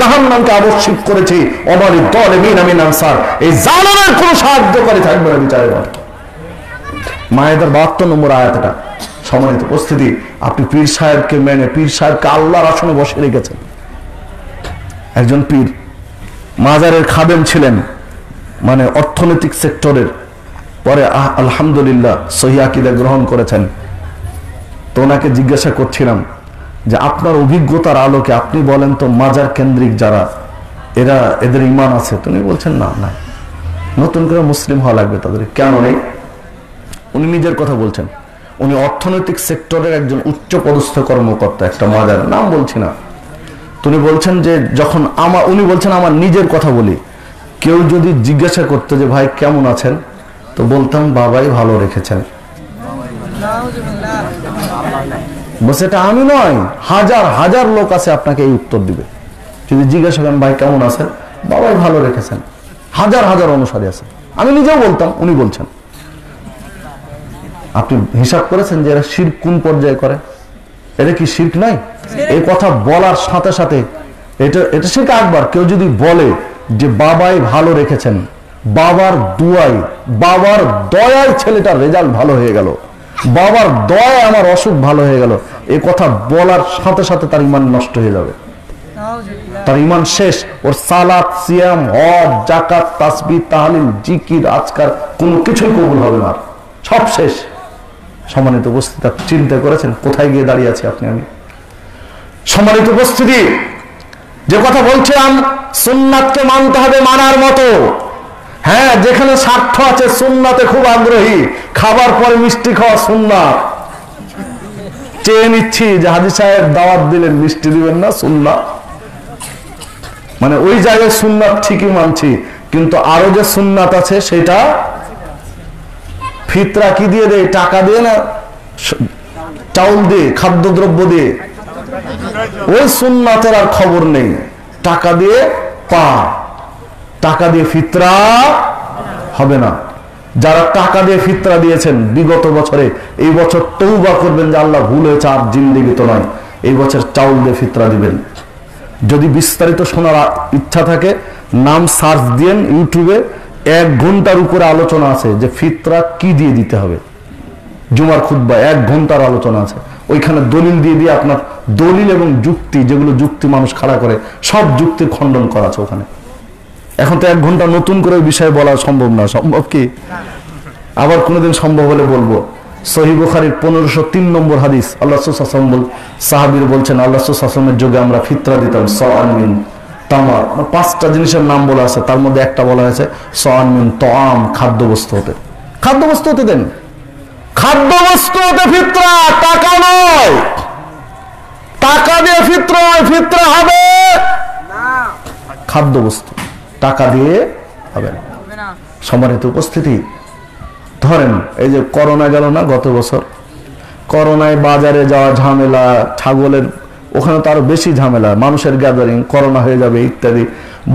জাহান্নামকে আবশ্যক করেছি। ওমালিদ যালিমিন মিন আনসার, এই জালেমের কোনো সাহায্যকারী থাকবে না বিচারের মাঠে। মায়েদার 72 নম্বর আয়াতটা। সম্মানিত উপস্থিতি, আপনি পীর সাহেবকে মেনে পীর সাহেবকে আল্লাহর আসনে বসে রেখেছেন। একজন পীর মাজারের খাদেম ছিলেন, মানে অর্থনৈতিক সেক্টরের, পরে আলহামদুলিল্লাহ সহিহ আকীদা গ্রহণ করেছেন। তো ওনাকে জিজ্ঞাসা করছিলাম যে আপনার অভিজ্ঞতার আলোকে আপনি বলেন তো মাজার কেন্দ্রিক যারা এদের ঈমান আছে? তিনি বলছেন না না, নতুন করে মুসলিম হওয়া লাগবে তাদের। কেন নেই? উনি নিজের কথা বলছেন, উনি অর্থনৈতিক সেক্টরের একজন উচ্চ পদস্থ কর্মকর্তা, একটা মাজার, নাম বলছি না। তিনি বলছেন যে যখন উনি বলছেন আমার নিজের কথা বলি, কেউ যদি জিজ্ঞাসা করতো যে ভাই কেমন আছেন, তো বলতাম বাবাই ভালো রেখেছেন। বলছে এটা আমি নয়, হাজার হাজার লোক আছে আপনাকে এই উত্তর দিবে। যদি জিজ্ঞাসা করেন ভাই কেমন আছেন, বাবাই ভালো রেখেছেন, হাজার হাজার অনুসারী আছে। আমি নিজেও বলতাম, উনি বলছেন। আপনি হিসাব করেছেন যে এরা শিরক কোন পর্যায়ে করে? এটা কি শিরক নাই? এই কথা বলার সাথে সাথে এটা শিরক আকবার। কেউ যদি বলে যে বাবাই ভালো রেখেছেন, বাবার দুয়ায়, বাবার দয়ায় ছেলেটার রেজাল্ট ভালো হয়ে গেল, বাবার দয়ায় আমার অসুখ ভালো হয়ে গেল, এই কথা বলার সাথে সাথে তার ঈমান নষ্ট হয়ে যাবে, তার ঈমান শেষ। ওর সালাত, সিয়াম, হজ, যাকাত, তাসবিহ, তাহলিল, জিকির, আজকার কোনো কিছুই কবুল হবে না, সব শেষ। সম্মানিত উপস্থিতি, চিন্তা করেছেন কোথায় গিয়ে দাঁড়িয়ে আছি আপনি আমি? সম্মানিত উপস্থিতি, যে কথা বলছিলাম সুন্নাতকে মানতে হবে মানার মতো। হ্যাঁ, যেখানে স্বার্থ আছে সুন্নাতে খুব আগ্রহী, খাবার পরে মিষ্টি খাওয়া সুন্নাত, চেয়ে নিচ্ছি যে হাজী সাহেব দাওয়াত দিলেন মিষ্টি দিবেন না, সুন্নাত। মানে ওই জায়গায় সুন্নাত ঠিকই মানছি, কিন্তু আরো যে সুন্নাত আছে সেটা ফিতরা কি দিয়ে দেয়? টাকা দিয়ে না, চাউল দিয়ে, খাদ্যদ্রব্য দিয়ে। ওই সুন্নাতের আর খবর নেই। টাকা দিয়ে টাকা দিয়ে ফিতরা হবে না। যারা টাকা দিয়ে ফিতরা দিয়েছেন বিগত বছরে, এই বছর তওবা করবেন যে আল্লাহ ভুল হয়েছে, আর জিন্দেগি তো নয়, এই বছর চাউল দিয়ে ফিতরা দিবেন। যদি বিস্তারিত শোনার ইচ্ছা থাকে নাম সার্চ দিয়েন ইউটিউবে, 1 ঘন্টার উপরে আলোচনা আছে যে ফিতরা কি দিয়ে দিতে হবে। জুমার খুতবা 1 ঘন্টার আলোচনা আছে, ওইখানে দলিল দিয়ে দিয়ে আপনার দলিল এবং যুক্তি, যেগুলো যুক্তি মানুষ খাড়া করে, সব যুক্তির খণ্ডন করা আছে ওখানে। এখন তো 1 ঘন্টা নতুন করে বিষয় বলা সম্ভব না, সম্ভব কি? আবার কোনোদিন সম্ভব হলে বলবো। সহিহ বুখারীর 1503 নম্বর হাদিস, আল্লাহ রাসূল সাল্লাল্লাহু আলাইহি ওয়াসাল্লাম সাহাবীর বলছেন আল্লাহ রাসূল সাল্লাল্লাহু আলাইহি ওয়াসাল্লামের যুগে আমরা ফিতরা দিতাম সাআন মিন তামার। 5টা জিনিসের নাম বলা আছে, তার মধ্যে একটা বলা হয়েছে সাআন মিন তাআম, খাদ্যবস্তু হতে দেন। খাদ্যবস্তু হতে ফিতরা, টাকা নয়। টাকা দিয়ে ফিতরা হয়, ফিতরা হবে খাদ্যবস্তু, টাকা দিয়ে হবে না। সম্মানিত উপস্থিতি, ধরেন এই যে করোনা গেল না গত বছর, করোনায় বাজারে যাওয়া ঝামেলা, ছাগলের ওখানে তো আরো বেশি ঝামেলা, মানুষের গ্যাদারিং, করোনা হয়ে যাবে ইত্যাদি,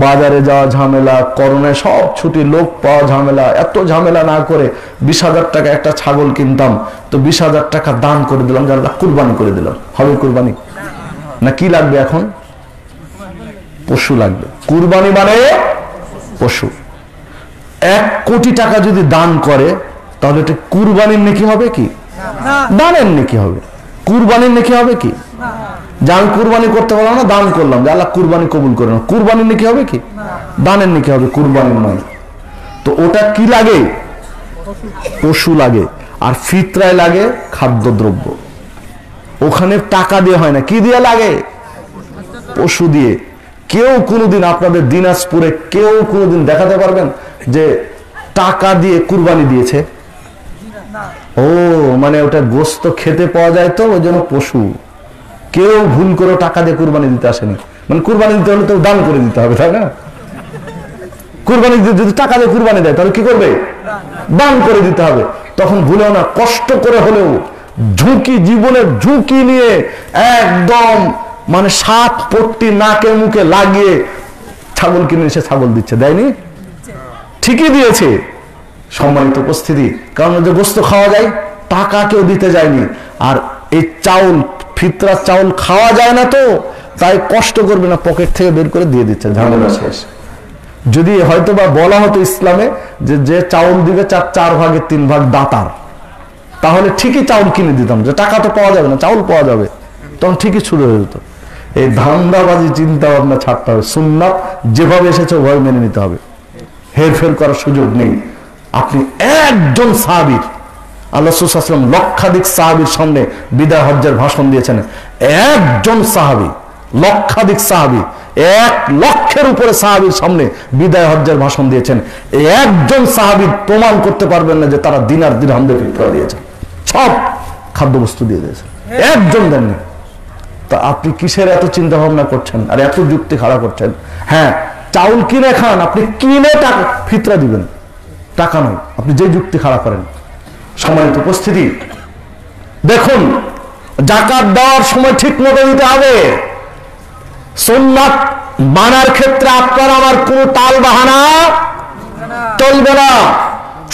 বাজারে যাওয়া ঝামেলা, করোনায় সব ছুটি, লোক পাওয়া ঝামেলা। এত ঝামেলা না করে 20,000 টাকা একটা ছাগল কিনতাম, তো 20,000 টাকা দান করে দিলাম, যে আল্লাহ কুরবানি করে দিলাম। হবে কুরবানি না? কি লাগবে এখন? পশু লাগবে। কুরবানি মানে পশু। 1 কোটি টাকা যদি দান করে, তাহলে এটা কুরবানির নেকি হবে কি? দানের নেকি হবে। কুরবানির নেকি হবে কি? যে আমি কুরবানি করতে পারলাম না, দান করলাম, যে আল্লাহ কুরবানি কবুল করে না, কুরবানির নেকি হবে কি? দানের নেকি হবে, কুরবানির নয়। তো ওটা কি লাগে? পশু লাগে। আর ফিতরায় লাগে খাদ্যদ্রব্য। ওখানে টাকা দিয়ে হয় না, কি দিয়ে লাগে? পশু দিয়ে। কেউ কোনোদিন আপনাদের দিনাজপুরে কেউ কোনোদিন দেখাতে পারবেন যে টাকা দিয়ে কুরবানি দিয়েছে? ও মানে ওটা গোস্ত খেতে পাওয়া যায়, তো ওই জন্য পশু। কেউ ভুল করে টাকা দিয়ে কুরবানি দিতে আসেনি। মানে কুরবানি দিতে হলে তো দান করে দিতে হবে, তাই না? কুরবানি যদি টাকা দিয়ে কুরবানি দেয়, তাহলে কি করবে? দান করে দিতে হবে। তখন ভুলেও না, কষ্ট করে হলেও ঝুঁকি, জীবনের ঝুঁকি নিয়ে একদম মানে 7 পট্টি নাকে মুখে লাগিয়ে ছাগল কিনে এসে ছাগল দিচ্ছে, দেয়নি? ঠিকই দিয়েছে। সম্মানিত উপস্থিতি, কারণ যে গোস্ত খাওয়া যায়, টাকা কেউ দিতে যায়নি। আর এই চাউল, ফিতরার চাউল খাওয়া যায় না, তো তাই কষ্ট করবে না, পকেট থেকে বের করে দিয়ে দিচ্ছে, ঝামেলা শেষ। যদি হয়তো বা বলা হতো ইসলামে যে চাউল দিবে 4 ভাগের 3 ভাগ দাতার, তাহলে ঠিকই চাউল কিনে দিতাম, যে টাকা তো পাওয়া যাবে না, চাউল পাওয়া যাবে, তখন ঠিকই শুরু হয়ে যেত। এই ধান্দাবাজি চিন্তা ভাবনা ছাড়তে হবে। সুন্নাত যেভাবে এসেছে ওভাবে মেনে নিতে হবে, হেরফের করার সুযোগ নেই। আপনি একজন সাহাবীর, আল্লাহ রাসূল সাল্লাল্লাহু আলাইহি ওয়াসাল্লাম লক্ষাধিক সাহাবীর সামনে বিদায় হজ্জের ভাষণ দিয়েছেন, একজন সাহাবী, লক্ষাধিক সাহাবী, 1 লক্ষের উপরে সাহাবীর সামনে বিদায় হজ্জের ভাষণ দিয়েছেন। একজন সাহাবী প্রমাণ করতে পারবেন না যে তারা দিনার দিরহাম দিয়ে ফিতরা দিয়েছে, সব খাদ্যবস্তু দিয়ে দিয়েছে, একজন দেননি। তা আপনি কিসের এত চিন্তা ভাবনা করছেন আর এত যুক্তি খাড়া করছেন? হ্যাঁ, চাউল কিনে খান, আপনি কিনে টাকা ফিতরা দিবেন, টাকা নয়। আপনি যে যুক্তি খাড়া করেন। সম্মানিত উপস্থিতি, দেখুন, যাকাত দেওয়ার সময় ঠিক মতো দিতে হবে। সুন্নাত মানার ক্ষেত্রে আপনার আমার কোনো টাল বাহানা চলবে না।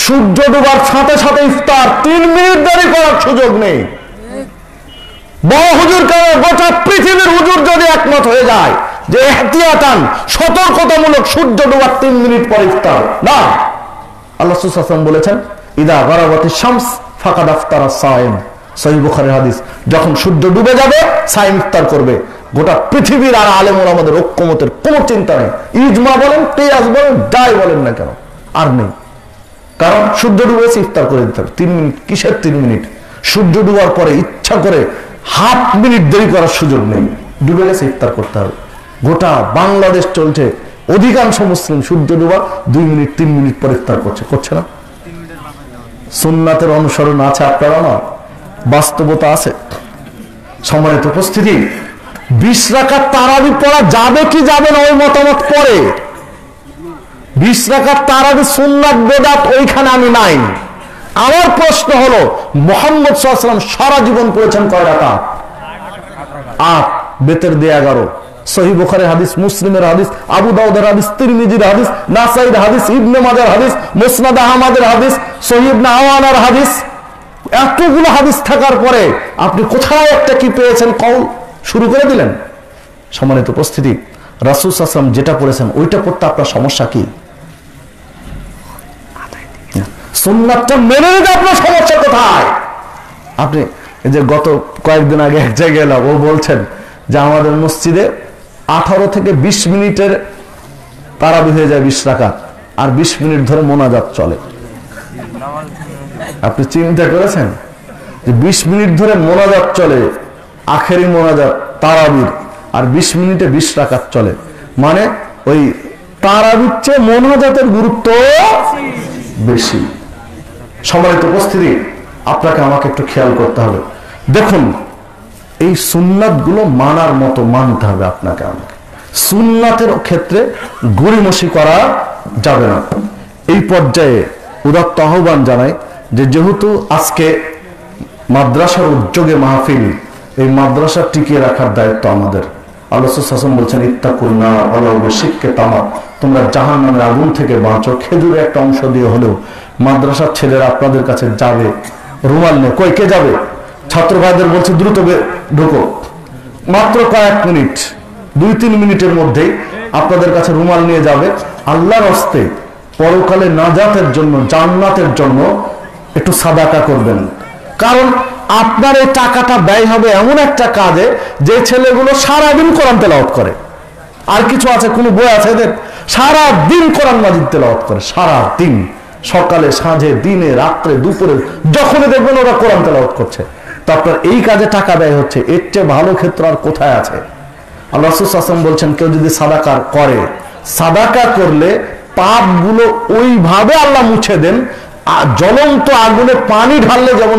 সূর্য ডুবার সাথে সাথে ইফতার, 3 মিনিট দেরি করার সুযোগ নেই। বড় হুজুর কেন, গোটা পৃথিবীর হুজুর যদি একমত হয়ে যায় যে এহতিয়াতান, সতর্কতামূলক সূর্য ডুবার 3 মিনিট পর ইফতার, না। আল্লাহ রাসূল সাল্লাল্লাহু আলাইহি ওয়াসাল্লাম বলেছেন, ইদা গারাবাতিশ শামস ফাকাদ আফতারা সায়েম, সহিহ বুখারীর হাদিস। যখন সূর্য ডুবে যাবে, সায়েম ইফতার করবে। গোটা পৃথিবীর আর আলেম ওলামাদের ঐক্যমতের কোনো চিন্তা নেই। ইজমা বলেন, কিয়াস বলেন, যাই বলেন না কেন, আর নেই। কারণ সূর্য ডুবেছে, ইফতার করে দিতে হবে। 3 মিনিট কিসের 3 মিনিট? সূর্য ডুবার পরে ইচ্ছা করে ½ মিনিট দেরি করার সুযোগ নেই। ডুবে গেছে, ইফতার করতে হবে। গোটা বাংলাদেশ চলছে, অধিকাংশ মুসলিম সূর্য ডুবার 2 মিনিট 3 মিনিট পর ইফতার করছে না। সুন্নাতের অনুসরণ আছে আপনারা না, বাস্তবতা আছে। সম্মানিত উপস্থিতি, 20 রাকাত তারাবি পড়া যাবে কি যাবে না ওই মতামত পরে। 20 রাকাত তারাবি সুন্নাত বেদাত ওইখানে আমি নাই। আমার প্রশ্ন হলো, মুহাম্মদ সাল্লাল্লাহু আলাইহি ওয়াসাল্লাম সারা জীবন পড়েছেন কয় রাকাত? 8, বেতের দিয়ে 11। সহিহ বুখারীর হাদিস, মুসলিমের হাদিস, আবু দাউদের হাদিস, তিরমিজির হাদিস, নাসাঈর হাদিস, ইবনে মাজাহর হাদিস, মুসনাদ আহমদের হাদিস, সহিহ ইবনে আওয়ানার হাদিস। এতগুলো হাদিস থাকার পরে আপনি কোথাও একটা কি পেয়েছেন, কওল শুরু করে দিলেন। সম্মানিত উপস্থিতি, রাসূল সাল্লাল্লাহু আলাইহি ওয়াসাল্লাম যেটা পড়েছেন ওইটা পড়তে আপনার সমস্যা কি? সুন্নাতটা মেনে নিতে আপনার সমস্যা কোথায়? আপনি যে গত কয়েকদিন আগে এক জায়গায় গেলাম, ও বলছেন যে আমাদের মসজিদে 18 থেকে 20 মিনিটের তারাবি হয়ে যায় 20 রাকাত, আর 20 মিনিট ধরে মোনাজাত চলে। আপনি চিন্তা করেছেন যে 20 মিনিট ধরে মোনাজাত চলে, আখেরি মোনাজাত তারাবির, আর 20 মিনিটে 20 রাকাত চলে। মানে ওই তারাবির চেয়ে মোনাজাতের গুরুত্ব বেশি। সম্মানিত উপস্থিতি, আপনাকে আমাকে একটু খেয়াল করতে হবে। দেখুন, এই সুন্নাতগুলো মানার মতো মানতে হবে আপনাকে আমাকে। সুন্নাতের ক্ষেত্রে গড়িমসি করা যাবে না। এই পর্যায়ে উদাত্ত আহ্বান জানাই যে যেহেতু আজকে মাদ্রাসার উদ্যোগে মাহফিল, এই মাদ্রাসা টিকিয়ে রাখার দায়িত্ব আমাদের। আল্লাহ রাসূল বলছেন, ইত্তাকুন্না ওয়ালাউ বিশিক্কি তামার, তোমরা জাহান্নামের আগুন থেকে বাঁচো খেজুরের একটা অংশ দিয়ে হলেও। মাদ্রাসার ছেলেরা আপনাদের কাছে যাবে, রুমাল নিয়ে। কই কে যাবে? ছাত্র ভাইদের বলছে দ্রুত ঢুকো, মাত্র কয়েক মিনিট, 2-3 মিনিটের মধ্যেই আপনাদের কাছে রুমাল নিয়ে যাবে। আল্লাহর হস্তে পরকালে নাজাতের জন্য, জান্নাতের জন্য একটু সাদাকা করবেন। কারণ আপনার এই টাকাটা ব্যয় হবে এমন একটা কাজে যে ছেলেগুলো সারাদিন কোরআন তেলাওয়াত করে। আর কিছু আছে, কোনো বই আছে এদের? সারাদিন কোরআন মাজিদ তেলাওয়াত করে, সারাদিন, সকালে, সাঁঝে, দিনে, রাত্রে, দুপুরে, যখনই দেখবেন ওরা কোরআন তেলাওয়াত করছে। তো আপনার এই কাজে টাকা ব্যয় হচ্ছে, এর চেয়ে ভালো ক্ষেত্র আর কোথায় আছে? আল্লাহ রাসূল সাল্লাল্লাহু আলাইহি ওয়াসাল্লাম বলছেন, কেউ যদি সাদাকা করে, সাদাকা করলে পাপগুলো ওইভাবে আল্লাহ মুছে দেন, জ্বলন্ত আগুনে পানি ঢাললে যেমন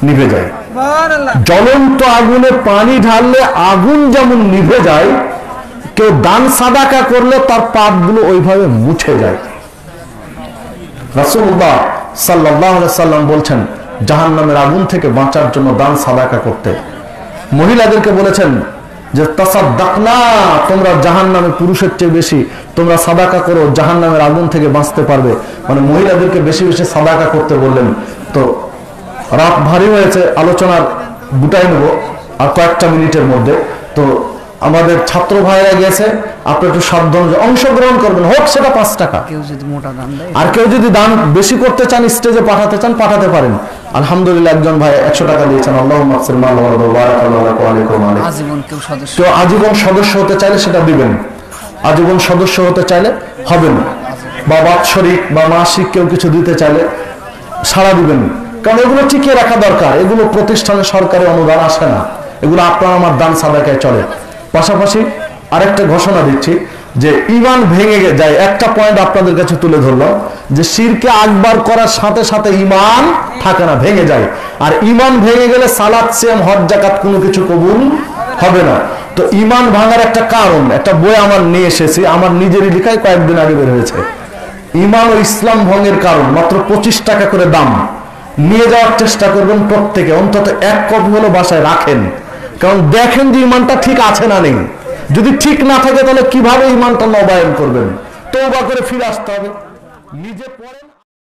নিভে যায়। জ্বলন্ত আগুনে পানি ঢাললে আগুন যেমন নিভে যায়, কেউ দান সাদাকা করলে তার পাপগুলো ওইভাবে মুছে যায়। রাসূলুল্লাহ সাল্লাল্লাহু আলাইহি ওয়াসাল্লাম বলছেন জাহান্নামের আগুন থেকে বাঁচার জন্য দান সাদাকা করতে। মহিলাদেরকে বলেছেন যে তাসাদ্দাকনা, তোমরা জাহান্নামে পুরুষের চেয়ে বেশি তোমরা সাদাকা করো, জাহান্নামের আগুন থেকে বাঁচতে পারবে। মানে মহিলাদেরকে বেশি বেশি সাদাকা করতে বললেন। তো রাত ভারী হয়েছে, আলোচনার গুটাই নেব আর কয়েকটা মিনিটের মধ্যে। তো আমাদের ছাত্র ভাইরা গেছে, আপনি একটু সাবধান অংশগ্রহণ করবেন, হোক সেটা 5 টাকা। আর কেউ যদি দান বেশি করতে চান, স্টেজে পাঠাতে চান, পাঠাতে পারেন। আলহামদুলিল্লাহ, একজন ভাই 100 টাকা দিয়েছেন। আল্লাহুম্মা আগফির মা ওয়া বারাকাল্লাহু আলাইকুম। কেউ আজীবন সদস্য হতে চাইলে সেটা দিবেন, আজীবন সদস্য হতে চাইলে হবেন, বা বাৎসরিক বা মাসিক কেউ কিছু দিতে চাইলে সাড়া দিবেন। কারণ এগুলো টিকিয়ে রাখা দরকার। এগুলো প্রতিষ্ঠানে সরকারি অনুদান আসে না, এগুলো আপনার আমার দান সাদাকায় চলে। পাশাপাশি আরেকটা ঘোষণা দিচ্ছি যে ঈমান ভেঙে যায়। একটা পয়েন্ট আপনাদের কাছে তুলে ধরলাম যে শিরকে আকবার করার সাথে সাথে ঈমান থাকে না, ভেঙে যায়। আর ঈমান ভেঙে গেলে সালাত, সিয়াম, হজ, যাকাত কোনো কিছু কবুল হবে না। তো ঈমান ভাঙার একটা কারণ, একটা বই আমার নিয়ে এসেছি, আমার নিজেরই লেখায়, কয়েকদিন আগে বের হয়েছে। ঈমান ও ইসলাম ভঙ্গের কারণ, মাত্র 25 টাকা করে দাম। নিয়ে যাওয়ার চেষ্টা করবেন প্রত্যেকে, অন্তত 1 কপি হলো বাসায় রাখেন। কারণ দেখেন যে ঈমানটা ঠিক আছে না নেই। যদি ঠিক না থাকে তাহলে কিভাবে ঈমানটা নবায়ন করবেন? তওবা করে ফিরে আসতে হবে নিজে পরে।